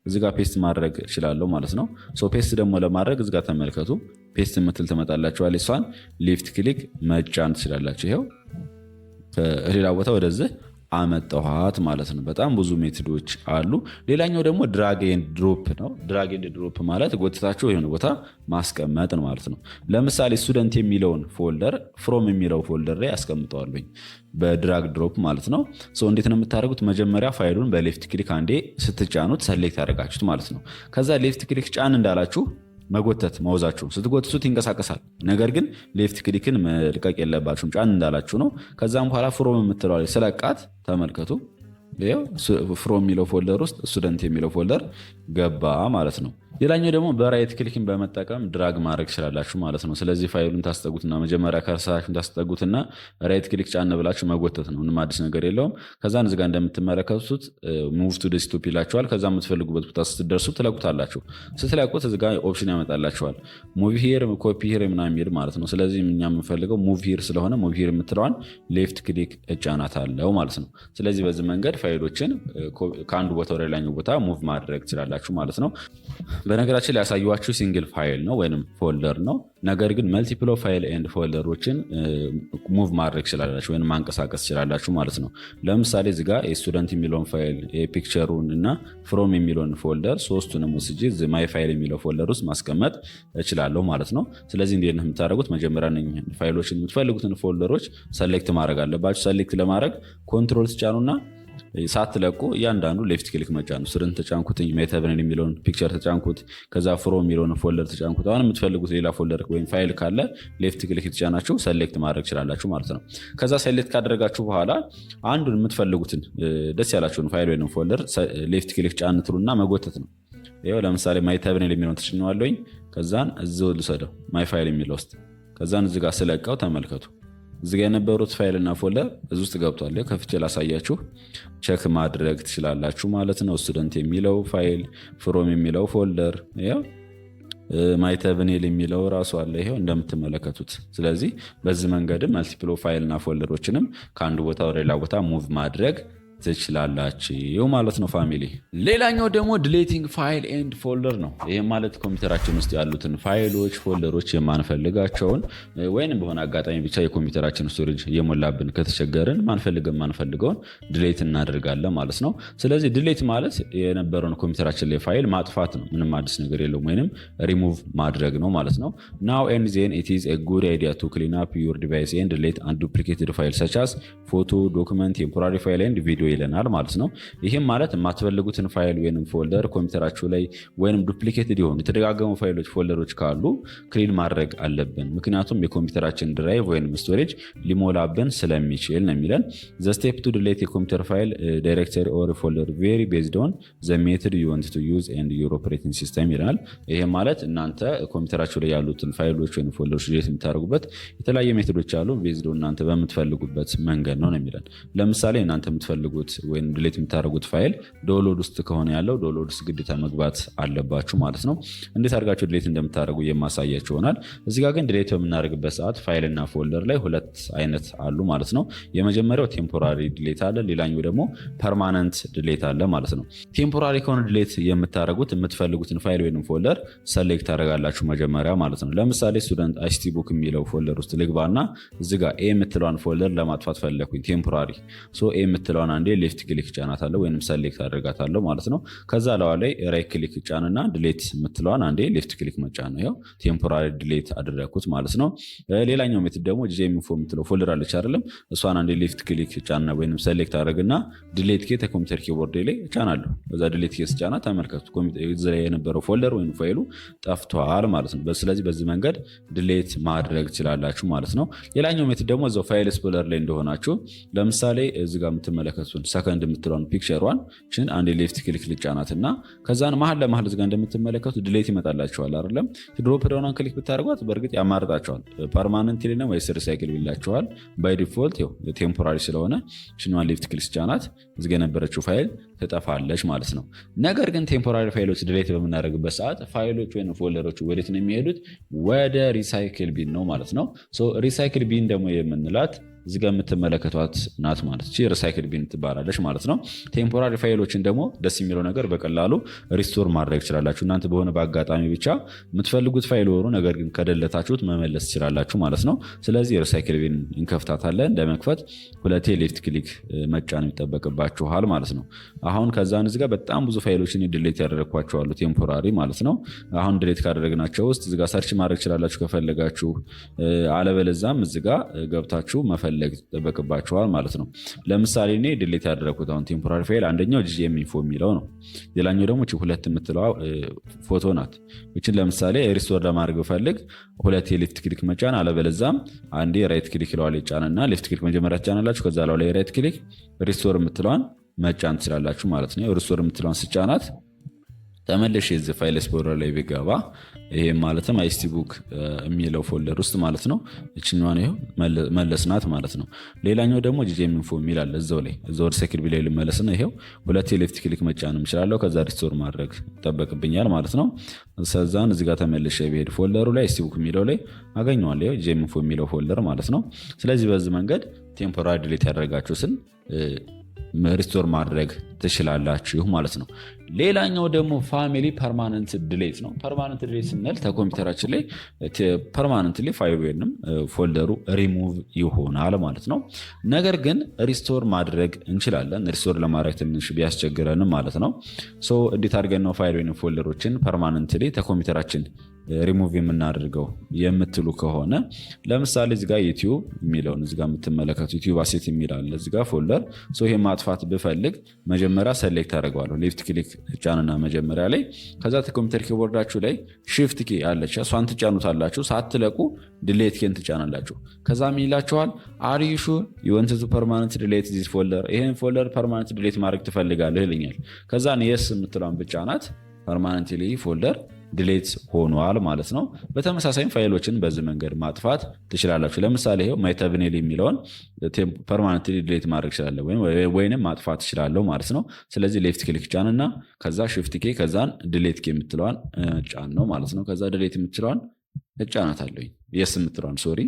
እዚጋ ፔስት ማድረግ እችላለሁ ማለት ነው። ፔስት ደግሞ ለማድረግ እዚጋ ተመልከቱ፣ ፔስት የምትል ትመጣላችኋል። እሷን ሌፍት ክሊክ መጫን ትችላላችሁ። ይኸው ከሌላ ቦታ ወደዚህ አመጣኋት ማለት ነው። በጣም ብዙ ሜትዶች አሉ። ሌላኛው ደግሞ ድራግ ኤንድ ድሮፕ ነው። ድራግ ኤንድ ድሮፕ ማለት ጎትታችሁ የሆነ ቦታ ማስቀመጥ ነው ማለት ነው። ለምሳሌ ስቱደንት የሚለውን ፎልደር ፍሮም የሚለው ፎልደር ላይ አስቀምጠዋለኝ በድራግ ድሮፕ ማለት ነው። እንዴት ነው የምታደርጉት? መጀመሪያ ፋይሉን በሌፍት ክሊክ አንዴ ስትጫኑት ሰሌክት ያደረጋችሁት ማለት ነው። ከዛ ሌፍት ክሊክ ጫን እንዳላችሁ መጎተት መውዛችሁ ስትጎትቱት ይንቀሳቀሳል። ነገር ግን ሌፍት ክሊክን መልቀቅ የለባችሁም፣ ጫን እንዳላችሁ ነው። ከዛም በኋላ ፍሮም የምትለዋል ስለቃት ተመልከቱ። ፍሮም የሚለው ፎልደር ውስጥ ስቱደንት የሚለው ፎልደር ገባ ማለት ነው። ሌላኛው ደግሞ በራይት ክሊክን በመጠቀም ድራግ ማድረግ ትችላላችሁ ማለት ነው። ስለዚህ ፋይሉን ታስጠጉትና መጀመሪያ ከርሳችሁን ታስጠጉትና ራይት ክሊክ ጫን ብላችሁ መጎተት ነው። ምንም አዲስ ነገር የለውም። ከዛን እዚጋ እንደምትመለከቱት ሙቭ ቱ ዴስክቶፕ ይላችኋል። ከዛ የምትፈልጉበት ቦታ ስትደርሱ ትለቁታላችሁ። ስትለቁት እዚጋ ኦፕሽን ያመጣላችኋል። ሙቭ ሂር፣ ኮፒ ሂር ምናምን የሚል ማለት ነው። ስለዚህ እኛ የምንፈልገው ሙቭ ሂር ስለሆነ ሙቭ ሂር የምትለዋን ሌፍት ክሊክ እጫናታለሁ ማለት ነው። ስለዚህ በዚህ መንገድ ፋይሎችን ከአንዱ ቦታ ወደ ሌላኛው ቦታ ሙቭ ማድረግ ትችላላችሁ ማለት ነው። በነገራችን ላይ ያሳየኋችሁ ሲንግል ፋይል ነው ወይም ፎልደር ነው። ነገር ግን መልቲፕል ፋይል ኤንድ ፎልደሮችን ሙቭ ማድረግ ትችላላችሁ ወይም ማንቀሳቀስ ትችላላችሁ ማለት ነው። ለምሳሌ እዚጋ ስቱደንት የሚለውን ፋይል የፒክቸሩን እና ፍሮም የሚለውን ፎልደር ሶስቱንም ወስጄ ማይ ፋይል የሚለው ፎልደር ውስጥ ማስቀመጥ እችላለሁ ማለት ነው። ስለዚህ እንዴት ነው የምታደርጉት? መጀመሪያ ፋይሎችን የምትፈልጉትን ፎልደሮች ሰሌክት ማድረግ አለባችሁ። ሰሌክት ለማድረግ ኮንትሮል ትጫኑና ሳትለቁ እያንዳንዱ ሌፍት ክሊክ መጫን ነው። ስርን ተጫንኩት፣ ማይ ተምኔል የሚለውን ፒክቸር ተጫንኩት፣ ከዛ ፍሮም የሚለውን ፎልደር ተጫንኩት። አሁን የምትፈልጉት ሌላ ፎልደር ወይም ፋይል ካለ ሌፍት ክሊክ ተጫናችሁ ሰሌክት ማድረግ ትችላላችሁ ማለት ነው። ከዛ ሰሌክት ካደረጋችሁ በኋላ አንዱን የምትፈልጉትን ደስ ያላችሁን ፋይል ወይም ፎልደር ሌፍት ክሊክ ጫን ትሉና መጎተት ነው። ይኸው ለምሳሌ ማይ ተምኔል የሚለውን ተጭኘዋለሁኝ። ከዛን እዚሁ ልሰደው ማይ ፋይል የሚለው ውስጥ ከዛን እዚህ ጋር ስለቀው ተመልከቱ። እዚጋ የነበሩት ፋይልና ፎልደር እዚህ ውስጥ ገብቷል። ከፍቼ ላሳያችሁ፣ ቼክ ማድረግ ትችላላችሁ ማለት ነው። ስቱደንት የሚለው ፋይል፣ ፍሮም የሚለው ፎልደር፣ ማይ ተምኔል የሚለው ራሱ አለ ይሄው እንደምትመለከቱት። ስለዚህ በዚህ መንገድም መልቲፕል ፋይልና ፎልደሮችንም ከአንዱ ቦታ ወደ ሌላ ቦታ ሙቭ ማድረግ ትችላላችሁ ማለት ነው ፋሚሊ። ሌላኛው ደግሞ ዲሌቲንግ ፋይል ኤንድ ፎልደር ነው። ይህ ማለት ኮምፒውተራችን ውስጥ ያሉትን ፋይሎች፣ ፎልደሮች የማንፈልጋቸውን ወይንም በሆነ አጋጣሚ ብቻ የኮምፒውተራችን ስቶሬጅ እየሞላብን ከተቸገርን ማንፈልገውን ዲሌት እናደርጋለን ማለት ነው። ስለዚህ ዲሌት ማለት የነበረውን ኮምፒውተራችን ላይ ፋይል ማጥፋት ነው። ምንም አዲስ ነገር የለውም። ወይንም ሪሙቭ ማድረግ ነው ማለት ነው። ናው ኤንድ ዜን ኢት ኢዝ ኤ ጉድ አይዲያ ቱ ክሊን አፕ ዩር ዲቫይስ ኤንድ ዲሌት አንዱፕሊኬትድ ፋይል ሰች አስ ፎቶ፣ ዶክመንት፣ ቴምፖራሪ ፋይል ኤንድ ቪዲዮ ይለናል ማለት ነው። ይህም ማለት የማትፈልጉትን ፋይል ወይም ፎልደር ኮምፒውተራችሁ ላይ ወይም ዱፕሊኬትድ የሆኑ የተደጋገሙ ፋይሎች፣ ፎልደሮች ካሉ ክሊን ማድረግ አለብን። ምክንያቱም የኮምፒውተራችን ድራይቭ ወይም ስቶሬጅ ሊሞላብን ስለሚችል ነው የሚለን። ዘ ስቴፕ ቱ ዲሌት የኮምፒውተር ፋይል ዳይሬክተሪ ኦር ፎልደር ቬሪ ቤዝድ ኦን ዘ ሜትድ ዩ ዋንት ቱ ዩዝ ኤንድ ዩር ኦፕሬቲንግ ሲስተም ይለናል። ይህም ማለት እናንተ ኮምፒውተራችሁ ላይ ያሉትን ፋይሎች ወይም ፎልደሮች ዲሌት የምታደርጉበት የተለያየ ሜትዶች አሉ። ቤዝድ ኦን እናንተ በምትፈልጉበት መንገድ ነው የሚለን። ለምሳሌ እናንተ የምትፈልጉት የምትፈልጉት ወይም ድሌት የምታደርጉት ፋይል ዶውንሎድ ውስጥ ከሆነ ያለው ዶውንሎድ ውስጥ ግዴታ መግባት አለባችሁ ማለት ነው። እንዴት አድርጋችሁ ድሌት እንደምታደርጉ የማሳያችሁ ይሆናል። እዚህ ጋር ግን ድሌት በምናደርግበት ሰዓት ፋይል እና ፎልደር ላይ ሁለት አይነት አሉ ማለት ነው። የመጀመሪያው ቴምፖራሪ ድሌት አለ፣ ሌላኛው ደግሞ ፐርማነንት ድሌት አለ ማለት ነው። ቴምፖራሪ ከሆነ ድሌት የምታደርጉት የምትፈልጉትን ፋይል ወይም ፎልደር ሰሌክት ታደርጋላችሁ መጀመሪያ ማለት ነው። ለምሳሌ ስቱደንት አይሲቲ ቡክ የሚለው ፎልደር ውስጥ ልግባና እዚህ ጋር ኤ የምትለዋን ፎልደር ለማጥፋት ፈለኩኝ ቴምፖራሪ። ኤ የምትለዋን አንዴ ሌፍት ክሊክ ጫናታለሁ ወይም ሰሌክት አደርጋታለሁ ማለት ነው። ከዛ ለዋ ላይ ራይት ክሊክ ጫንና ድሌት የምትለዋን አንዴ ሌፍት ክሊክ መጫን ነው። ቴምፖራሪ ድሌት አደረግኩት ማለት ነው። ሌላኛው ሜትድ ደግሞ ጂኤምኢንፎ የምትለው ፎልደር አለች አይደለም? እሷን አንዴ ሌፍት ክሊክ ጫና ወይም ሰሌክት አደረግና ድሌት ኬ ኮምፒውተር ኪቦርድ ላይ ጫናለሁ። በዛ ድሌት ኬ ስጫና ተመልከቱ ኮምፒውተር ላይ የነበረው ፎልደር ወይም ፋይሉ ጠፍቷል ማለት ነው። ስለዚህ በዚህ መንገድ ድሌት ማድረግ ትችላላችሁ ማለት ነው። ሌላኛው ሜትድ ደግሞ እዛው ፋይል ኤክስፕሎረር ላይ እንደሆናችሁ ለምሳሌ እዚህ ጋር የምትመለከቱን ሰከንድ የምትለውን ፒክቸሯን አንዴ ሌፍት ክሊክ ልጫናትና ከዛን መሀል ለመሀል እዚህ ጋር እንደምትመለከቱ ድሌት ይመጣላችኋል አይደለም? ድሮፕ ዳውኗን ክሊክ ብታደርጓት በእርግጥ ያማርጣችኋል። ፐርማነንት ነው ወይስ ሪሳይክል ይላችኋል። ባይ ዲፎልት ቴምፖራሪ ስለሆነ ሽኗን ሌፍት ክሊክ ጫናት እዚህ ጋር የነበረችው ፋይል ትጠፋለች ማለት ነው። ነገር ግን ቴምፖራሪ ፋይሎች ድሌት በምናደርግበት ሰዓት ፋይሎች ወይም ፎልደሮች ወዴት ነው የሚሄዱት? ወደ ሪሳይክል ቢን ነው ማለት ነው። ሪሳይክል ቢን ደግሞ የምንላት እዚህ ጋር የምትመለከቷት ናት ማለት ነው። ሪሳይክል ቢን ትባላለች ማለት ነው። ቴምፖራሪ ፋይሎችን ደግሞ ደስ የሚለው ነገር በቀላሉ ሪስቶር ማድረግ ትችላላችሁ። እናንተ በሆነ በአጋጣሚ ብቻ የምትፈልጉት ፋይል ሆኖ ነገር ግን ከደለታችሁት መመለስ ትችላላችሁ ማለት ነው። ስለዚህ ሪሳይክል ቢን እንከፍታታለን። ለመክፈት ሁለቴ ሌፍት ክሊክ መጫን ይጠበቅባችኋል ማለት ነው። አሁን ከዛን እዚህ ጋር በጣም ብዙ ፋይሎችን ድሌት ያደረግኳቸው አሉ ቴምፖራሪ ማለት ነው። አሁን ድሌት ካደረግናቸው ውስጥ እዚህ ጋር ሰርች ማድረግ ትችላላችሁ ከፈለጋችሁ። አለበለዛም እዚህ ጋር ገብታችሁ መፈለግ ይጠበቅባችኋል ማለት ነው። ለምሳሌ እኔ ድሌት ያደረኩት አሁን ቴምፖራሪ ፋይል አንደኛው ጂኤምኢንፎ የሚለው ነው። ሌላኛው ደግሞ ሁለት የምትለዋ ፎቶ ናት። እችን ለምሳሌ ሪስቶር ለማድረግ ፈልግ ሁለት ሌፍት ክሊክ መጫን፣ አለበለዛም አንዴ ራይት ክሊክ ለዋል ጫንና ሌፍት ክሊክ መጀመሪያ ትጫናላችሁ። ከዛ ላይ ራይት ክሊክ ሪስቶር የምትለዋን መጫን ትችላላችሁ ማለት ነው። ሪስቶር የምትለዋን ስጫናት ተመለሽ የዚህ ፋይል ኤክስፕሎረር ላይ ቢገባ ይሄ ማለትም አይሲቲ ቡክ የሚለው ፎልደር ውስጥ ማለት ነው። እችኛዋን ይሄው መለስናት ማለት ነው። ሌላኛው ደግሞ ጂኤምኢንፎ የሚል አለ እዛው ላይ እዛው ሪሳይክል ቢል ላይ ልመለስና ይሄው ሁለት ሌፍት ክሊክ መጫንም እችላለሁ። ከዛ ሪስቶር ማድረግ ይጠበቅብኛል ማለት ነው። ከዛን እዚህ ጋር ተመልሼ ብሄድ ፎልደሩ ላይ አይሲቲ ቡክ የሚለው ላይ አገኘዋለሁ። ይሄው ጂኤምኢንፎ የሚለው ፎልደር ማለት ነው። ስለዚህ በዚህ መንገድ ቴምፖራሪ ድሌት ያደረጋችሁትን ሪስቶር ማድረግ ትችላላችሁ ማለት ነው። ሌላኛው ደግሞ ፋሚሊ ፐርማነንት ድሌት ነው። ፐርማነንት ድሌት ስንል ከኮምፒውተራችን ላይ ፐርማነንትሊ ፋይል ወይንም ፎልደሩ ሪሙቭ ይሆናል ማለት ነው። ነገር ግን ሪስቶር ማድረግ እንችላለን። ሪስቶር ለማድረግ ትንሽ ቢያስቸግረንም ማለት ነው። እንዴት አድርገን ነው ፋይል ወይንም ፎልደሮችን ፐርማነንትሊ ከኮምፒውተራችን ሪሙቭ የምናደርገው የምትሉ ከሆነ ለምሳሌ እዚጋ ዩቲዩብ የሚለውን እዚጋ የምትመለከቱ ዩቲዩብ አሴት የሚላለ እዚጋ ፎልደር ይሄ ማጥፋት ብፈልግ መጀመሪያ ሰሌክት አደርገዋለሁ። ሌፍት ክሊክ ጫንና መጀመሪያ ላይ ከዛ ኮምፒውተር ኪቦርዳችሁ ላይ shift ኪ አለች እሷን ትጫኑታላችሁ። ሳትለቁ ድሌት ኬን ትጫናላችሁ። ከዛ ምን ይላችኋል? አር ዩ ሹር ዩ ዋንት ቱ ፐርማነንት ድሌት ዚስ ፎልደር፣ ይሄን ፎልደር ፐርማነንት ድሌት ማድረግ ትፈልጋለህ ይለኛል። ከዛ የስ የምትለውን ብቻናት ፐርማነንትሊ ፎልደር ድሌት ሆኗል ማለት ነው። በተመሳሳይም ፋይሎችን በዚህ መንገድ ማጥፋት ትችላላችሁ። ለምሳሌ ይሄው ማይ ተምብኔል የሚለውን ፐርማነንትሊ ድሌት ማድረግ ይችላል ወይንም ማጥፋት ይችላል ማለት ነው። ስለዚህ ሌፍት ክሊክ ጫንና ከዛ shift ኬ ከዛን ድሌት ኬ የምትለዋን ጫን ነው ማለት ነው። ከዛ ድሌት የምትለዋን እጫናታለሁ የስ የምትለዋን ሶሪ።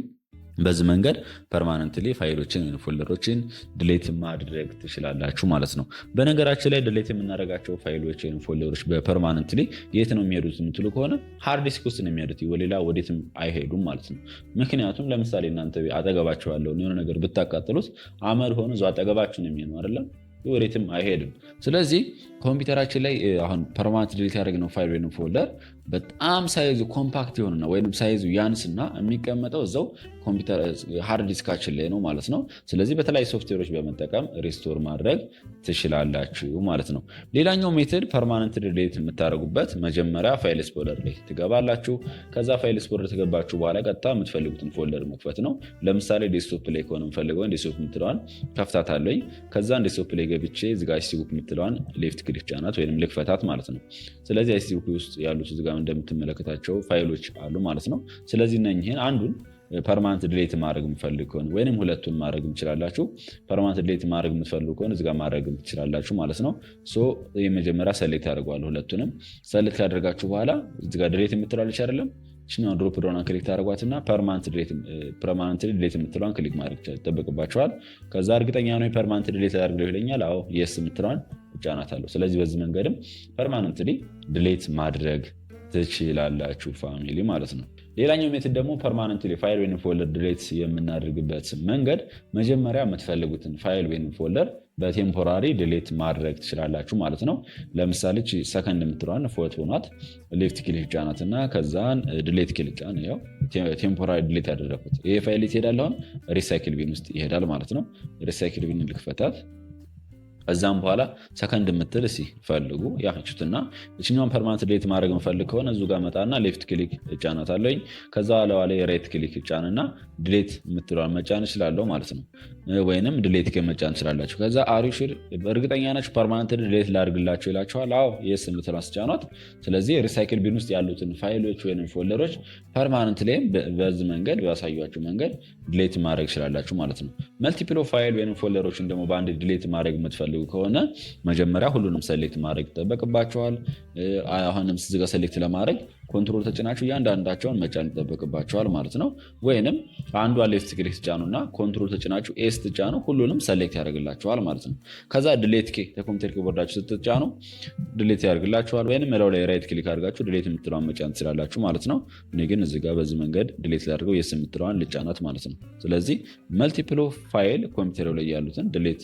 በዚህ መንገድ ፐርማነንትሊ ፋይሎችን ፎልደሮችን ድሌት ማድረግ ትችላላችሁ ማለት ነው። በነገራችን ላይ ድሌት የምናደርጋቸው ፋይሎች ወይም ፎልደሮች በፐርማነንትሊ የት ነው የሚሄዱት የምትሉ ከሆነ ሃርድ ዲስክ ውስጥ ነው የሚሄዱት፣ ወሌላ ወዴትም አይሄዱም ማለት ነው። ምክንያቱም ለምሳሌ እናንተ አጠገባችሁ ያለውን የሆነ ነገር ብታቃጥሉት አመድ ሆኖ እዛው አጠገባችሁ ነው የሚሆነው አይደለም፣ ወዴትም አይሄድም። ስለዚህ ኮምፒውተራችን ላይ አሁን ፐርማነንት ድሌት ያደረግነው ፋይል ወይም ፎልደር በጣም ሳይዙ ኮምፓክት የሆነና ወይም ሳይዙ ያንስና የሚቀመጠው እዛው ኮምፒውተር ሃርድ ዲስካችን ላይ ነው ማለት ነው። ስለዚህ በተለያዩ ሶፍትዌሮች በመጠቀም ሪስቶር ማድረግ ትችላላችሁ ማለት ነው። ሌላኛው ሜትድ ፐርማነንት ድሌት የምታደርጉበት መጀመሪያ ፋይል ኤክስፕሎረር ላይ ትገባላችሁ። ከዛ ፋይል ኤክስፕሎረር ትገባችሁ በኋላ ቀጥታ የምትፈልጉትን ፎልደር መክፈት ነው። ለምሳሌ ዴስክቶፕ ላይ ከሆነ የምፈልገው ዴስክቶፕ የምትለዋን ከፍታታለሁ። ከዛ ዴስክቶፕ ላይ ገብቼ እዚጋ አይሲቲ ቡክ የምትለዋን ሌፍት ክሊክ ጫናት ወይም ልክፈታት ማለት ነው። ስለዚህ አይሲቲ ቡክ ውስጥ ያሉት እዚጋ እንደምትመለከታቸው ፋይሎች አሉ ማለት ነው። ስለዚህ እነኝህን አንዱን ፐርማነንት ዲሌት ማድረግ የምፈልግ ከሆነ ወይም ሁለቱን ማድረግ ትችላላችሁ። ፐርማነንት ዲሌት ማድረግ የምትፈልጉ ከሆነ እዚጋ ማድረግ ትችላላችሁ ማለት ነው። የመጀመሪያ ሰሌክት ያደርገዋል። ሁለቱንም ሰሌክት ካደረጋችሁ በኋላ እዚጋ ዲሌት የምትላለች አይደለም እችኛውን ድሮፕ ዳውንን ክሊክ ታደርጓትና ፐርማነንት ዲሌት የምትለዋን ክሊክ ማድረግ ይጠበቅባቸዋል። ከዛ እርግጠኛ ነው ፐርማነንት ዲሌት አድርገው ይለኛል። አዎ የስ የምትለዋን እጫናታለሁ። ስለዚህ በዚህ መንገድም ፐርማነንት ዲሌት ማድረግ ትችላላችሁ ፋሚሊ ማለት ነው። ሌላኛው ሜትድ ደግሞ ፐርማነንት ፋይል ወይም ፎልደር ዲሌት የምናደርግበት መንገድ መጀመሪያ የምትፈልጉትን ፋይል ወይም ፎልደር በቴምፖራሪ ዲሌት ማድረግ ትችላላችሁ ማለት ነው። ለምሳሌ ሰከንድ የምትለዋን ፎቶ ናት ሌፍት ክሊክ ጫናት እና ከዛን ዲሌት ክሊክ ጫን። ያው ቴምፖራሪ ዲሌት ያደረኩት ይሄ ፋይል ይሄዳል። አሁን ሪሳይክል ቢን ውስጥ ይሄዳል ማለት ነው። ሪሳይክል ቢን ልክፈታት። ከዛም በኋላ ሰከንድ የምትል ፈልጉ ያችሁትና እችኛውን ፐርማነንት ዲሌት ማድረግ የምፈልግ ከሆነ እዚሁ ጋር መጣና ሌፍት ክሊክ እጫናታለሁ። ከዛ ላይ ራይት ክሊክ እጫንና ዲሌት የምትለዋን መጫን እችላለሁ ማለት ነው። ወይንም ዲሌት መጫን ትችላላችሁ። ከዛ አሪው ሹር እርግጠኛ ናችሁ ፐርማነንት ዲሌት ላድርግላችሁ ይላችኋል። አዎ የስ የምትለዋን ስጫኗት። ስለዚህ ሪሳይክል ቢን ውስጥ ያሉትን ፋይሎች ወይም ፎልደሮች ፐርማነንት ላይም በዚህ መንገድ ባሳያችሁ መንገድ ዲሌት ማድረግ ትችላላችሁ ማለት ነው። መልቲፕል ፋይል ወይም ፎልደሮችን ደግሞ በአንድ ዲሌት ማድረግ የምትፈልጉ ከሆነ መጀመሪያ ሁሉንም ሰሌክት ማድረግ ይጠበቅባቸዋል። አሁንም እዚህ ጋር ሰሌክት ለማድረግ ኮንትሮል ተጭናችሁ እያንዳንዳቸውን መጫን ይጠበቅባቸዋል ማለት ነው። ወይንም አንዷ ሌፍት ክሊክ ትጫኑና ኮንትሮል ተጭናችሁ ኤስ ትጫኑ ሁሉንም ሰሌክት ያደርግላቸዋል ማለት ነው። ከዛ ዲሌት ከኮምፒውተር ኪቦርዳችሁ ስትጫኑ ዲሌት ያደርግላቸዋል። ወይንም ለው ላይ ራይት ክሊክ አድርጋችሁ ዲሌት የምትለዋን መጫን ትችላላችሁ ማለት ነው። እኔ ግን እዚህ ጋር በዚህ መንገድ ዲሌት ላድርገው የስ የምትለዋን ልጫናት ማለት ነው። ስለዚህ መልቲፕል ፋይል ኮምፒውተር ላይ ያሉትን ዲሌት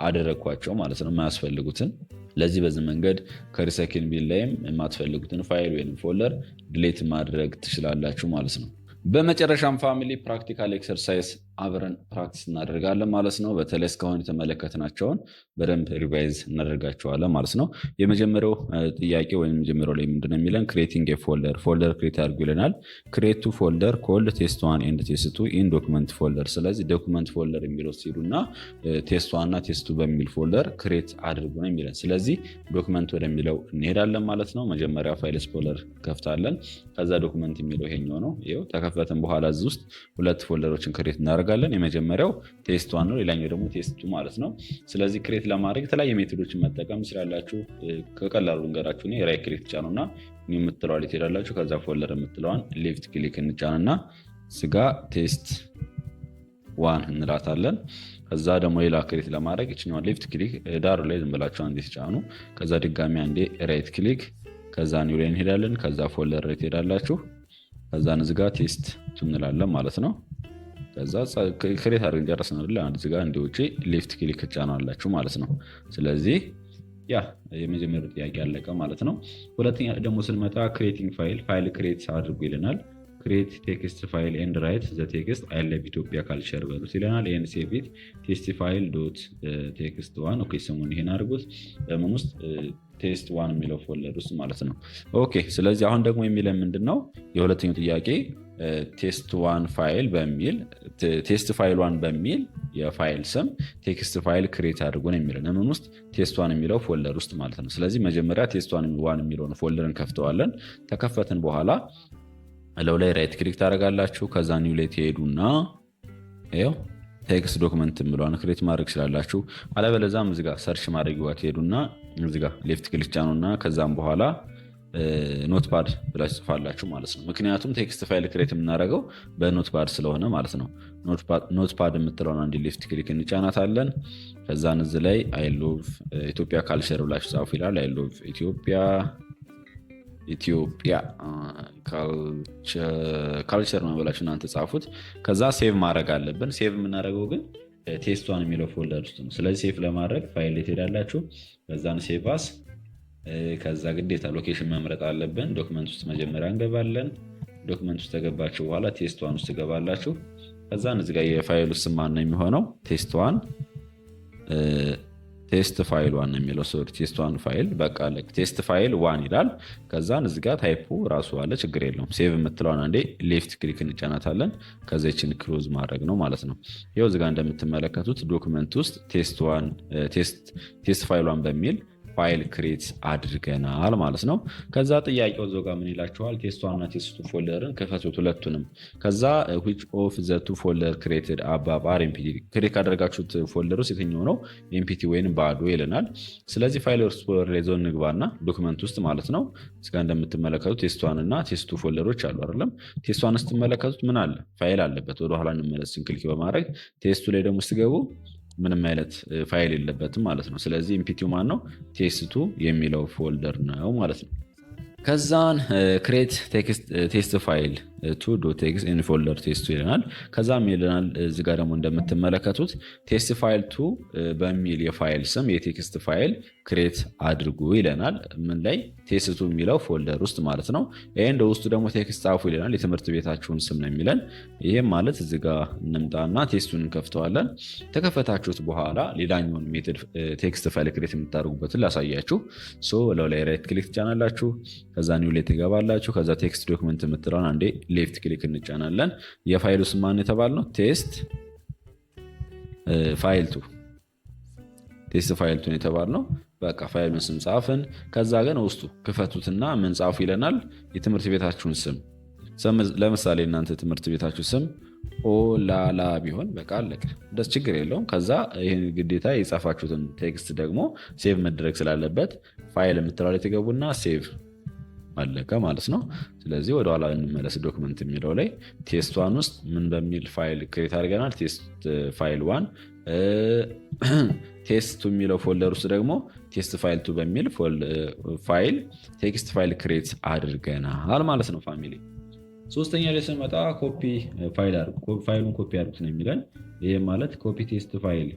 አደረግኳቸው ማለት ነው፣ የማያስፈልጉትን። ለዚህ በዚህ መንገድ ከሪሳይክል ቢን ላይም የማትፈልጉትን ፋይል ወይም ፎልደር ዲሌት ማድረግ ትችላላችሁ ማለት ነው። በመጨረሻም ፋሚሊ ፕራክቲካል ኤክሰርሳይዝ አብረን ፕራክቲስ እናደርጋለን ማለት ነው። በተለይ እስካሁን የተመለከትናቸውን በደንብ ሪቫይዝ እናደርጋቸዋለን ማለት ነው። የመጀመሪያው ጥያቄ ወይም የመጀመሪያው ላይ ምንድነው የሚለን ክሬቲንግ ፎልደር ክሬት አድርጉ ይለናል። ክሬት ቱ ፎልደር ኮልድ ቴስት ዋን ኤንድ ቴስት ቱ ኢን ዶክመንት ፎልደር። ስለዚህ ዶክመንት ፎልደር የሚለው ሲሄዱና ቴስት ዋን እና ቴስት ቱ በሚል ፎልደር ክሬት አድርጉ ነው የሚለን። ስለዚህ ዶክመንት ወደሚለው እንሄዳለን ማለት ነው። መጀመሪያ ፋይል ኤክስፕሎረር ከፍታለን። ከዛ ዶክመንት የሚለው ይሄኛው ነው። ይኸው ተከፈትን በኋላ እዚህ ውስጥ ሁለት ፎልደሮችን ክሬት እናደርጋለን። የመጀመሪያው ቴስት ዋን ነው፣ ሌላኛው ደግሞ ቴስት ቱ ማለት ነው። ስለዚህ ክሬት ለማድረግ የተለያየ ሜቶዶችን መጠቀም ትችላላችሁ። ከቀላሉ እንገራችሁ ራይት ክሊክ ጫኑና የምትለዋ ላይ ትሄዳላችሁ። ከዛ ፎልደር የምትለዋን ሌፍት ክሊክ እንጫንና ስጋ ቴስት ዋን እንላታለን። ከዛ ደግሞ ሌላ ክሬት ለማድረግ እችኛዋን ሌፍት ክሊክ ዳሩ ላይ ዝም ብላችሁ አንዴ ትጫኑ። ከዛ ድጋሚ አንዴ ራይት ክሊክ ከዛ ኒው ላይ እንሄዳለን። ከዛ ፎልደር ላይ ትሄዳላችሁ። ከዛ ንዝጋ ቴስት ቱ እንላለን ማለት ነው። ከዛ ክሬት አድርገን ጨረስን። አንድ ዝጋ እንዲውጪ ሌፍት ክሊክ ጫናላችሁ ማለት ነው። ስለዚህ የመጀመሪያው ጥያቄ ያለቀ ማለት ነው። ሁለተኛ ደግሞ ስንመጣ ክሬቲንግ ፋይል ክሬት አድርጉ ይለናል። ክሬት ቴክስት ፋይል ኤንድ ራይት ዘ ቴክስት አይ ላቭ ኢትዮጵያ ካልቸር በሉት ይለናል። ኤንድ ሴቭ ኢት ቴስት ፋይል ዶት ቴክስት ዋን። ኦኬ ስሙን ይሄን አድርጉት። በምን ውስጥ ቴስት ዋን የሚለው ፎልደር ውስጥ ማለት ነው። ኦኬ ስለዚህ አሁን ደግሞ የሚለን ምንድነው የሁለተኛው ጥያቄ ቴስት ዋን ፋይል በሚል ቴስት ፋይል ዋን በሚል የፋይል ስም ቴክስት ፋይል ክሬት አድርጎ ነው የሚለን ምን ውስጥ ቴስት ዋን የሚለው ፎልደር ውስጥ ማለት ነው። ስለዚህ መጀመሪያ ቴስት ዋን የሚለውን ፎልደር እንከፍተዋለን። ተከፈትን በኋላ ለው ላይ ራይት ክሊክ ታደርጋላችሁ። ከዛ ኒው ላይ ትሄዱና ይኸው ቴክስት ዶክመንት የሚለውን ክሬት ማድረግ ትችላላችሁ። አለበለዚያም እዚህ ጋር ሰርች ማድረግ ትሄዱና እዚህ ጋር ሌፍት ክሊክ ጫኑና ከዛም በኋላ ኖትፓድ ብላችሁ ጽፋላችሁ ማለት ነው። ምክንያቱም ቴክስት ፋይል ክሬት የምናደርገው በኖትፓድ ስለሆነ ማለት ነው። ኖትፓድ የምትለውን አንድ ሌፍት ክሊክ እንጫናታለን። ከዛን እዚህ ላይ አይ ሎቭ ኢትዮጵያ ካልቸር ብላችሁ ጻፉ ይላል። አይ ሎቭ ኢትዮጵያ ካልቸር ነው ብላችሁ እናንተ ጻፉት። ከዛ ሴቭ ማድረግ አለብን። ሴቭ የምናደርገው ግን ቴስት ዋን የሚለው ፎልደር ውስጥ ነው። ስለዚህ ሴቭ ለማድረግ ፋይል ላይ ትሄዳላችሁ። ከዛን ሴቭ አስ ከዛ ግዴታ ሎኬሽን መምረጥ አለብን። ዶክመንት ውስጥ መጀመሪያ እንገባለን። ዶክመንት ውስጥ ተገባችሁ በኋላ ቴስት ዋን ውስጥ ትገባላችሁ። ከዛን እዚህ ጋር የፋይሉ ስም ማን ነው የሚሆነው ቴስት ዋን ቴስት ፋይል ዋን የሚለው ቴስት ዋን ፋይል በቃ ቴስት ፋይል ዋን ይላል። ከዛን እዚህ ጋር ታይፑ ራሱ አለ፣ ችግር የለውም። ሴቭ የምትለውን አንዴ ሌፍት ክሊክ እንጫናታለን። ከዚችን ክሎዝ ማድረግ ነው ማለት ነው። ይኸው እዚህ ጋር እንደምትመለከቱት ዶክመንት ውስጥ ቴስት ፋይል ዋን በሚል ፋይል ክሬት አድርገናል ማለት ነው። ከዛ ጥያቄው እዛው ጋር ምን ይላችኋል? ቴስት1 እና ቴስት2 ፎልደርን ክፈቱት ሁለቱንም። ከዛ which of the two folder created above are empty ክሬት ካደረጋችሁት ፎልደር ውስጥ የትኛው ነው ኤምፒቲ ወይም ባዶ ይለናል። ስለዚህ ፋይል ኤክስፕሎረር ላይ ዞን እንግባና ዶክመንት ውስጥ ማለት ነው እዚህ ጋር እንደምትመለከቱት ቴስት1 እና ቴስት2 ፎልደሮች አሉ አይደለም። ቴስት1 ስትመለከቱት ምን አለ? ፋይል አለበት። ወደኋላ እንመለስን ክሊክ በማድረግ ቴስቱ ላይ ደግሞ ስትገቡ ምንም አይነት ፋይል የለበትም ማለት ነው። ስለዚህ ኤምፒቲው ማን ነው? ቴስት2 የሚለው ፎልደር ነው ማለት ነው። ከዛን ክሬት ቴስት ፋይል ቱ ዶት ኤክስ ኢን ፎልደር ቴስት ይለናል። ከዛም ይለናል እዚህ ጋር ደግሞ እንደምትመለከቱት ቴስት ፋይል ቱ በሚል የፋይል ስም የቴክስት ፋይል ክሬት አድርጉ ይለናል። ምን ላይ? ቴስት ቱ የሚለው ፎልደር ውስጥ ማለት ነው። እንደ ውስጡ ደግሞ ቴክስት ጻፉ ይለናል። የትምህርት ቤታችሁን ስም ነው የሚለን። ይሄም ማለት እዚህ ጋር እንምጣና ቴስቱን እንከፍተዋለን። ተከፈታችሁት በኋላ ሌላኛውን ሜትድ ቴክስት ፋይል ክሬት የምታደርጉበትን ላሳያችሁ። ለው ላይ ራይት ክሊክ ትጫናላችሁ። ከዛ ኒው ላይ ትገባላችሁ። ከዛ ቴክስት ዶክመንት የምትለውን አንዴ ሌፍት ክሊክ እንጫናለን። የፋይሉ ስም ማን የተባልነው? ቴስት ፋይል ቱ የተባልነው። በቃ ፋይሉን ስም ጻፍን። ከዛ ግን ውስጡ ክፈቱትና ምን ጻፉ ይለናል? የትምህርት ቤታችሁን ስም። ለምሳሌ እናንተ ትምህርት ቤታችሁ ስም ኦላላ ቢሆን በቃ አለቀ። ደስ ችግር የለውም። ከዛ ይህን ግዴታ የጻፋችሁትን ቴክስት ደግሞ ሴቭ መደረግ ስላለበት ፋይል የምትለው ላይ ትገቡና ሴቭ አለቀ ማለት ነው። ስለዚህ ወደኋላ እንመለስ። ዶክመንት የሚለው ላይ ቴስት1 ውስጥ ምን በሚል ፋይል ክሬት አድርገናል? ቴስት ፋይል 1። ቴስት2 የሚለው ፎልደር ውስጥ ደግሞ ቴስት ፋይል 2 በሚል ፋይል ቴክስት ፋይል ክሬት አድርገናል ማለት ነው ፋሚሊ። ሶስተኛ ላይ ስንመጣ ፋይሉን ኮፒ አድርጉት ነው የሚለን። ይህም ማለት ኮፒ ቴስት ፋይል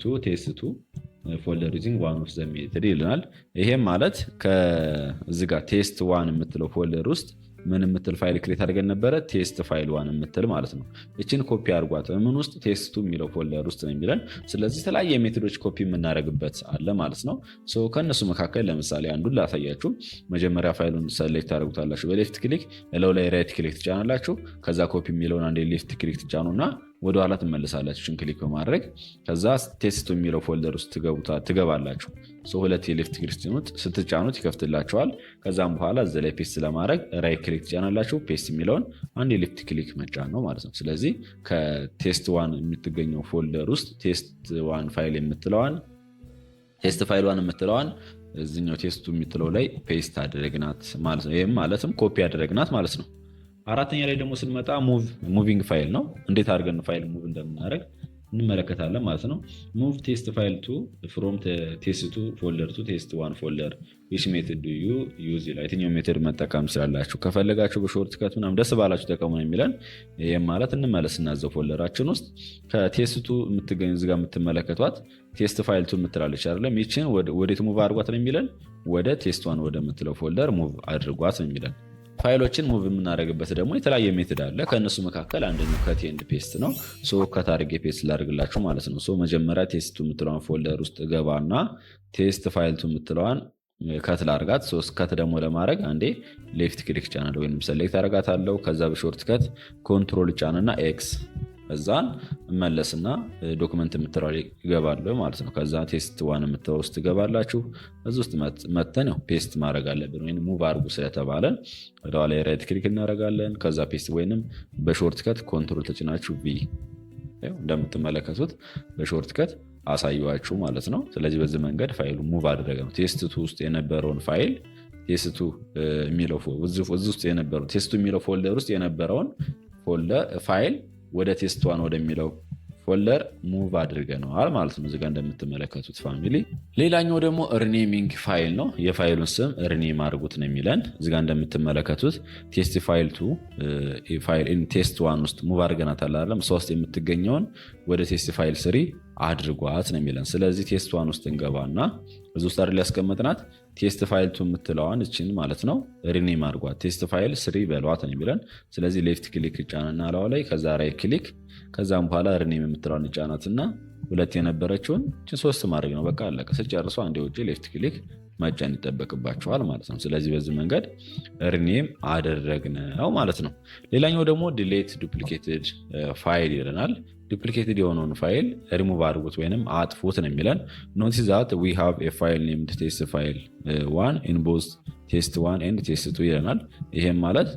ቱ ቴስት2 ፎልደር ዩዚንግ ዋን ኦፍ ዘ ሜተድ ይልናል። ይሄም ማለት ከዚህ ጋር ቴስት ዋን የምትለው ፎልደር ውስጥ ምን የምትል ፋይል ክሬት አድርገን ነበረ? ቴስት ፋይል ዋን የምትል ማለት ነው። እችን ኮፒ አድርጓት ምን ውስጥ? ቴስቱ የሚለው ፎልደር ውስጥ ነው የሚለን። ስለዚህ የተለያየ ሜቶዶች ኮፒ የምናደርግበት አለ ማለት ነው። ከእነሱ መካከል ለምሳሌ አንዱን ላሳያችሁ። መጀመሪያ ፋይሉን ሰሌክት ታደርጉታላችሁ በሌፍት ክሊክ፣ እለው ላይ ራይት ክሊክ ትጫናላችሁ። ከዛ ኮፒ የሚለውን አንዴ ሌፍት ክሊክ ትጫኑና ወደ ኋላ ትመለሳላችሁ ክሊክ በማድረግ ከዛ ቴስት የሚለው ፎልደር ውስጥ ትገባላችሁ። ሁለት የሌፍት ክሊክ ስትጫኑት ይከፍትላችኋል። ከዛም በኋላ እዚህ ላይ ፔስት ለማድረግ ራይት ክሊክ ትጫናላችሁ። ፔስት የሚለውን አንድ የሌፍት ክሊክ መጫን ነው ማለት ነው። ስለዚህ ከቴስት ዋን የምትገኘው ፎልደር ውስጥ ቴስት ፋይል ዋን የምትለዋን እዚኛው ቴስቱ የምትለው ላይ ፔስት አደረግናት ማለት ነው። ይህም ማለትም ኮፒ አደረግናት ማለት ነው። አራተኛ ላይ ደግሞ ስንመጣ ሙቪንግ ፋይል ነው። እንዴት አድርገን ፋይል ሙቭ እንደምናደርግ እንመለከታለን ማለት ነው። ሙቭ ቴስት ፋይል ቱ ፍሮም ቴስት2 ፎልደር ቱ ቴስት1 ፎልደር ዊች ሜትድ ዱ ዩ ዩዝ ይላል። የትኛው ሜትድ መጠቀም ስላላችሁ ከፈለጋችሁ በሾርት ከት ምናምን ደስ ባላችሁ ተጠቀሙ ነው የሚለን። ይህም ማለት እንመለስና እዛው ፎልደራችን ውስጥ ከቴስቱ የምትገኙ እዚጋ የምትመለከቷት ቴስት ፋይል ቱ የምትላለች አይደለም። ይችን ወዴት ሙቭ አድርጓት ነው የሚለን? ወደ ቴስት1 ወደምትለው ፎልደር ሙቭ አድርጓት ነው የሚለን። ፋይሎችን ሙቭ የምናደርግበት ደግሞ የተለያየ ሜትድ አለ። ከእነሱ መካከል አንደኛው ከት ኤንድ ፔስት ነው። ከት አድርጌ ፔስት ላደርግላችሁ ማለት ነው። መጀመሪያ ቴስቱ የምትለዋን ፎልደር ውስጥ ገባና ቴስት ፋይልቱ የምትለዋን ከት ላርጋት። ከት ደግሞ ለማድረግ አንዴ ሌፍት ክሊክ ጫናለሁ ወይም ሰሌክት አደርጋታለሁ። ከዛ በሾርት ከት ኮንትሮል ጫንና ኤክስ እዛን እመለስና ዶክመንት የምትለው ይገባለሁ ማለት ነው። ከዛ ቴስት ዋን የምትለው ውስጥ ትገባላችሁ። እዚ ውስጥ መተን ፔስት ማድረግ አለብን ወይም ሙቭ አድርጉ ስለተባለን ወደኋላ ራይት ክሊክ እናደርጋለን። ከዛ ፔስት ወይንም በሾርት ከት ኮንትሮል ተጭናችሁ ቪ እንደምትመለከቱት በሾርት ከት አሳየዋችሁ ማለት ነው። ስለዚህ በዚህ መንገድ ፋይሉ ሙቭ አደረገ ነው። ቴስት2 ውስጥ የነበረውን ፋይል ቴስቱ የሚለው ውስጥ የነበረው ቴስቱ የሚለው ፎልደር ውስጥ የነበረውን ፋይል ወደ ቴስት1 ወደሚለው ፎልደር ሙቭ አድርገነዋል ማለት ነው። እዚጋ እንደምትመለከቱት ፋሚሊ። ሌላኛው ደግሞ ሪኔሚንግ ፋይል ነው። የፋይሉን ስም ሪኔም አድርጉት ነው የሚለን። እዚጋ እንደምትመለከቱት ቴስት ፋይል ቱ ቴስት1 ውስጥ ሙቭ አድርገናታል አይደለም። 3 የምትገኘውን ወደ ቴስት ፋይል 3 አድርጓት ነው የሚለን። ስለዚህ ቴስት1 ውስጥ እንገባና እዚ ውስጥ አይደል ያስቀመጥናት ቴስት ፋይል ቱ የምትለዋን እችን ማለት ነው ሪኔም አድርጓት ቴስት ፋይል 3 በሏት ነው የሚለን። ስለዚህ ሌፍት ክሊክ ጫንና ላው ላይ ከዛ ራይት ክሊክ ከዛም በኋላ ሪኔም የምትለዋን ጫናትና 2 የነበረችውን 3 ማድረግ ነው። በቃ አለቀ። ስጨርሱ አንዴ ውጪ ሌፍት ክሊክ መጫን ይጠበቅባቸዋል ማለት ነው። ስለዚህ በዚህ መንገድ ሪኔም አደረግነው ማለት ነው። ሌላኛው ደግሞ ዲሌት ዱፕሊኬትድ ፋይል ይለናል። ዱፕሊኬትድ የሆነውን ፋይል ሪሙቭ አድርጉት ወይንም አጥፉት ነው የሚለን። ኖቲስ ዛት ዊ ሃቭ ኤ ፋይል ኔምድ ቴስት ፋይል 1 ኢን ቦዝ ቴስት 1 ኤንድ ቴስት 2 ይለናል። ይሄም ማለት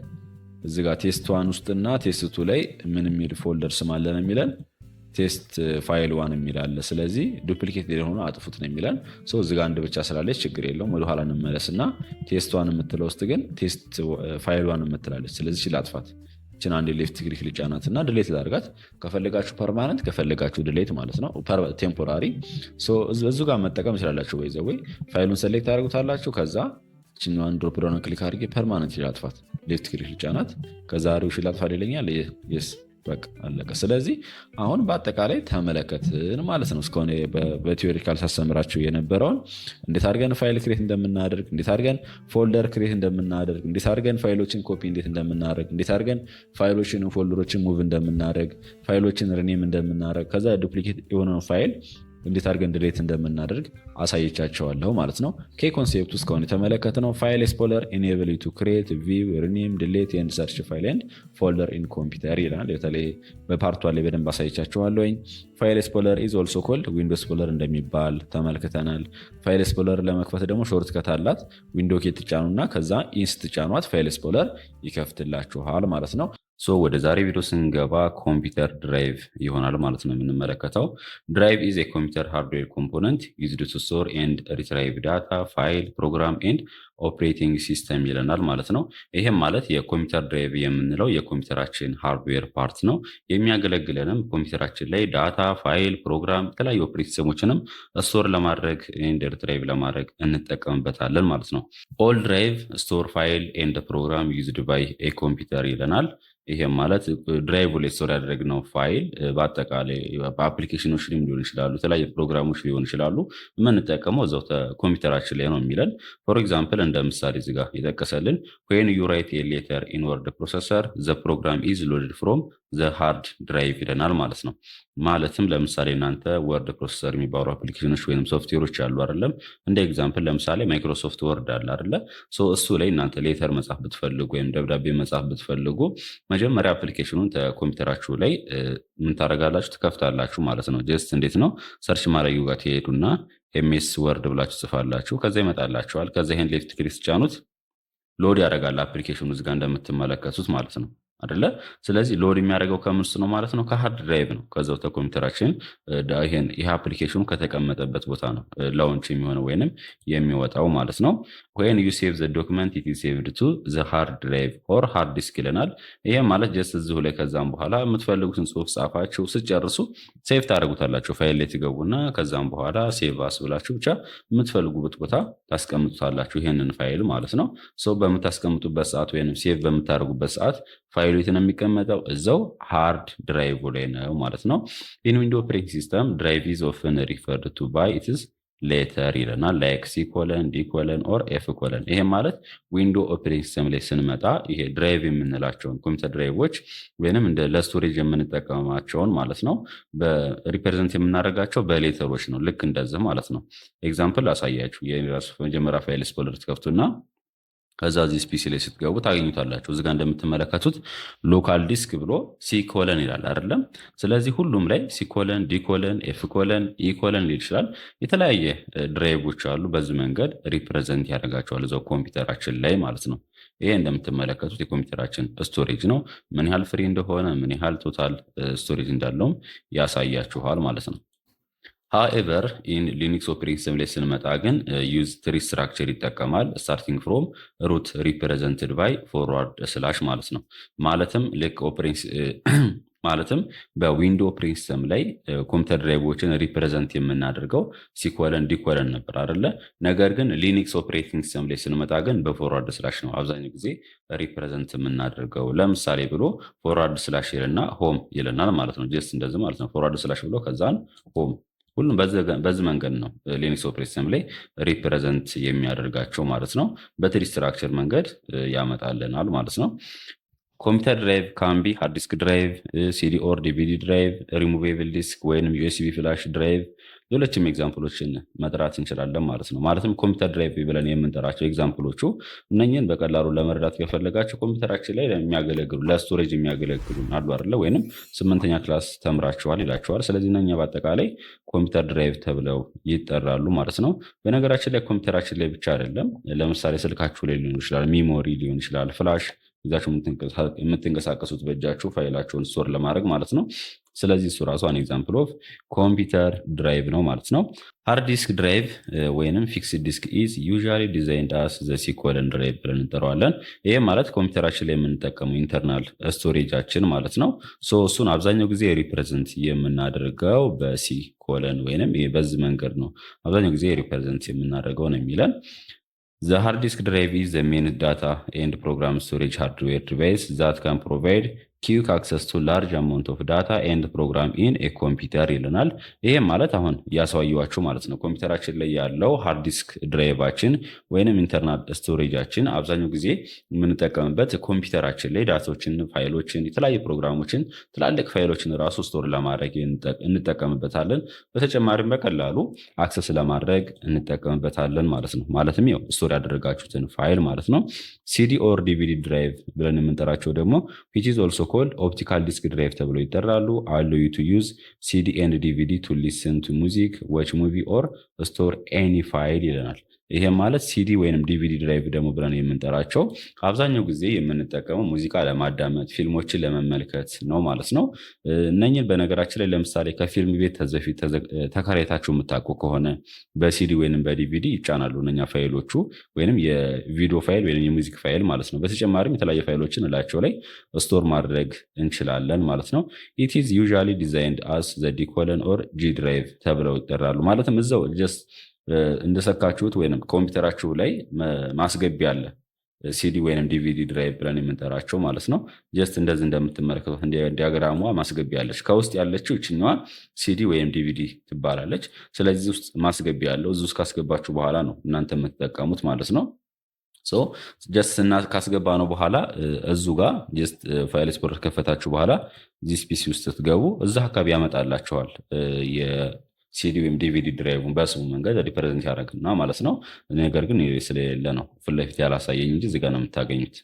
እዚህ ጋር ቴስት 1 ውስጥና ቴስት 2 ላይ ምን የሚል ፎልደር ስም አለ ነው የሚለን፣ ቴስት ፋይል 1 የሚል አለ። ስለዚህ ዱፕሊኬትድ የሆነ አጥፉት ነው የሚለን። እዚህ ጋር አንድ ብቻ ስላለች ችግር የለውም። ወደኋላ እንመለስና ቴስት 1 የምትለው ውስጥ ግን ቴስት ፋይል 1 የምትላለች። ስለዚህ ችል አጥፋት። ችን አንድ ሌፍት ክሊክ ልጫናት እና ድሌት ላድርጋት። ከፈለጋችሁ ፐርማነንት ከፈለጋችሁ ድሌት ማለት ነው፣ ቴምፖራሪ። እዙ ጋር መጠቀም ይችላላችሁ። ወይ ፋይሉን ሰሌክት ታደርጉታላችሁ። ከዛ ችኛዋን ድሮፕ ዳውን ክሊክ አድርጌ ፐርማነንት ላጥፋት፣ ሌፍት ክሊክ ልጫናት። ከዛ ሪውሽ ላጥፋ ይለኛል። የስ በቃ አለቀ። ስለዚህ አሁን በአጠቃላይ ተመለከትን ማለት ነው። እስከሆነ በቲዮሪካል ሳስተምራችሁ የነበረውን እንዴት አድርገን ፋይል ክሬት እንደምናደርግ፣ እንዴት አድርገን ፎልደር ክሬት እንደምናደርግ፣ እንዴት አድርገን ፋይሎችን ኮፒ እንዴት እንደምናደርግ፣ እንዴት አድርገን ፋይሎችን ፎልደሮችን ሙቭ እንደምናደርግ፣ ፋይሎችን ሪኔም እንደምናደርግ፣ ከዛ ዱፕሊኬት የሆነውን ፋይል እንዴት አድርገን ድሌት እንደምናደርግ አሳይቻቸዋለሁ ማለት ነው። ኮንሴፕት ውስጥ ከሆነ የተመለከትነው ፋይል ኤክስፕሎረር ኢኔብል ቱ ክሬት ቪው ሪኔም ድሌት ኤንድ ሰርች ፋይል ኤንድ ፎልደር ኢን ኮምፒውተር ይላል። በተለይ በፓርቷ ላይ በደንብ አሳይቻቸዋለሁ። ፋይል ኤክስፕሎረር ኢዝ ኦልሶ ኮልድ ዊንዶ ኤክስፕሎረር እንደሚባል ተመልክተናል። ፋይል ኤክስፕሎረር ለመክፈት ደግሞ ሾርት ከት አላት። ዊንዶ ኬ ትጫኑና ከዛ ኢንስ ትጫኗት ፋይል ኤክስፕሎረር ይከፍትላችኋል ማለት ነው። ወደ ዛሬ ቪዲዮ ስንገባ ኮምፒውተር ድራይቭ ይሆናል ማለት ነው የምንመለከተው። ድራይቭ ኢዝ ኮምፒውተር ሃርድዌር ኮምፖነንት ዩዝድ ቱ ስቶር ኤንድ ሪትራይቭ ዳታ ፋይል ፕሮግራም ኤንድ ኦፕሬቲንግ ሲስተም ይለናል ማለት ነው። ይሄም ማለት የኮምፒውተር ድራይቭ የምንለው የኮምፒውተራችን ሃርድዌር ፓርት ነው። የሚያገለግለንም ኮምፒውተራችን ላይ ዳታ ፋይል ፕሮግራም የተለያዩ ኦፕሬቲንግ ሲስተሞችንም ስቶር ለማድረግ ኤንድ ሪትራይቭ ለማድረግ እንጠቀምበታለን ማለት ነው። ኦል ድራይቭ ስቶር ፋይል ኤንድ ፕሮግራም ዩዝድ ባይ ኤ ኮምፒውተር ይለናል። ይሄም ማለት ድራይቭ ላይ ስቶር ያደረግነው ፋይል በአጠቃላይ በአፕሊኬሽኖች ሊሆን ይችላሉ፣ የተለያዩ ፕሮግራሞች ሊሆን ይችላሉ። የምንጠቀመው እዛው ኮምፒውተራችን ላይ ነው የሚለን። ፎር ኤግዛምፕል እንደ ምሳሌ እዚህ ጋር የጠቀሰልን when you write a letter in word processor the program is loaded from the hard drive ይለናል ማለት ነው። ማለትም ለምሳሌ እናንተ ወርድ ፕሮሰሰር የሚባሉ አፕሊኬሽኖች ወይም ሶፍትዌሮች አሉ አይደለም። እንደ ኤግዛምፕል ለምሳሌ ማይክሮሶፍት ወርድ አለ አይደለ። እሱ ላይ እናንተ ሌተር መጻፍ ብትፈልጉ ወይም ደብዳቤ መጻፍ ብትፈልጉ መጀመሪያ አፕሊኬሽኑን ኮምፒውተራችሁ ላይ ምን ታደርጋላችሁ? ትከፍታላችሁ ማለት ነው። ጀስት እንዴት ነው ሰርች ማድረጊው ጋር ትሄዱና ኤምኤስ ወርድ ብላችሁ ጽፋላችሁ። ከዛ ይመጣላችኋል። ከዛ ይሄን ሌፍት ክሊክ ትጫኑት ሎድ ያደርጋል አፕሊኬሽኑ እዚህ ጋር እንደምትመለከቱት ማለት ነው አይደለ። ስለዚህ ሎድ የሚያደርገው ከምን ውስጥ ነው ማለት ነው? ከሃርድ ድራይቭ ነው። ከዛው ኮምፒውተራችን ይሄ አፕሊኬሽኑ ከተቀመጠበት ቦታ ነው ላውንች የሚሆነው ወይንም የሚወጣው ማለት ነው። when you save the document it is saved to the hard drive or hard disk ይለናል። ይሄ ማለት ጀስት እዚሁ ላይ ከዛም በኋላ የምትፈልጉትን ጽሁፍ ጻፋችሁ ስጨርሱ ሴቭ ታደርጉታላችሁ። ፋይል ላይ ትገቡና ከዛም በኋላ ሴቭ አስ ብላችሁ ብቻ የምትፈልጉበት ቦታ ታስቀምጡታላችሁ ይሄንን ፋይል ማለት ነው። በምታስቀምጡበት ሰዓት ወይንም ሴቭ በምታደርጉበት ሰዓት ፋይሉ የት ነው የሚቀመጠው? እዛው ሃርድ ድራይቭ ላይ ነው ማለት ነው። ኢን ዊንዶ ኦፕሬቲንግ ሲስተም ድራይቭ ኢዝ ኦፍን ሪፈርድ ቱ ባይ ኢትስ ሌተር ይለናል። ላይክ ሲ ኮለን ዲ ኮለን ኦር ኤፍ ኮለን። ይሄ ማለት ዊንዶ ኦፕሬቲንግ ሲስተም ላይ ስንመጣ ይሄ ድራይቭ የምንላቸውን ኮምፒውተር ድራይቮች ወይንም እንደ ለስቶሬጅ የምንጠቀማቸውን ማለት ነው በሪፕሬዘንት የምናደርጋቸው በሌተሮች ነው። ልክ እንደዚህ ማለት ነው። ኤግዛምፕል አሳያችሁ። የራሱ መጀመሪያ ፋይል ኤክስፕሎረር ትከፍቱና ከዛ እዚህ ፒሲ ላይ ስትገቡ ታገኙታላችሁ። እዚህ ጋር እንደምትመለከቱት ሎካል ዲስክ ብሎ ሲ ኮለን ይላል አይደለም። ስለዚህ ሁሉም ላይ ሲ ኮለን ዲ ኮለን ኤፍ ኮለን ኢ ኮለን ሊል ይችላል። የተለያየ ድራይቮች አሉ። በዚህ መንገድ ሪፕሬዘንት ያደርጋቸዋል እዛው ኮምፒውተራችን ላይ ማለት ነው። ይሄ እንደምትመለከቱት የኮምፒውተራችን ስቶሬጅ ነው። ምን ያህል ፍሪ እንደሆነ ምን ያህል ቶታል ስቶሬጅ እንዳለውም ያሳያችኋል ማለት ነው። ሃኤቨር ኢን ሊኒክስ ኦፕሬቲንግ ሲስተም ላይ ስንመጣ ግን ዩዝ ትሪ ስትራክቸር ይጠቀማል። ስታርቲንግ ፍሮም ሩት ሪፕሬዘንትድ ባይ ፎርዋርድ ስላሽ ማለት ነው። ማለትም በዊንዶ ኦፕሬቲንግ ሲስተም ላይ ኮምፒውተር ድራይቮችን ሪፕሬዘንት የምናደርገው ሲኮለን ዲኮለን ነበር አይደለ። ነገር ግን ሊኒክስ ኦፕሬቲንግ ሲስተም ላይ ስንመጣ ግን በፎርዋርድ ስላሽ ነው አብዛኛው ጊዜ ሪፕሬዘንት የምናደርገው። ለምሳሌ ብሎ ፎርዋርድ ስላሽ ይልና ሆም ይለናል ማለት ነው። ጀስት እንደዚህ ማለት ነው። ፎርዋርድ ስላሽ ብሎ ከዛን ሆም ሁሉም በዚህ መንገድ ነው ሊኒክስ ኦፕሬቲንግ ሲስተም ላይ ሪፕሬዘንት የሚያደርጋቸው ማለት ነው። በትሪ ስትራክቸር መንገድ ያመጣልናል ማለት ነው። ኮምፒውተር ድራይቭ ካን ቢ ሃርድ ዲስክ ድራይቭ፣ ሲዲ ኦር ዲቪዲ ድራይቭ፣ ሪሙቬብል ዲስክ ወይም ዩኤስቢ ፍላሽ ድራይቭ፣ ሌሎችም ኤግዛምፕሎችን መጥራት እንችላለን ማለት ነው። ማለትም ኮምፒውተር ድራይቭ ብለን የምንጠራቸው ኤግዛምፕሎቹ እነኝህን በቀላሉ ለመረዳት ከፈለጋቸው ኮምፒውተራችን ላይ የሚያገለግሉ ለስቶሬጅ የሚያገለግሉ አሉ አይደለ? ወይንም 8ኛ ክላስ ተምራችኋል ይላቸዋል። ስለዚህ እነኛ በአጠቃላይ ኮምፒውተር ድራይቭ ተብለው ይጠራሉ ማለት ነው። በነገራችን ላይ ኮምፒውተራችን ላይ ብቻ አይደለም። ለምሳሌ ስልካችሁ ላይ ሊሆን ይችላል፣ ሚሞሪ ሊሆን ይችላል፣ ፍላሽ ይዛችሁ የምትንቀሳቀሱት በእጃችሁ ፋይላቸውን ስቶር ለማድረግ ማለት ነው። ስለዚህ እሱ ራሱ አን ኤግዛምፕል ኦፍ ኮምፒውተር ድራይቭ ነው ማለት ነው። ሃርድ ዲስክ ድራይቭ ወይንም ፊክስድ ዲስክ ኢዝ ዩዥዋሊ ዲዛይንድ አስ ዘ ሲ ኮለን ድራይቭ ብለን እንጠራዋለን። ይሄ ማለት ኮምፒውተራችን ላይ የምንጠቀመው ኢንተርናል ስቶሬጃችን ማለት ነው። እሱን አብዛኛው ጊዜ ሪፕሬዘንት የምናደርገው በሲ ኮለን ወይንም በዚህ መንገድ ነው አብዛኛው ጊዜ ሪፕሬዘንት የምናደርገው ነው የሚለን። The hard disk drive is the main data and program storage hardware device that can provide quick access to large amount of data and program in a computer ይለናል። ይሄ ማለት አሁን ያሳየዋችሁ ማለት ነው። ኮምፒውተራችን ላይ ያለው ሃርድ ዲስክ ድራይቫችን ወይንም ኢንተርናል ስቶሬጃችን አብዛኛው ጊዜ የምንጠቀምበት ኮምፒውተራችን ላይ ዳታዎችን፣ ፋይሎችን፣ የተለያዩ ፕሮግራሞችን፣ ትላልቅ ፋይሎችን ራሱ ስቶር ለማድረግ እንጠቀምበታለን። በተጨማሪም በቀላሉ አክሰስ ለማድረግ እንጠቀምበታለን ማለት ነው። ማለትም ያው ስቶር ያደረጋችሁትን ፋይል ማለት ነው። ሲዲ ኦር ዲቪዲ ድራይቭ ብለን የምንጠራቸው ደግሞ which is also called optical disk drive ተብለው ይጠራሉ። allow you to use CD and DVD to listen to music, watch movie or store any file ይለናል። ይሄ ማለት ሲዲ ወይንም ዲቪዲ ድራይቭ ደግሞ ብለን የምንጠራቸው አብዛኛው ጊዜ የምንጠቀመው ሙዚቃ ለማዳመጥ ፊልሞችን ለመመልከት ነው ማለት ነው። እነኝን በነገራችን ላይ ለምሳሌ ከፊልም ቤት ተዘፊት ተከራይታችሁ የምታውቁ ከሆነ በሲዲ ወይንም በዲቪዲ ይጫናሉ እነኛ ፋይሎቹ ወይንም የቪዲዮ ፋይል ወይንም የሙዚክ ፋይል ማለት ነው። በተጨማሪም የተለያዩ ፋይሎችን እላቸው ላይ ስቶር ማድረግ እንችላለን ማለት ነው። it is usually designed as the D colon or G drive ተብለው ይጠራሉ። ማለትም እዛው ጀስት እንደሰካችሁት ወይንም ኮምፒውተራችሁ ላይ ማስገቢያ አለ ሲዲ ወይንም ዲቪዲ ድራይቭ ብለን የምንጠራቸው ማለት ነው። ጀስት እንደዚህ እንደምትመለከቱት ዲያግራሟ ማስገቢያ አለች። ከውስጥ ያለችው እችኛዋ ሲዲ ወይም ዲቪዲ ትባላለች። ስለዚህ ውስጥ ማስገቢያ ያለው እዚህ ውስጥ ካስገባችሁ በኋላ ነው እናንተ የምትጠቀሙት ማለት ነው። ጀስት ካስገባ ነው በኋላ እዙ ጋር ጀስት ፋይል ኤክስፕሎረር ከፈታችሁ በኋላ ዚስ ፒሲ ውስጥ ስትገቡ እዛ አካባቢ ያመጣላችኋል ሲዲ ወይም ዲቪዲ ድራይቭን በስሙ መንገድ ሪፕሬዘንት ያደረግና ማለት ነው። ነገር ግን ስለሌለ ነው ፊት ለፊት ያላሳየኝ እንጂ እዚህ ጋር ነው የምታገኙት።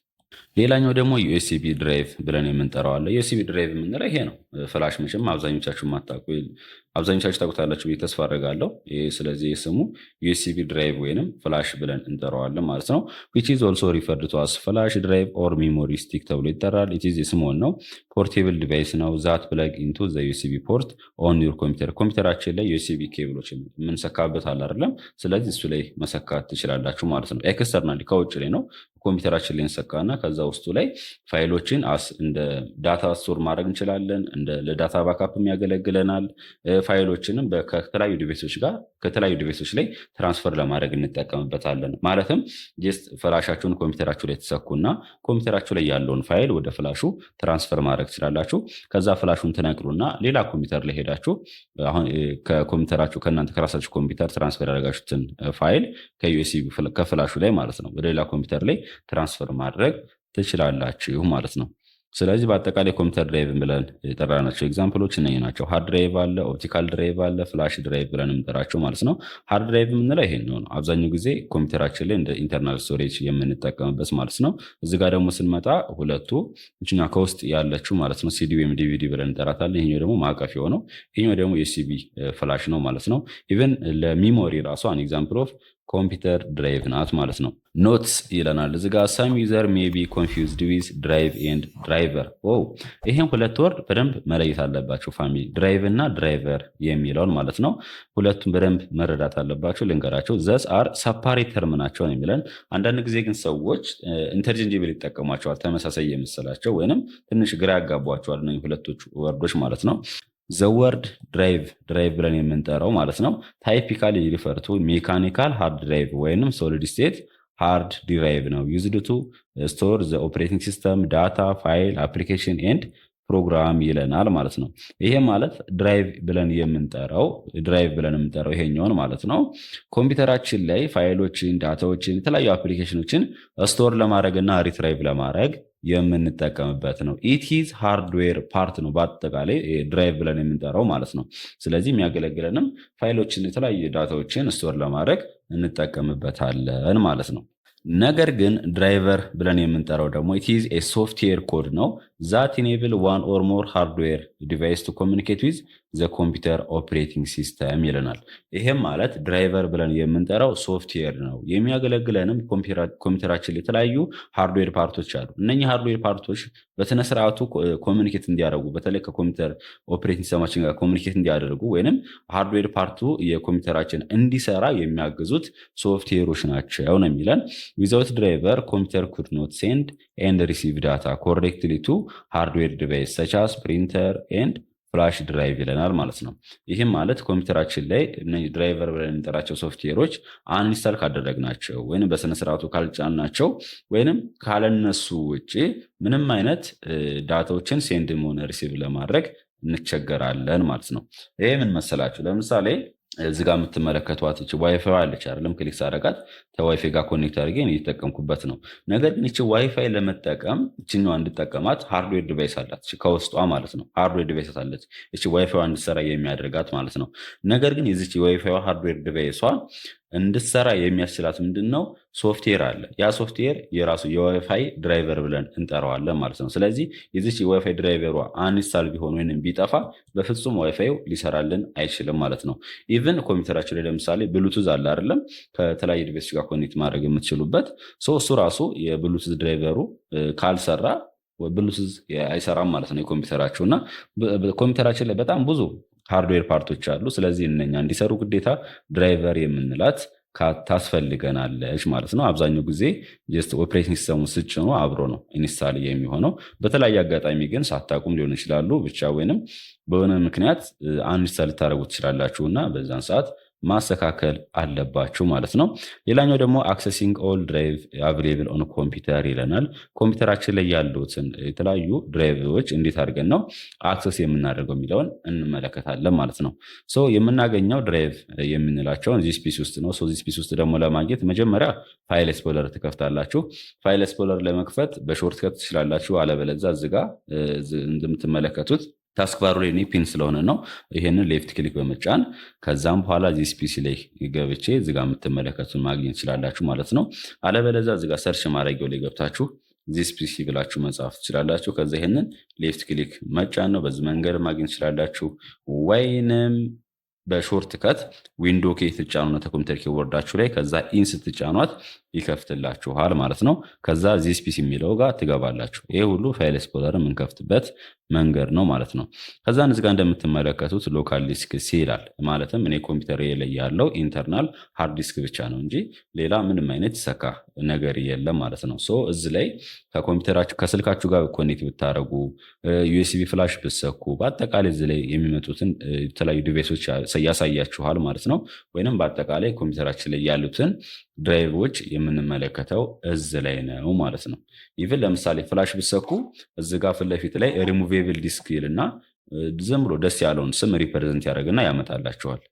ሌላኛው ደግሞ ዩኤስቢ ድራይቭ ብለን የምንጠራው አለ። ዩኤስቢ ድራይቭ የምንለው ይሄ ነው። ፍላሽ መቼም አብዛኞቻችሁ ታውቁታላችሁ ብዬ ተስፋ አደርጋለሁ። ስለዚህ የስሙ ዩኤስቢ ድራይቭ ወይንም ፍላሽ ብለን እንጠራዋለን ማለት ነው። which is also referred to as flash drive or memory stick ተብሎ ይጠራል። it is ስሞል ነው፣ ፖርቴብል ዲቫይስ ነው that plug into the USB port on your computer። ኮምፒውተራችን ላይ ዩኤስቢ ኬብሎች የምንሰካበት አለ አይደለም? ስለዚህ እሱ ላይ መሰካት ትችላላችሁ ማለት ነው። ኤክስተርናሊ ከውጭ ላይ ነው ኮምፒውተራችን ላይ እንሰካና ከዛ ውስጡ ላይ ፋይሎችን እንደ ዳታ ስቶር ማድረግ እንችላለን። ለዳታ ባካፕ ያገለግለናል። ፋይሎችንም ከተለያዩ ዲቫይሶች ላይ ትራንስፈር ለማድረግ እንጠቀምበታለን። ማለትም ጀስት ፍላሻችሁን ኮምፒውተራችሁ ላይ ተሰኩና ኮምፒውተራችሁ ላይ ያለውን ፋይል ወደ ፍላሹ ትራንስፈር ማድረግ ትችላላችሁ። ከዛ ፍላሹን ትነቅሉና ሌላ ኮምፒውተር ላይ ሄዳችሁ አሁን ከኮምፒውተራችሁ ከእናንተ ከራሳችሁ ኮምፒውተር ትራንስፈር ያደረጋችሁትን ፋይል ከዩኤስቢ ከፍላሹ ላይ ማለት ነው ወደ ሌላ ኮምፒውተር ላይ ትራንስፈር ማድረግ ትችላላችሁ ማለት ነው። ስለዚህ በአጠቃላይ ኮምፒውተር ድራይቭ ብለን የጠራናቸው ኤግዛምፕሎች እነዚህ ናቸው። ሃርድ ድራይቭ አለ፣ ኦፕቲካል ድራይቭ አለ፣ ፍላሽ ድራይቭ ብለን የምንጠራቸው ማለት ነው። ሃርድ ድራይቭ የምንለው ይሄን ነው። አብዛኛው ጊዜ ኮምፒውተራችን ላይ እንደ ኢንተርናል ስቶሬጅ የምንጠቀምበት ማለት ነው። እዚህ ጋር ደግሞ ስንመጣ ሁለቱ እኛ ከውስጥ ያለችው ማለት ነው ሲዲ ወይም ዲቪዲ ብለን እንጠራታለን። ይሄኛው ደግሞ ማዕቀፍ የሆነው ይሄኛው ደግሞ ዩኤስቢ ፍላሽ ነው ማለት ነው። ኢቨን ለሚሞሪ ራሱ አን ኤግዛምፕል ኦፍ ኮምፒውተር ድራይቭ ናት ማለት ነው። ኖትስ ይለናል እዚህ ጋር ሳም ዩዘር ሜይ ቢ ኮንፊውዝድ ዊዝ ድራይቭ ኤንድ ድራይቨር። ይሄን ሁለት ወርድ በደንብ መለየት አለባቸው ፋሚሊ፣ ድራይቭ እና ድራይቨር የሚለውን ማለት ነው። ሁለቱም በደንብ መረዳት አለባቸው። ልንገራቸው ዘስ አር ሰፓሬት ተርም ናቸው ነው የሚለን። አንዳንድ ጊዜ ግን ሰዎች ኢንተርቼንጀብል ይጠቀሟቸዋል ተመሳሳይ የመሰላቸው ወይንም ትንሽ ግራ ያጋቧቸዋል ነው ሁለቶቹ ወርዶች ማለት ነው። ዘወርድ ድራይቭ ብለን የምንጠራው ማለት ነው ታይፒካሊ ሪፈር ቱ ሜካኒካል ሃርድ ድራይቭ ወይንም ሶሊድ ስቴት ሃርድ ድራይቭ ነው ዩዝድ ቱ ስቶር ዘ ኦፕሬቲንግ ሲስተም ዳታ ፋይል አፕሊኬሽን ኤንድ ፕሮግራም ይለናል ማለት ነው። ይሄ ማለት ድራይቭ ብለን የምንጠራው ይሄኛውን ማለት ነው። ኮምፒውተራችን ላይ ፋይሎችን፣ ዳታዎችን፣ የተለያዩ አፕሊኬሽኖችን ስቶር ለማድረግ እና ሪትራይቭ ለማድረግ የምንጠቀምበት ነው። ኢትዝ ሃርድዌር ፓርት ነው በአጠቃላይ ድራይቭ ብለን የምንጠራው ማለት ነው። ስለዚህ የሚያገለግለንም ፋይሎችን የተለያዩ ዳታዎችን ስቶር ለማድረግ እንጠቀምበታለን ማለት ነው። ነገር ግን ድራይቨር ብለን የምንጠራው ደግሞ ኢትዝ ኤ ሶፍትዌር ኮድ ነው ዛት ኢኔብል ዋን ኦር ሞር ሃርድዌር ዲቫይስ ቱ ኮሚኒኬት ዊዝ ዘ ኮምፒውተር ኦፕሬቲንግ ሲስተም ይለናል። ይሄም ማለት ድራይቨር ብለን የምንጠራው ሶፍትዌር ነው። የሚያገለግለንም ኮምፒውተራችን የተለያዩ ሃርድዌር ፓርቶች አሉ። እነኚህ ሃርድዌር ፓርቶች በስነስርዓቱ ኮሚኒኬት እንዲያደርጉ በተለይ ከኮምፒውተር ኦፕሬቲንግ ሲስተማችን ጋር ኮሚኒኬት እንዲያደርጉ ወይንም ሃርድዌር ፓርቱ የኮምፒውተራችን እንዲሰራ የሚያግዙት ሶፍትዌሮች ናቸው ነው የሚለን። ዊዛውት ድራይቨር ኮምፒውተር ኩድ ኖት ሴንድ ኤንድ ሪሲቭ ዳታ ኮሬክትሊ ቱ ሃርድዌር ዲቫይስ ሰች አስ ፕሪንተር ኤንድ ፍላሽ ድራይቭ ይለናል ማለት ነው። ይህም ማለት ኮምፒውተራችን ላይ ድራይቨር ብለን የምንጠራቸው ሶፍትዌሮች አንኢንስታል ካደረግናቸው ወይም በስነስርዓቱ ካልጫናቸው ወይም ካለነሱ ውጭ ምንም አይነት ዳታዎችን ሴንድም ሆነ ሪሲቭ ለማድረግ እንቸገራለን ማለት ነው። ይሄ ምን መሰላችሁ? ለምሳሌ እዚህ ጋር የምትመለከቷት ዋይፋይ አለች አይደለም? ክሊክ ሳደርጋት ከዋይፋይ ጋር ኮኔክት አድርጌ እየተጠቀምኩበት ነው። ነገር ግን እቺ ዋይፋይ ለመጠቀም እችኛዋ እንድጠቀማት ሃርድዌር ዲቫይስ አላት ከውስጧ ማለት ነው። ሃርድዌር ዲቫይስ አለች እቺ ዋይፋይዋ እንድትሰራ የሚያደርጋት ማለት ነው። ነገር ግን የዚች ዋይፋይዋ ሃርድዌር ዲቫይሷ እንድትሰራ የሚያስችላት ምንድን ነው? ሶፍትዌር አለ። ያ ሶፍትዌር የራሱ የዋይፋይ ድራይቨር ብለን እንጠራዋለን ማለት ነው። ስለዚህ የዚች የዋይፋይ ድራይቨሯ አንኢንስታል ቢሆን ወይም ቢጠፋ በፍጹም ዋይፋዩ ሊሰራልን አይችልም ማለት ነው። ኢቭን ኮምፒውተራችን ላይ ለምሳሌ ብሉቱዝ አለ አይደለም? ከተለያዩ ዲቫይስ ጋር ኮኔክት ማድረግ የምትችሉበት እሱ ራሱ የብሉቱዝ ድራይቨሩ ካልሰራ ብሉቱዝ አይሰራም ማለት ነው የኮምፒውተራችሁ። እና ኮምፒውተራችን ላይ በጣም ብዙ ሃርድዌር ፓርቶች አሉ። ስለዚህ እነኛ እንዲሰሩ ግዴታ ድራይቨር የምንላት ታስፈልገናለች ማለት ነው። አብዛኛው ጊዜ ጀስት ኦፕሬቲንግ ሲስተሙ ስጭኑ አብሮ ነው ኢንስታል የሚሆነው። በተለያየ አጋጣሚ ግን ሳታቁም ሊሆን ይችላሉ ብቻ ወይንም በሆነ ምክንያት አንኢንስታል ልታደርጉ ትችላላችሁ እና በዛን ሰዓት ማስተካከል አለባችሁ ማለት ነው። ሌላኛው ደግሞ አክሰሲንግ ኦል ድራይቭ አቬሌብል ኦን ኮምፒውተር ይለናል። ኮምፒውተራችን ላይ ያሉትን የተለያዩ ድራይቭዎች እንዴት አድርገን ነው አክሰስ የምናደርገው የሚለውን እንመለከታለን ማለት ነው። የምናገኘው ድራይቭ የምንላቸውን ዚህ ስፔስ ውስጥ ነው። ዚህ ስፔስ ውስጥ ደግሞ ለማግኘት መጀመሪያ ፋይል ኤክስፕሎረር ትከፍታላችሁ። ፋይል ኤክስፕሎረር ለመክፈት በሾርት ከት ትችላላችሁ። አለበለዚያ እዚህ ጋር እንደምትመለከቱት ታስክ ባሩ ላይ ፒን ስለሆነ ነው። ይሄንን ሌፍት ክሊክ በመጫን ከዛም በኋላ ዚህ ፒሲ ላይ ገብቼ እዚጋ የምትመለከቱን ማግኘት ትችላላችሁ ማለት ነው። አለበለዚያ እዚጋ ሰርች ማድረጊያው ላይ ገብታችሁ ዚህ ፒሲ ብላችሁ መጻፍ ትችላላችሁ። ከዛ ይሄንን ሌፍት ክሊክ መጫን ነው። በዚህ መንገድ ማግኘት ትችላላችሁ። ወይንም በሾርት ከት ዊንዶ ኬ ትጫኑና ኮምፒውተር ኪቦርዳችሁ ላይ ከዛ ኢን ስትጫኗት ይከፍትላችኋል ማለት ነው። ከዛ ዚህ ፒሲ የሚለው ጋር ትገባላችሁ። ይሄ ሁሉ ፋይል ኤክስፕሎረር የምንከፍትበት መንገድ ነው ማለት ነው። ከዛ እዚህ ጋር እንደምትመለከቱት ሎካል ዲስክ ሲ ይላል። ማለትም እኔ ኮምፒውተር ላይ ያለው ኢንተርናል ሃርድ ዲስክ ብቻ ነው እንጂ ሌላ ምንም አይነት ይሰካ ነገር የለም ማለት ነው። እዚህ ላይ ከኮምፒውተራችሁ ከስልካችሁ ጋር ኮኔክት ብታደርጉ ዩኤስቢ ፍላሽ ብትሰኩ በአጠቃላይ እዚህ ላይ የሚመጡትን የተለያዩ ዲቫይሶች ያሳያችኋል ማለት ነው። ወይንም በአጠቃላይ ኮምፒውተራችን ላይ ያሉትን ድራይቮች የምንመለከተው እዚህ ላይ ነው ማለት ነው። ኢቭን ለምሳሌ ፍላሽ ብትሰኩ እዚህ ጋር ፊት ለፊት ላይ ሪሙቬብል ዲስክ ይልና ዝም ብሎ ደስ ያለውን ስም ሪፕሬዘንት ያደርግና ያመጣላችኋል።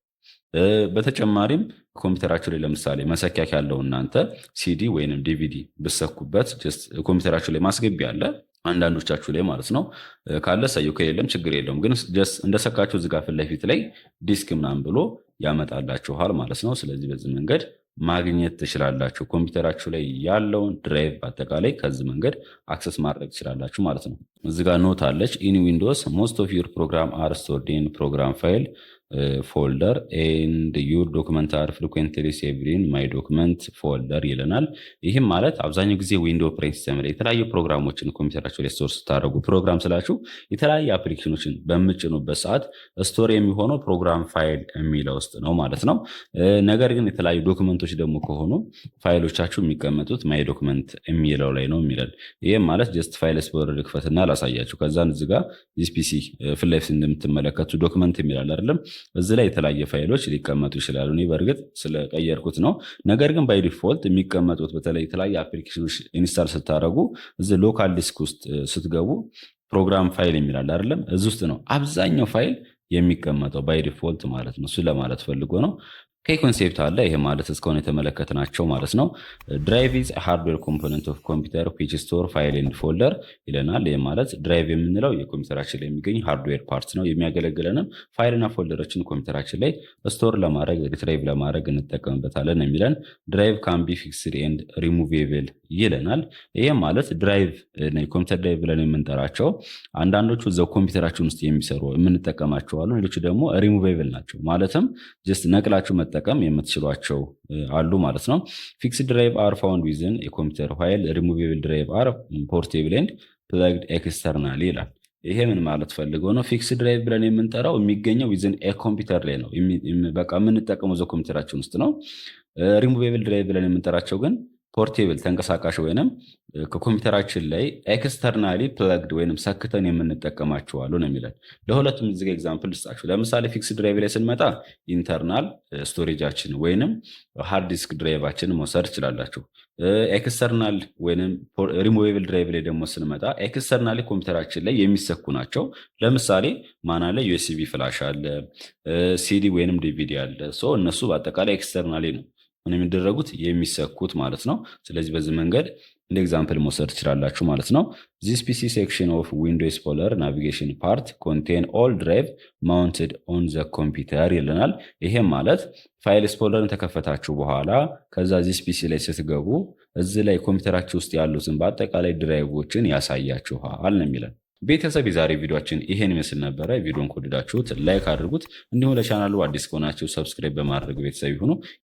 በተጨማሪም ኮምፒውተራችሁ ላይ ለምሳሌ መሰኪያ ያለው እናንተ ሲዲ ወይንም ዲቪዲ ብትሰኩበት ኮምፒውተራችሁ ላይ ማስገቢያ አለ አንዳንዶቻችሁ ላይ ማለት ነው። ካለ ሰየው ከሌለም ችግር የለውም። ግን እንደሰካችሁ እዚህ ጋር ፊት ለፊት ላይ ዲስክ ምናምን ብሎ ያመጣላችኋል ማለት ነው። ስለዚህ በዚህ መንገድ ማግኘት ትችላላችሁ። ኮምፒውተራችሁ ላይ ያለውን ድራይቭ በአጠቃላይ ከዚህ መንገድ አክሰስ ማድረግ ትችላላችሁ ማለት ነው። እዚህ ጋር ኖት አለች። ኢን ዊንዶውስ ሞስት ኦፍ ዩር ፕሮግራም አር ስቶርድ ኢን ፕሮግራም ፋይል ፎልደር ኤንድ ዩር ዶክመንት አር ፍሪኩዌንትሊ ሴቭድ ኢን ማይ ዶክመንት ፎልደር ይለናል። ይህም ማለት አብዛኛው ጊዜ ዊንዶው ኦፕሬቲንግ ሲስተም ላይ የተለያዩ ፕሮግራሞችን ኮምፒውተራችሁ ላይ ስቶር ስታደርጉ ፕሮግራም ስላችሁ የተለያዩ አፕሊኬሽኖችን በምጭኑበት ሰዓት ስቶር የሚሆነው ፕሮግራም ፋይል የሚለው ውስጥ ነው ማለት ነው። ነገር ግን የተለያዩ ዶክመንቶች ደግሞ ከሆኑ ፋይሎቻችሁ የሚቀመጡት ማይ ዶክመንት የሚለው ላይ ነው የሚለን። ይህም ማለት ጀስት ፋይል ኤክስፕሎረር ልክፈትና ላሳያችሁ። ከዛን እዚህ ጋር ዚህ ፒሲ ፊት ለፊት እንደምትመለከቱ ዶክመንት የሚላል አይደለም? እዚህ ላይ የተለያየ ፋይሎች ሊቀመጡ ይችላሉ። እኔ በእርግጥ ስለቀየርኩት ነው። ነገር ግን ባይ ዲፎልት የሚቀመጡት በተለይ የተለያየ አፕሊኬሽኖች ኢንስታል ስታደርጉ እዚህ ሎካል ዲስክ ውስጥ ስትገቡ ፕሮግራም ፋይል የሚላል አይደለም? እዚህ ውስጥ ነው አብዛኛው ፋይል የሚቀመጠው ባይ ዲፎልት ማለት ነው። እሱ ለማለት ፈልጎ ነው። ኮንሴፕት አለ። ይሄ ማለት እስካሁን የተመለከትናቸው ማለት ነው። ድራይቭ ኢዝ ሃርድዌር ኮምፖነንት ኦፍ ኮምፒውተር ዊች ስቶር ፋይል ኤንድ ፎልደር ይለናል። ይህ ማለት ድራይቭ የምንለው የኮምፒውተራችን ላይ የሚገኝ ሃርድዌር ፓርት ነው። የሚያገለግለንም ፋይልና ፎልደሮችን ኮምፒውተራችን ላይ ስቶር ለማድረግ ሪትራይቭ ለማድረግ እንጠቀምበታለን የሚለን። ድራይቭ ካን ቢ ፊክስድ ኤንድ ሪሙቬብል ይለናል። ይህም ማለት ድራይቭ የኮምፒውተር ድራይቭ ብለን የምንጠራቸው አንዳንዶቹ እዛው ኮምፒውተራችን ውስጥ የሚሰሩ የምንጠቀማቸው አሉ። ሌሎቹ ደግሞ ሪሙቬብል ናቸው። ማለትም ጀስት ነቅላችሁ መጠቀም የምትችሏቸው አሉ ማለት ነው። ፊክስድ ድራይቭ አር ፋውንድ ዊዝን የኮምፒውተር ፋይል፣ ሪሙቬብል ድራይቭ አር ፖርቴብል ኤንድ ፕለግድ ኤክስተርናሊ ይላል። ይሄ ምን ማለት ፈልገው ነው? ፊክስድ ድራይቭ ብለን የምንጠራው የሚገኘው ዊዝን ኮምፒውተር ላይ ነው። በቃ የምንጠቀመው እዛው ኮምፒውተራችን ውስጥ ነው። ሪሙቬብል ድራይቭ ብለን የምንጠራቸው ግን ፖርቴብል ተንቀሳቃሽ ወይንም ከኮምፒውተራችን ላይ ኤክስተርናሊ ፕለግድ ወይንም ሰክተን የምንጠቀማቸው አሉ ነው የሚለን። ለሁለቱም እዚህ ጋር ኤግዛምፕል ልስጣችሁ። ለምሳሌ ፊክስድ ድራይቭ ላይ ስንመጣ ኢንተርናል ስቶሬጃችን ወይንም ሃርድ ዲስክ ድራይቫችንን መውሰድ ትችላላችሁ። ኤክስተርናል ወይንም ሪሙቬብል ድራይቭ ላይ ደግሞ ስንመጣ ኤክስተርናሊ ኮምፒውተራችን ላይ የሚሰኩ ናቸው። ለምሳሌ ማን አለ? ዩኤስቢ ፍላሽ አለ፣ ሲዲ ወይንም ዲቪዲ አለ። እነሱ በአጠቃላይ ኤክስተርናሊ ነው የሚደረጉት የሚሰኩት ማለት ነው። ስለዚህ በዚህ መንገድ እንደ ኤግዛምፕል መውሰድ ትችላላችሁ ማለት ነው። ዚስ ፒሲ ሴክሽን ኦፍ ዊንዶው ኤክስፕሎረር ናቪጌሽን ፓርት ኮንቴን ኦል ድራይቭ ማውንትድ ኦን ዘ ኮምፒውተር ይለናል። ይሄም ማለት ፋይል ኤክስፕሎረርን ተከፈታችሁ በኋላ ከዛ ዚስ ፒሲ ላይ ስትገቡ እዚህ ላይ ኮምፒውተራችሁ ውስጥ ያሉትን በአጠቃላይ ድራይቮችን ያሳያችኋል ነው የሚለን። ቤተሰብ የዛሬ ቪዲዮችን ይሄን ይመስል ነበረ። ቪዲዮን ከወደዳችሁት ላይክ አድርጉት። እንዲሁም ለቻናሉ አዲስ ከሆናችሁ ሰብስክራይብ በማድረግ ቤተሰብ ይሁኑ።